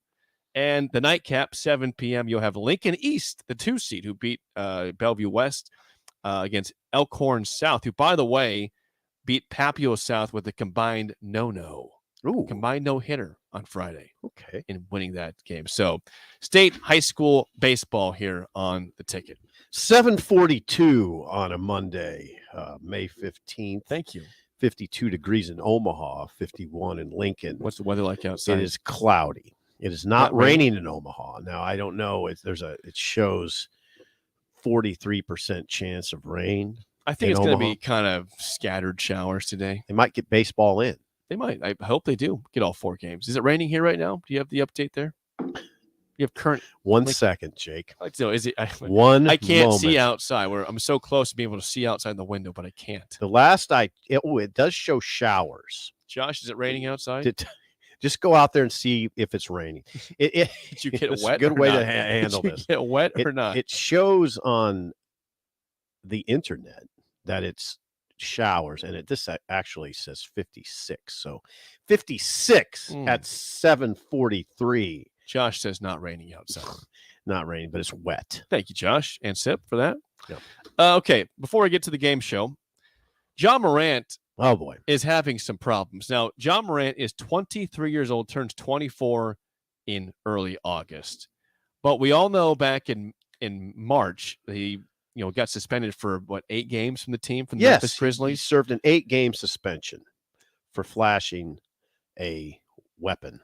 And the nightcap, 7 p.m., you'll have Lincoln East, the 2 seed, who beat Bellevue West against Elkhorn South, who, by the way, beat Papio South with a combined combined no-hitter on Friday. Okay. In winning that game. So state high school baseball here on The Ticket. 7:42 on a Monday, May 15th. Thank you. 52 degrees in Omaha, 51 in Lincoln. What's the weather like outside? It is cloudy. It is not raining in Omaha. Now, I don't know. It shows 43% chance of rain. I think it's going to be kind of scattered showers today. They might get baseball in. They might. I hope they do get all 4 games. Is it raining here right now? Do you have the update there? You have current. 1 second, Jake. No, is it? I can't see outside. I'm so close to being able to see outside the window, but I can't. The last it does show showers. Josh, is it raining outside? Just go out there and see if it's raining. Did you get it's wet? A good or way not? to handle Did you this. Get wet or not? It shows on the internet that it's showers, and this actually says 56. So 56 at 7:43. Josh says not raining outside. Not raining, but it's wet. Thank you, Josh and Sip, for that. Yeah. Okay, before we get to the game show, John Morant. Oh boy, is having some problems. Now, John Morant is 23 years old, turns 24 in early August. But we all know back in March, he got suspended for 8 games from the team from the Memphis Grizzlies. He served an 8-game suspension for flashing a weapon.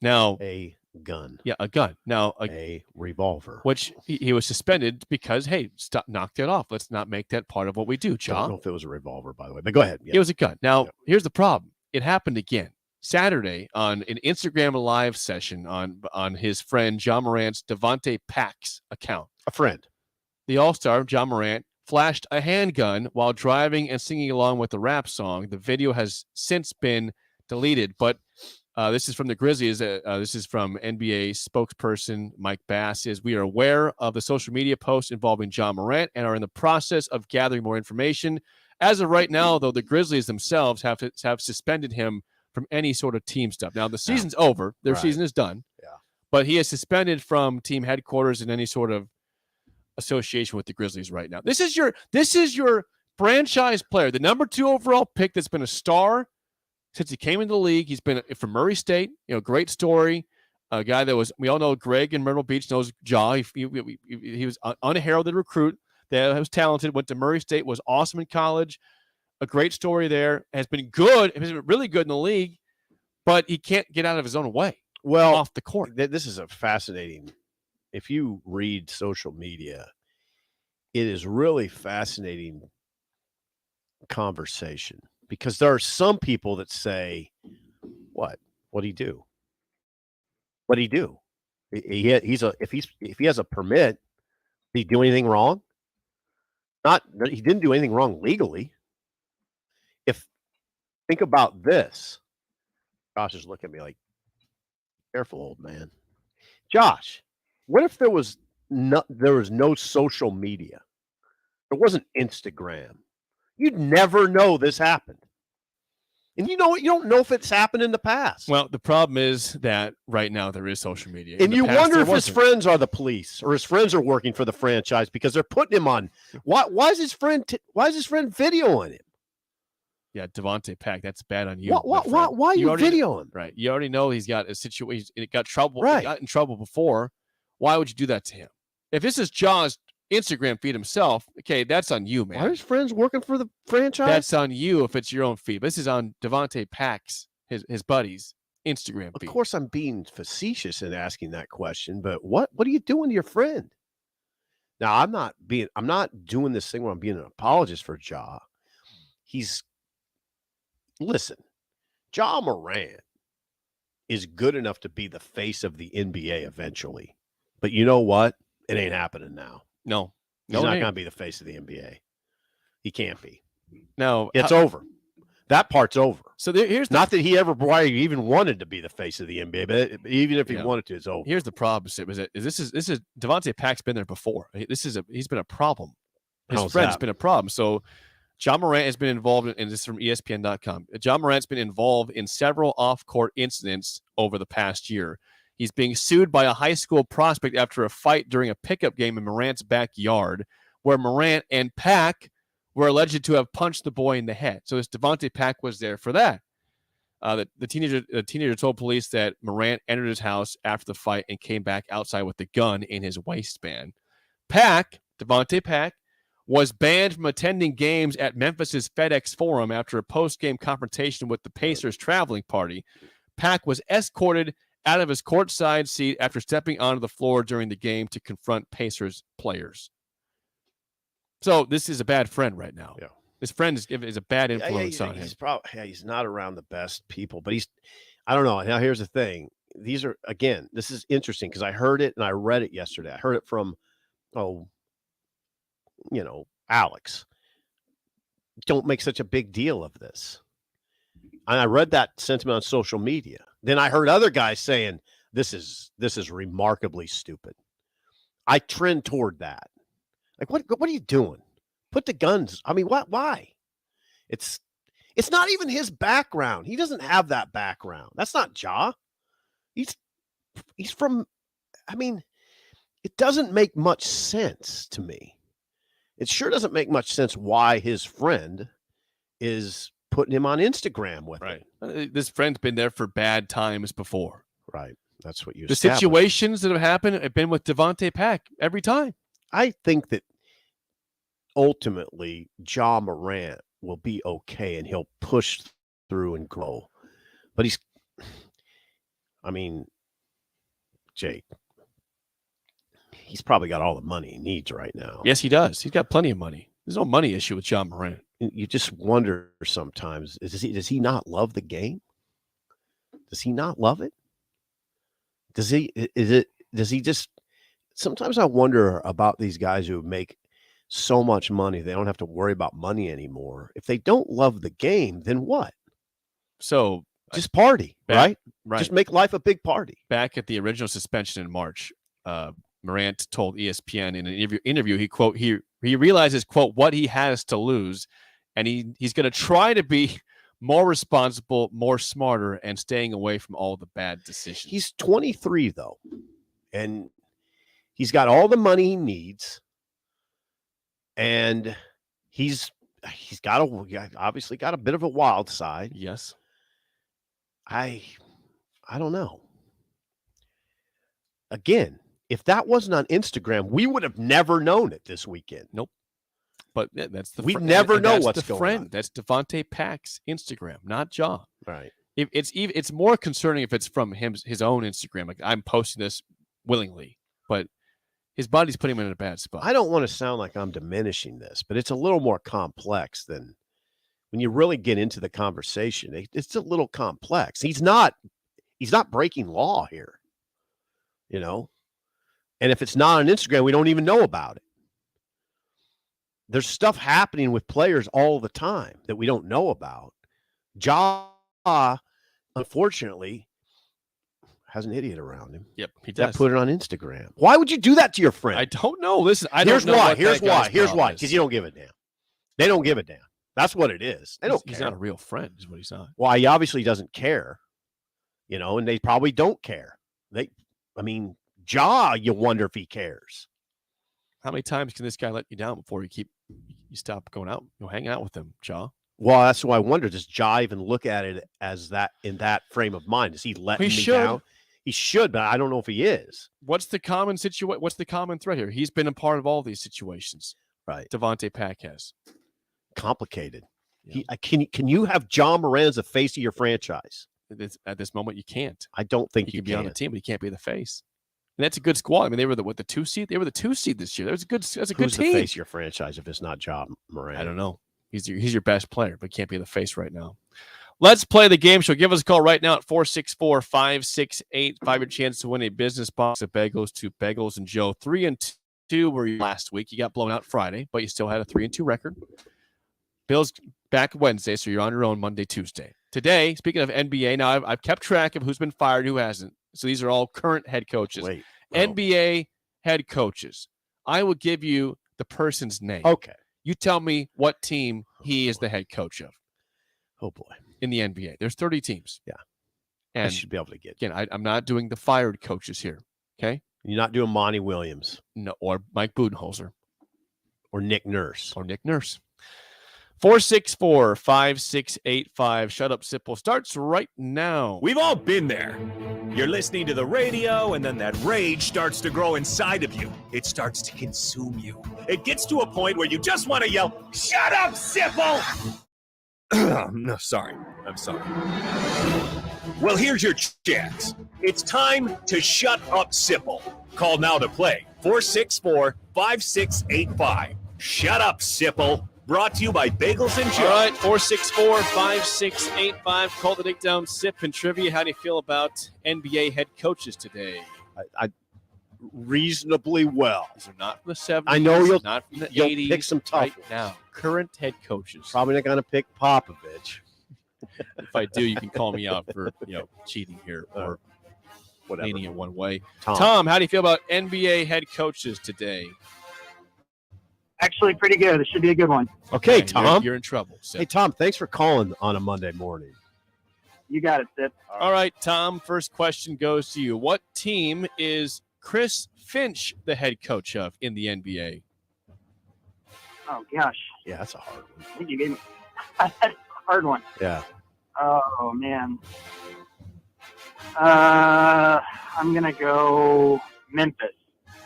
Now, a gun. Yeah, a gun. Now, a revolver. Which he was suspended because, hey, knock that off. Let's not make that part of what we do, John. I don't know if it was a revolver, by the way, but go ahead. Yeah. It was a gun. Now, here's the problem. It happened again. Saturday on an Instagram live session on his friend John Morant's Devontae Pax account. A friend. The All-Star, John Morant, flashed a handgun while driving and singing along with the rap song. The video has since been deleted, but this is from the Grizzlies. This is from NBA spokesperson Mike Bass. We are aware of the social media posts involving John Morant and are in the process of gathering more information. As of right now, though, the Grizzlies themselves have suspended him from any sort of team stuff. Now, the season's over. Their season is done. Yeah. But he is suspended from team headquarters and any sort of association with the Grizzlies right now. This is your franchise player, the number 2 overall pick that's been a star since he came into the league. He's been from Murray State, great story. A guy that we all know Greg in Myrtle Beach knows Ja. He was an unheralded recruit that was talented, went to Murray State, was awesome in college. a great story there. Has been good. Has been really good in the league, but he can't get out of his own way. Well, off the court. This is a fascinating. If you read social media, it is really fascinating conversation because there are some people that say, "What? What'd he do? What'd he do? If he has a permit, did he do anything wrong? He didn't do anything wrong legally. Think about this." Josh is looking at me like, "Careful, old man." Josh, what if there was no social media? There wasn't Instagram. You'd never know this happened. And you don't know if it's happened in the past. Well, the problem is that right now there is social media. And you wonder if his friends are the police or his friends are working for the franchise because they're putting him on. Why is his friend videoing him? Yeah, Devontae Pack, that's bad on you. Why are you videoing him? Right. You already know he's got a situation. It got trouble. Right. He got in trouble before. Why would you do that to him? If this is John's Instagram feed himself, okay, that's on you, man. Why are his friends working for the franchise? That's on you if it's your own feed. This is on Devontae Pack's, his buddy's Instagram feed. Of course, I'm being facetious in asking that question, but what are you doing to your friend? Now, I'm not doing this thing where I'm being an apologist for Ja. Listen, Ja Morant is good enough to be the face of the NBA eventually. But you know what? It ain't happening now. No. He's not going to be the face of the NBA. He can't be. No. It's over. That part's over. So here's not that he ever even wanted to be the face of the NBA, but even if he wanted to, it's over. Here's the problem, Sid, this is Devontae Pack's been there before. He's been a problem. His friend's been a problem. So Ja Morant has been involved in this from ESPN.com. Ja Morant's been involved in several off-court incidents over the past year. He's being sued by a high school prospect after a fight during a pickup game in Morant's backyard, where Morant and Pack were alleged to have punched the boy in the head. So this Devontae Pack was there for that. The teenager told police that Morant entered his house after the fight and came back outside with the gun in his waistband. Devontae Pack, was banned from attending games at Memphis's FedEx Forum after a post-game confrontation with the Pacers traveling party. Pack was escorted out of his courtside seat after stepping onto the floor during the game to confront Pacers players. So this is a bad friend right now. Yeah. His friend is a bad influence on him. He's not around the best people, but I don't know. Now, here's the thing. This is interesting because I heard it and I read it yesterday. I heard it from, Alex. Don't make such a big deal of this. And I read that sentiment on social media. Then I heard other guys saying this is remarkably stupid. I trend toward that. Like, what are you doing? Put the guns. I mean, why? It's not even his background. He doesn't have that background. That's not Ja. He's from, it doesn't make much sense to me. It sure doesn't make much sense why his friend is putting him on Instagram with him. This friend's been there for bad times before. Right. That's what you The situations that have happened have been with Devontae Pack every time. I think that ultimately Ja Morant will be okay and he'll push through and grow. But Jake, he's probably got all the money he needs right now. Yes, he does. He's got plenty of money. There's no money issue with Ja Morant. You just wonder sometimes, does he not love the game? Does he not love it? Does he just, sometimes I wonder about these guys who make so much money, they don't have to worry about money anymore. If they don't love the game, then what? So just party, right? Right. Just make life a big party. Back at the original suspension in March, Morant told ESPN in an interview, he realizes, quote, what he has to lose, and he's going to try to be more responsible, more smarter, and staying away from all the bad decisions. He's 23 though, and he's got all the money he needs, and he's obviously got a bit of a wild side. Yes, I don't know. Again, if that wasn't on Instagram, we would have never known it this weekend. Nope. But yeah, that's the We never know that's what's the going friend. on. That's Devontae Pack's Instagram, not Jaw. Right. If it's more concerning if it's from his own Instagram. Like I'm posting this willingly, but his body's putting him in a bad spot. I don't want to sound like I'm diminishing this, but it's a little more complex than when you really get into the conversation. It's a little complex. He's not breaking law here, you know. And if it's not on Instagram, we don't even know about it. There's stuff happening with players all the time that we don't know about. Ja, unfortunately, has an idiot around him. Yep, he That does. put it on Instagram. Why would you do that to your friend? I don't know. Listen, Here's don't know why. what Here's that guy's why. Here's problem why. is. Because you don't give a damn. They don't give a damn. That's what it is. They don't He's care. not a real friend, is what he's not. Well, he obviously doesn't care, you know, and they probably don't care. Ja, you wonder if he cares. How many times can this guy let you down before you stop going out, hang out with him, Jaw? Well, that's why I wonder. Does Ja even look at it as that in that frame of mind? Is he letting me down? He should, but I don't know if he is. What's the common situation? What's the common thread here? He's been a part of all these situations. Right. Devontae Pack has. Complicated. Yeah. Can you have John Moran as the face of your franchise? At this moment, you can't. I don't think he you can be on the team, but he can't be the face. And that's a good squad. I mean, they were the 2 seed. They were the 2 seed this year. That's a good Who's team. the face of your franchise if it's not John Moran? I don't know. He's your best player, but can't be the face right now. Let's play the game show. Give us a call right now at 464-568. 5 your chance to win a business box of bagels to Bagels and Joe. 3-2 were you last week. You got blown out Friday, but you still had a 3-2 record. Bill's back Wednesday, so you're on your own Monday, Tuesday. Today, speaking of NBA, now I've kept track of who's been fired, who hasn't. So these are all current head coaches. NBA head coaches. I will give you the person's name. Okay. You tell me what team he is the head coach of. Oh, boy. In the NBA. There's 30 teams. Yeah. And I should be able to get. Again, I'm not doing the fired coaches here. Okay. You're not doing Monty Williams. No, or Mike Budenholzer. Or Nick Nurse. 464-5685. Shut Up Sipple starts right now. We've all been there. You're listening to the radio, and then that rage starts to grow inside of you. It starts to consume you. It gets to a point where you just want to yell, "Shut up, Sipple!" No, sorry. I'm sorry. Well, here's your chance. It's time to shut up, Sipple. Call now to play. 464-5685. Shut up, Sipple. Brought to you by Bagels and Joe. All right, 464-5685. Call the Dickdown Sip and Trivia. How do you feel about NBA head coaches today? I reasonably well. These are not from the 70s. I know you'll not from the you'll 80s. pick some tough right ones. now. Current head coaches. Probably not going to pick Popovich. If I do, you can call me out for cheating here or whatever. leaning it one way. Tom. Tom, how do you feel about NBA head coaches today? Actually, pretty good. It should be a good one. Okay, Tom. You're in trouble. Sip. Hey, Tom, thanks for calling on a Monday morning. You got it, Sip. All right, Tom, first question goes to you. What team is Chris Finch the head coach of in the NBA? Oh, gosh. Yeah, that's a hard one. I think you gave me that's a hard one. Yeah. Oh, man. I'm going to go Memphis.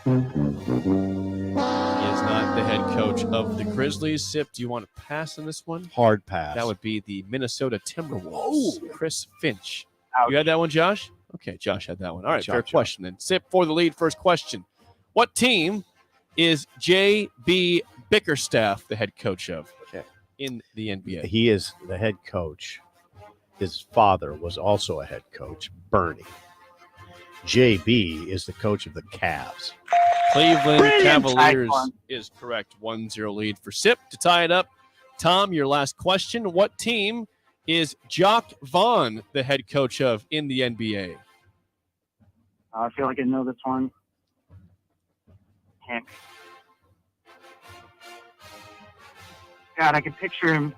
He is not the head coach of the Grizzlies. Sip, do you want to pass on this one? Hard pass. That would be the Minnesota Timberwolves. Oh. Chris Finch. Ouch. You had that one, Josh? Okay, Josh had that one. All right, fair Josh. question then. Sip for the lead. First question. What team is J.B. Bickerstaff the head coach of in the NBA? He is the head coach. His father was also a head coach, Bernie. JB is the coach of the Cavs. Cleveland Brilliant. Cavaliers Nice one. is correct. 1-0 lead for Sip. To tie it up, Tom, your last question. What team is Jock Vaughn the head coach of in the NBA? I feel like I know this one. Heck. God, I can picture him.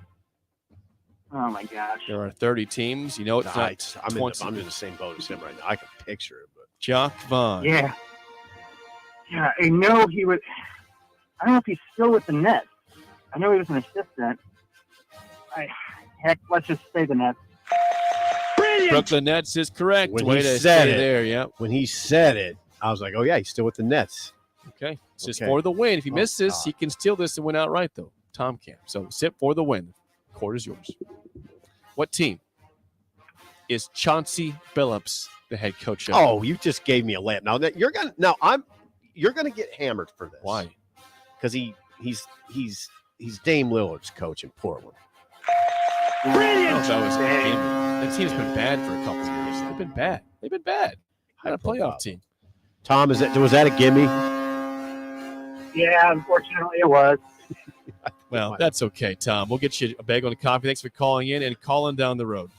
Oh, my gosh. There are 30 teams. You know it's not I'm 20. in the same boat as him right now. I can picture it, but Jock Vaughn. Yeah. Yeah, I know he was. I don't know if he's still with the Nets. I know he was an assistant. Heck, let's just say the Nets. Brilliant. Brooklyn Nets is correct. when Way he to said stay it, there. Yeah. when he said it, I was like, "Oh yeah, he's still with the Nets." Okay. It's just Okay. for the win. If he Oh, misses, God. he can steal this and win outright, though. Tom Camp. So sit for the win. Court is yours. What team is Chauncey Billups the head coach of? Oh, you just gave me a layup. Now that you're gonna get hammered for this. Why? Because he's Dame Lillard's coach in Portland. Brilliant. That team's been bad for a couple of years. They've been bad. Not a playoff team. Tom, was that a gimme? Yeah, unfortunately it was. Well, that's okay, Tom. We'll get you a bag on the coffee. Thanks for calling in and calling down the road.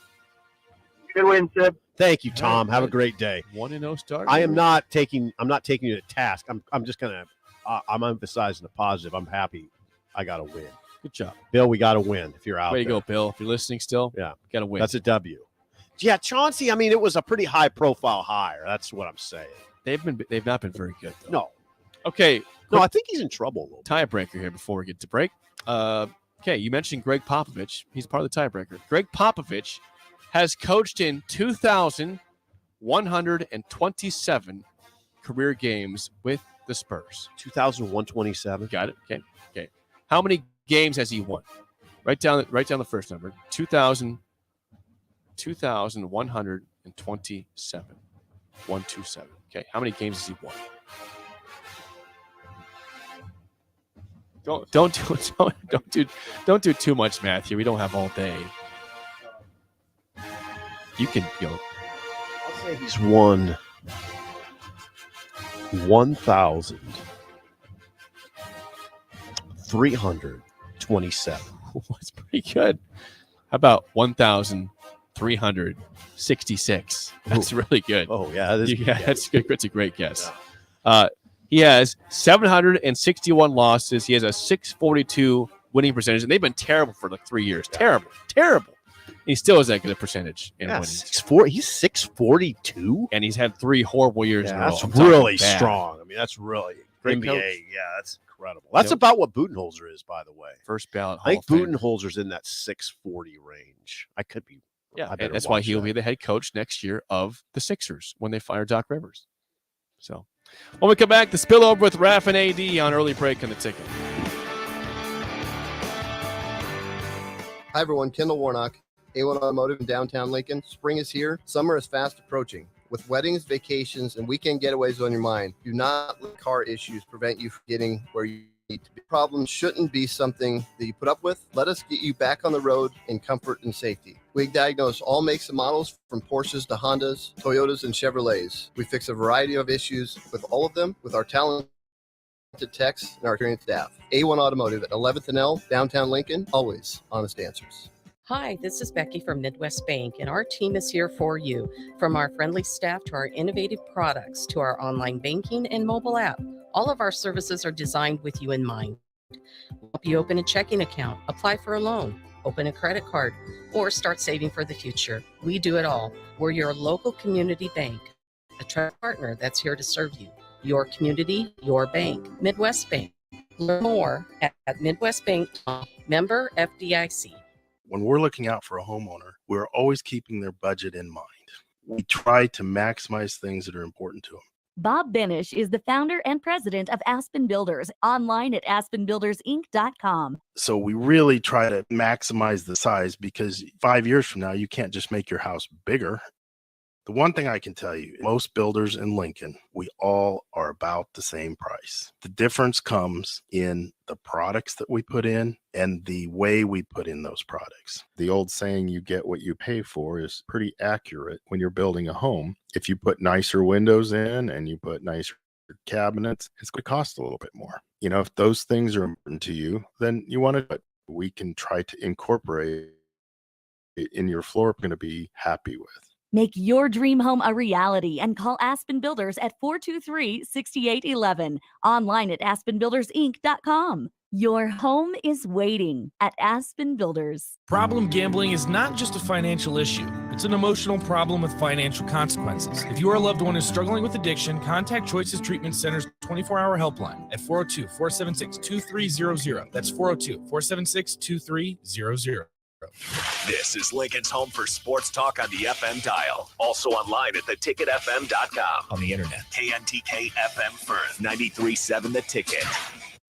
Good win, Sip. Thank you, Tom. Have a great day. 1-0 start. I'm not taking you to task. I'm just gonna I'm emphasizing the positive. I'm happy I got a win. Good job, Bill. We got to win. If you're out, way to there. go, Bill. If you're listening still, Yeah, got to win. That's a W. Yeah, Chauncey. I mean, it was a pretty high profile hire. That's what I'm saying. They've not been very good, though. No. Okay. No, I think he's in trouble a little. Tiebreaker here before we get to break. Okay, you mentioned Greg Popovich. He's part of the tiebreaker. Greg Popovich has coached in 2,127 career games with the Spurs. 2,127. Got it. Okay. How many games has he won? Write down the first number. 2,127. 127. Okay. How many games has he won? Don't do too much math here. We don't have all day. You can go. I'll say he's won 1,327. That's pretty good. How about 1,366? That's really good. Oh yeah, that's good. That's a great guess. He has 761 losses. He has a 642 winning percentage, and they've been terrible for like 3 years. Yeah. Terrible. He still has that good a percentage in winning. He's 642, and he's had 3 horrible years in a row. That's really strong. I mean, that's really great NBA. coach. Yeah, that's incredible. That's about what Budenholzer is, by the way. First ballot. I think Budenholzer's in that 640 range. I could be. Yeah, and that's why he'll be the head coach next year of the Sixers when they fire Doc Rivers. So, when we come back, the spillover with Raf and AD on early break on the ticket. Hi, everyone. Kendall Warnock, A1 Automotive in downtown Lincoln. Spring is here. Summer is fast approaching. With weddings, vacations, and weekend getaways on your mind, do not let car issues prevent you from getting where you need to be. Problems shouldn't be something that you put up with. Let us get you back on the road in comfort and safety. We diagnose all makes and models from Porsches to Hondas, Toyotas, and Chevrolets. We fix a variety of issues with all of them with our talented techs and our experienced staff. A1 Automotive at 11th and L, downtown Lincoln. Always honest answers. Hi, this is Becky from Midwest Bank, and our team is here for you. From our friendly staff to our innovative products to our online banking and mobile app, all of our services are designed with you in mind. We'll help you open a checking account, apply for a loan, open a credit card, or start saving for the future. We do it all. We're your local community bank, a trusted partner that's here to serve you. Your community, your bank. Midwest Bank. Learn more at MidwestBank, member FDIC. When we're looking out for a homeowner, we're always keeping their budget in mind. We try to maximize things that are important to them. Bob Benish is the founder and president of Aspen Builders, online at aspenbuildersinc.com. So we really try to maximize the size because 5 years from now, you can't just make your house bigger. The one thing I can tell you, most builders in Lincoln, we all are about the same price. The difference comes in the products that we put in and the way we put in those products. The old saying, you get what you pay for, is pretty accurate when you're building a home. If you put nicer windows in and you put nicer cabinets, it's going to cost a little bit more. You know, if those things are important to you, then you want to do it. We can try to incorporate it in your floor you're going to be happy with. Make your dream home a reality and call Aspen Builders at 423-6811. Online at aspenbuildersinc.com. Your home is waiting at Aspen Builders. Problem gambling is not just a financial issue. It's an emotional problem with financial consequences. If your loved one is struggling with addiction, contact Choices Treatment Center's 24-hour helpline at 402-476-2300. That's 402-476-2300. This is Lincoln's home for sports talk on the FM dial. Also online at theticketfm.com. On the internet. KNTK FM Firth, 93.7 The Ticket.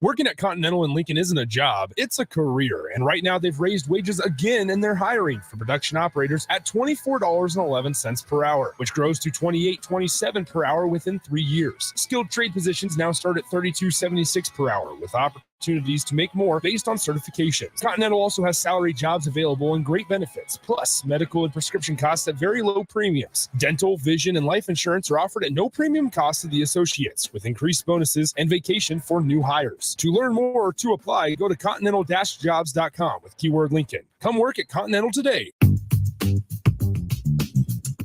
Working at Continental in Lincoln isn't a job, it's a career. And right now they've raised wages again and they're hiring for production operators at $24.11 per hour, which grows to $28.27 per hour within 3 years. Skilled trade positions now start at $32.76 per hour with opportunities to make more based on certifications. Continental also has salary jobs available and great benefits, plus medical and prescription costs at very low premiums. Dental, vision, and life insurance are offered at no premium cost to the associates, with increased bonuses and vacation for new hires. To learn more or to apply, go to continental-jobs.com with keyword Lincoln. Come work at Continental today.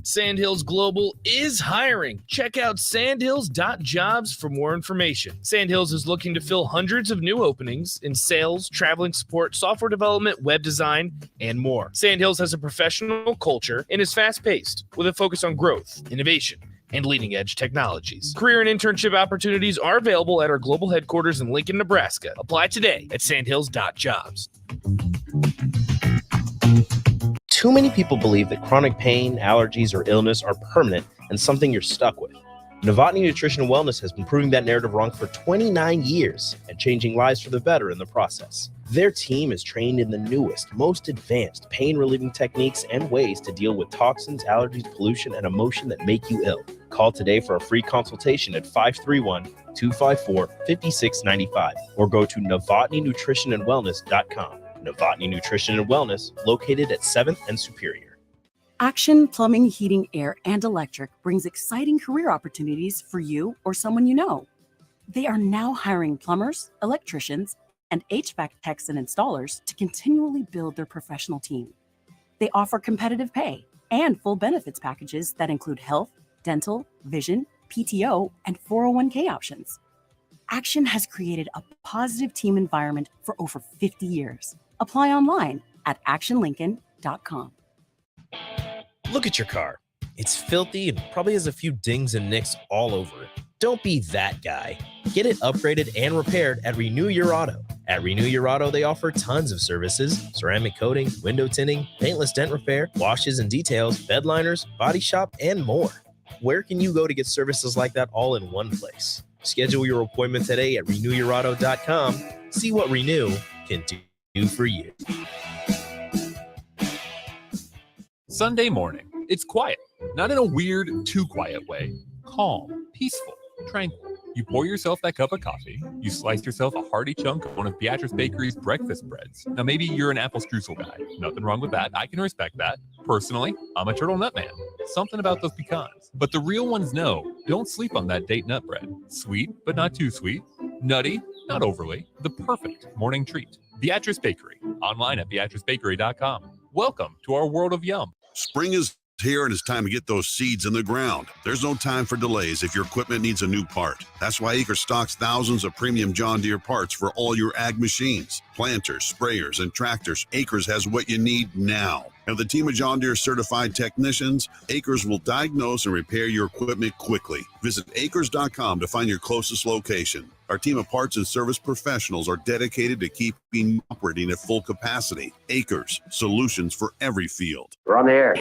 Sandhills Global is hiring. Check out sandhills.jobs for more information. Sandhills is looking to fill hundreds of new openings in sales, traveling support, software development, web design, and more. Sandhills has a professional culture and is fast-paced with a focus on growth, innovation, and leading-edge technologies. Career and internship opportunities are available at our global headquarters in Lincoln, Nebraska. Apply today at sandhills.jobs. Too many people believe that chronic pain, allergies, or illness are permanent and something you're stuck with. Novotny Nutrition and Wellness has been proving that narrative wrong for 29 years and changing lives for the better in the process. Their team is trained in the newest, most advanced pain-relieving techniques and ways to deal with toxins, allergies, pollution, and emotion that make you ill. Call today for a free consultation at 531-254-5695 or go to novotnynutritionandwellness.com. Novotny Nutrition and Wellness, located at 7th and Superior. Action Plumbing, Heating, Air, and Electric brings exciting career opportunities for you or someone you know. They are now hiring plumbers, electricians, and HVAC techs and installers to continually build their professional team. They offer competitive pay and full benefits packages that include health, dental, vision, PTO, and 401k options. Action has created a positive team environment for over 50 years. Apply online at actionlincoln.com. Look at your car. It's filthy and probably has a few dings and nicks all over it. Don't be that guy. Get it upgraded and repaired at Renew Your Auto. At Renew Your Auto, they offer tons of services: ceramic coating, window tinting, paintless dent repair, washes and details, bed liners, body shop, and more. Where can you go to get services like that all in one place? Schedule your appointment today at renewyourauto.com. See what Renew can do for you. Sunday morning. It's quiet, not in a weird, too quiet way. Calm, peaceful, tranquil. You pour yourself that cup of coffee. You slice yourself a hearty chunk of one of Beatrice Bakery's breakfast breads. Now, maybe you're an apple streusel guy. Nothing wrong with that. I can respect that. Personally, I'm a turtle nut man. Something about those pecans. But the real ones know, don't sleep on that date nut bread. Sweet, but not too sweet. Nutty, not overly. The perfect morning treat. Beatrice Bakery. Online at beatricebakery.com. Welcome to our world of yum. Spring is here and it's time to get those seeds in the ground. There's no time for delays if your equipment needs a new part. That's why Acres stocks thousands of premium John Deere parts for all your ag machines, planters, sprayers, and tractors. Acres has what you need now. And with a team of John Deere certified technicians, Acres will diagnose and repair your equipment quickly. Visit acres.com to find your closest location. Our team of parts and service professionals are dedicated to keeping operating at full capacity. Acres, solutions for every field. We're on the air.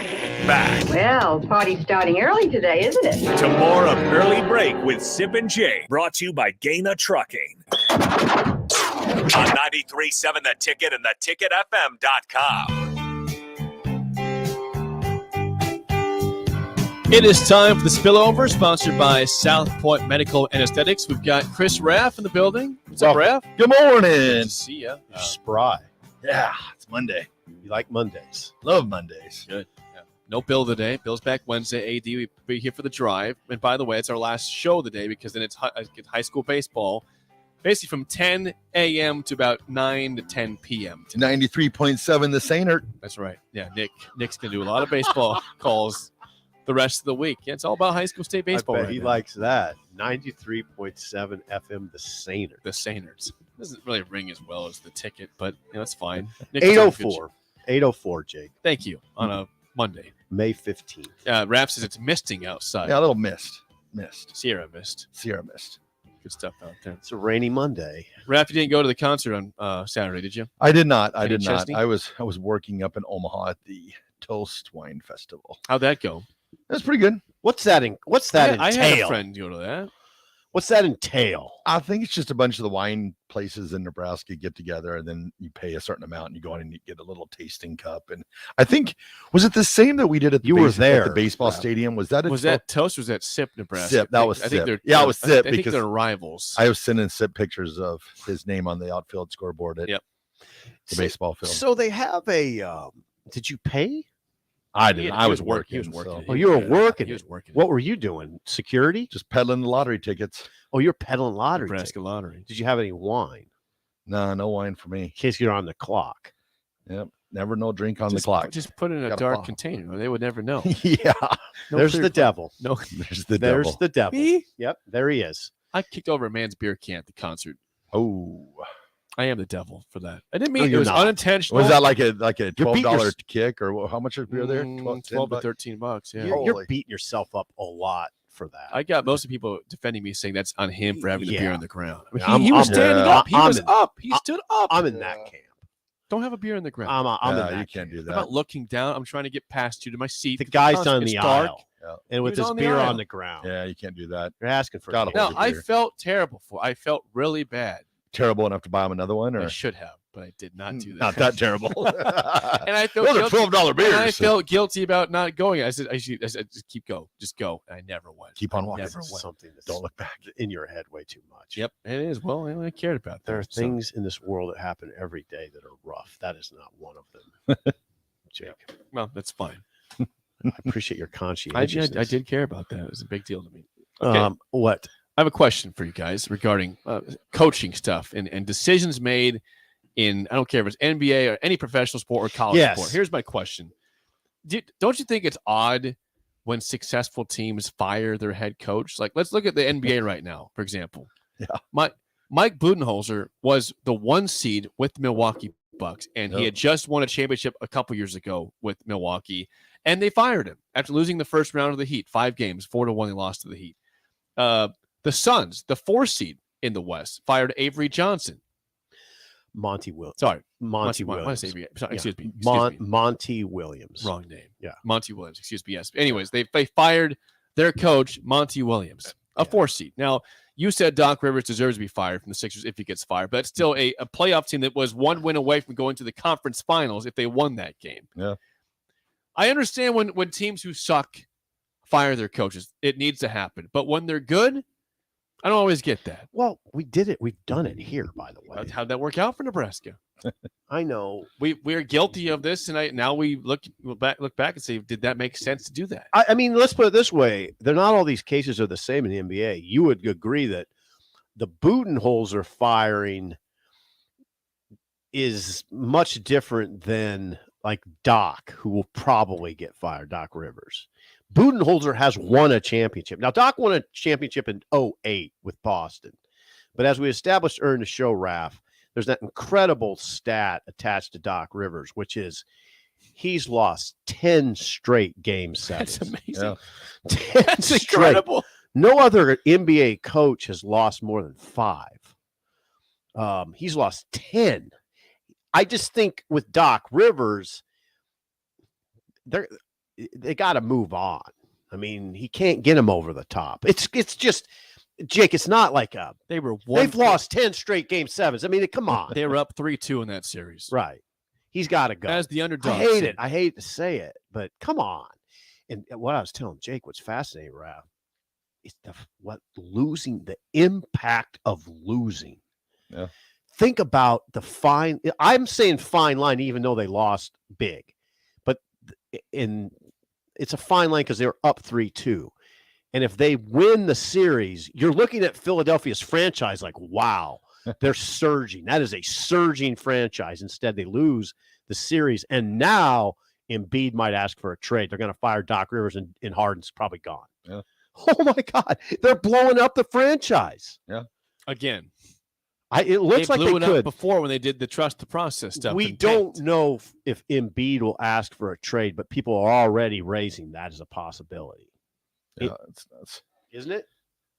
Back Well, party's starting early today, isn't it? to more of Early Break with Sip and Jay, brought to you by Gaina Trucking. On 93.7 The Ticket and theticketfm.com. It is time for the Spillover, sponsored by South Point Medical Anesthetics. We've got Chris Raff in the building. What's up, Raff? Good morning. Good to see you. You're spry. Yeah, it's Monday. You like Mondays. Love Mondays. Good. Yeah. No Bill today. Bill's back Wednesday. AD, we'll be here for the drive. And by the way, it's our last show of the day because then it's high school baseball, basically from 10 a.m. to about 9 to 10 p.m. 93.7 The Sainert. That's right. Yeah, Nick's going to do a lot of baseball calls the rest of the week. Yeah, it's all about high school state baseball. I bet right he now. likes that. 93.7 FM, The Sainert. The Sainers. Doesn't really ring as well as The Ticket, but that's fine. Nick does a good 804. 804, Jake. Thank you. On a Monday. May 15th. Raph says it's misting outside. Yeah, a little mist. Sierra mist. Good stuff out there. It's a rainy Monday. Raph, you didn't go to the concert on Saturday, did you? I did not. Kenny Chesney? I was working up in Omaha at the Toast Wine Festival. How'd that go? That's pretty good. What's that I had a entail? friend go to that. What's that entail? I think it's just a bunch of the wine places in Nebraska get together, and then you pay a certain amount, and you go in and you get a little tasting cup. And I think, was it the same that we did at the, were at there. the baseball stadium? Was that Toast? Or was that SIP Nebraska? SIP? That was I think SIP. they're Yeah, it was SIP I think because they're rivals. I was sending SIP pictures of his name on the outfield scoreboard at the baseball field. So they have a. Did you pay? I didn't. I was working. He was working. so- Oh, you were working. He was working. What were you doing? Security? Just peddling the lottery tickets. Oh, you're peddling lottery. Nebraska tickets. lottery. Did you have any wine? No, no wine for me. In case you're on the clock. Yep. Never no drink on the clock. Just put it in a Got a dark bottle. container. They would never know. Yeah. No There's clear the cup. devil. No, There's the There's devil. the devil. Me? Yep, there he is. I kicked over a man's beer can at the concert. Oh. I am the devil for that. I didn't mean No, it you're was not. unintentional. Was that like a You're $12 beating kick or how much is beer there? 12 to $10? $13? Yeah. You're Holy. beating yourself up a lot for that. I got most of the people defending me saying that's on him for having the beer Yeah. on the ground. I mean, Yeah, he was I'm- standing yeah, up. He I'm was in- up. He stood up. I'm in that camp. Don't have a beer on the ground. I'm in Yeah, that you can't do I'm that. not looking down. I'm trying to get past you to my seat. The guy's on It's the dark. aisle Yeah. and with was his on the beer aisle. on the ground. Yeah, you can't do that. You're asking for Gotta it. hold No, your I beer. felt terrible for. I felt really bad. Terrible enough to buy him another one, I or should have, but I did not do that. not that terrible. And I felt Those are guilty- $12 beers. And I felt guilty about not going. I said, just keep go, just go. And I never went. Keep on walking. Never went. Something that's Don't look back. in your head way too much. Yep, it is. Well, I cared about that. There are so- things in this world that happen every day that are rough. That is not one of them. Jake, Well, that's fine. I appreciate your I conscientiousness. did care about that. It was a big deal to me. Okay. What? I have a question for you guys regarding coaching stuff and decisions made in, I don't care if it's NBA or any professional sport or college Yes. sport. Here's my question. Don't you think it's odd when successful teams fire their head coach? Like, let's look at the NBA right now, for example. Yeah. Mike Budenholzer was the 1 seed with the Milwaukee Bucks, and he Yep. had just won a championship a couple years ago with Milwaukee, and they fired him after losing the first round of the Heat, 5 games, 4-1 they lost to the Heat. The Suns, the 4 seed in the West, fired Avery Johnson. Monty Williams. Sorry, Monty What Williams. did I say? Sorry, Yeah. excuse me. Monty Williams. Wrong name. Yeah. Monty Williams. Excuse me. Yes. Anyways, they fired their coach, Monty Williams, a 4 seed. Now, you said Doc Rivers deserves to be fired from the Sixers if he gets fired, but it's still a playoff team that was 1 win away from going to the conference finals if they won that game. Yeah. I understand when teams who suck fire their coaches, it needs to happen. But when they're good, I don't always get that. Well, we did it. We've done it here, by the way. How'd that work out for Nebraska? I know. We're guilty of this, and now we look back and say, did that make sense to do that? I mean, let's put it this way. They're not all these cases are the same in the NBA. You would agree that the Budenholzer firing is much different than like Doc, who will probably get fired, Doc Rivers. Budenholzer has won a championship. Now, Doc won a championship in 2008 with Boston. But as we established earlier in the show, Raph, there's that incredible stat attached to Doc Rivers, which is he's lost 10 straight game sevens. That's amazing. 10 That's straight. incredible. No other NBA coach has lost more than 5. He's lost 10. I just think with Doc Rivers, they got to move on. I mean, he can't get him over the top. It's just, Jake, it's not like they've lost 10 straight game sevens. I mean, come on. They were up 3-2 in that series. Right. He's got to go. As the underdog. I hate it. I hate to say it, but come on. And what I was telling Jake, what's fascinating, Ralph, is the impact of losing. Yeah. Think about I'm saying fine line, even though they lost big, but it's a fine line because they're up 3-2. And if they win the series, you're looking at Philadelphia's franchise like, wow, they're surging. That is a surging franchise. Instead, they lose the series. And now Embiid might ask for a trade. They're going to fire Doc Rivers and Harden's probably gone. Yeah. Oh, my God. They're blowing up the franchise. Yeah. Again. It looks like blew they it could. up before when they did the trust the process stuff. We don't know if Embiid will ask for a trade, but people are already raising that as a possibility. Yeah, it's Isn't it?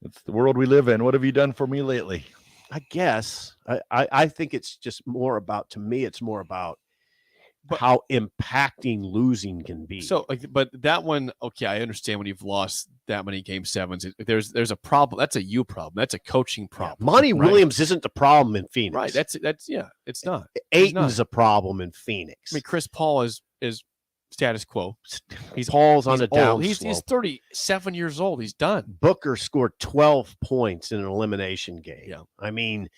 It's the world we live in. What have you done for me lately? I guess. I think it's just more about, to me, it's more about how impacting losing can be. So, but that one, okay, I understand when you've lost that many game sevens. There's a problem. That's a you problem. That's a coaching problem. Monty Williams isn't the problem in Phoenix. Right. That's yeah. It's not. Aiton's a problem in Phoenix. I mean, Chris Paul is status quo. Paul's on a down He's slope. 37 years old. He's done. Booker scored 12 points in an elimination game. Yeah. I mean,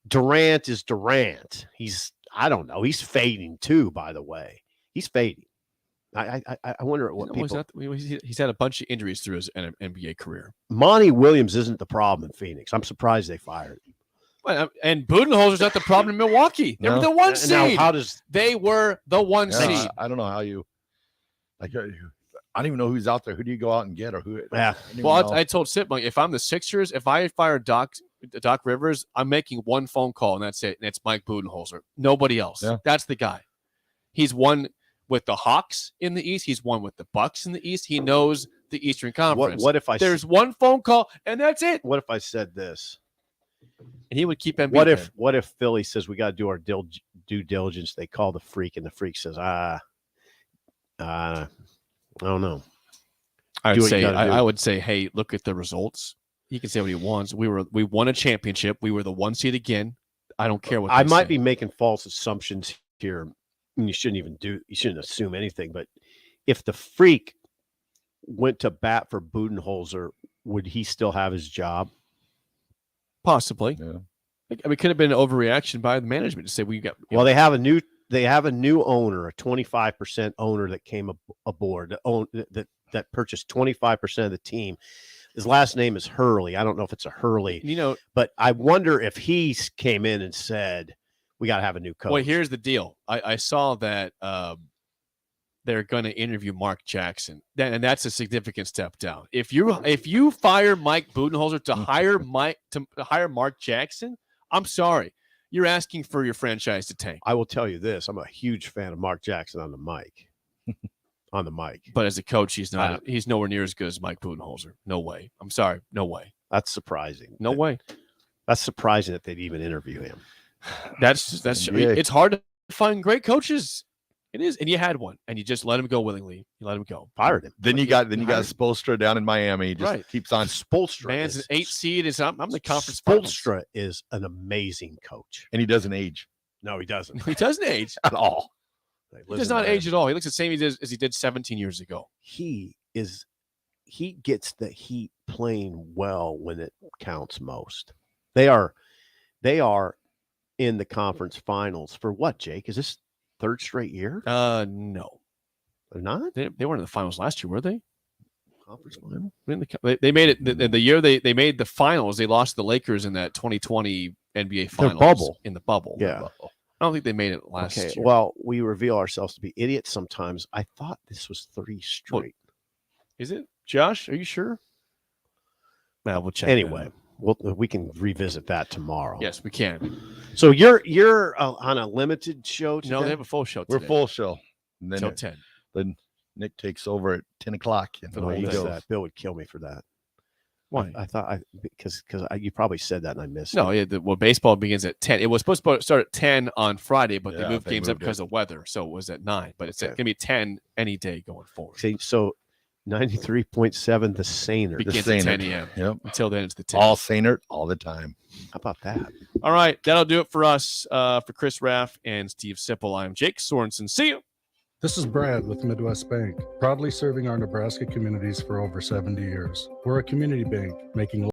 Durant is Durant. I don't know. He's fading too, by the way. He's fading. I wonder what people. He's had a bunch of injuries through his NBA career. Monty Williams isn't the problem in Phoenix. I'm surprised they fired him. Well, and Budenholzer's not the problem in Milwaukee. They were the one seed. Now, they were the one Yeah, seed. I don't know how you I don't even know who's out there. Who do you go out and get, or who? Yeah. Well, I told Sipmunk, if I'm the Sixers, if I fire Doc Rivers, I'm making one phone call and that's it. And it's Mike Budenholzer. Nobody else. Yeah. That's the guy. He's won with the Hawks in the East. He's won with the Bucks in the East. He knows the Eastern Conference. What if there's one phone call and that's it? What if I said this? And he would keep Embiid. What if Philly says we got to do our due diligence? They call the Freak, and the Freak says, I don't know. I would say, hey, look at the results. He can say what he wants. We won a championship. We were the one seed again. I don't care what I they might say. be making false assumptions here. You shouldn't assume anything. But if the Freak went to bat for Budenholzer, would he still have his job? Possibly. Yeah. I mean, it could have been an overreaction by the management to say we got. Well, they have a new owner, a 25% owner that came aboard that purchased 25% of the team. His last name is Hurley. I don't know if it's a Hurley, but I wonder if he came in and said, we got to have a new coach. Well, here's the deal. I saw that they're going to interview Mark Jackson, and that's a significant step down. If you fire Mike Budenholzer to hire Mark Jackson, I'm sorry, you're asking for your franchise to tank. I will tell you this: I'm a huge fan of Mark Jackson on the mic. On the mic, but as a coach, he's not. He's nowhere near as good as Mike Budenholzer. No way. I'm sorry. No way. That's surprising. No way. That's surprising that they'd even interview him. That's. It's hard to find great coaches. It is, and you had one, and you just let him go willingly. You let him go. Fired him. Then you got Spoelstra down in Miami. He just keeps on. Spoelstra, man's an 8 seed. I'm the conference. Spoelstra is an amazing coach, and he doesn't age. No, he doesn't. He doesn't age at all. He does not age at all. He looks the same as he did 17 years ago. He gets the Heat playing well when it counts most. They are in the conference finals for what, Jake? Is this third straight year? No. They're not? They weren't in the finals last year, were they? Conference final? They made it the year they made the finals. They lost the Lakers in that 2020 NBA finals. Bubble. In the bubble. Yeah. I don't think they made it last year. Well, we reveal ourselves to be idiots sometimes. I thought this was 3 straight. Is it? Josh, are you sure? Now we'll check. Anyway, we can revisit that tomorrow. Yes, we can. So you're on a limited show today? No, they have a full show today. We're full show. And then till 10. Then Nick takes over at 10 o'clock. And I missed that. Bill would kill me for that. Why? I thought because you probably said that and I missed it. it. Well, baseball begins at 10. It was supposed to start at 10 on Friday, but they moved games up moved because of weather. So it was at 9, but it's going to be 10 any day going forward. See, so 93.7 the Sainer. Begins at 10 a.m. Yep. Until then, it's the 10. All Sainer all the time. How about that? All right. That'll do it for us. For Chris Raff and Steve Sipple, I'm Jake Sorensen. See you. This is Brad with Midwest Bank, proudly serving our Nebraska communities for over 70 years. We're a community bank making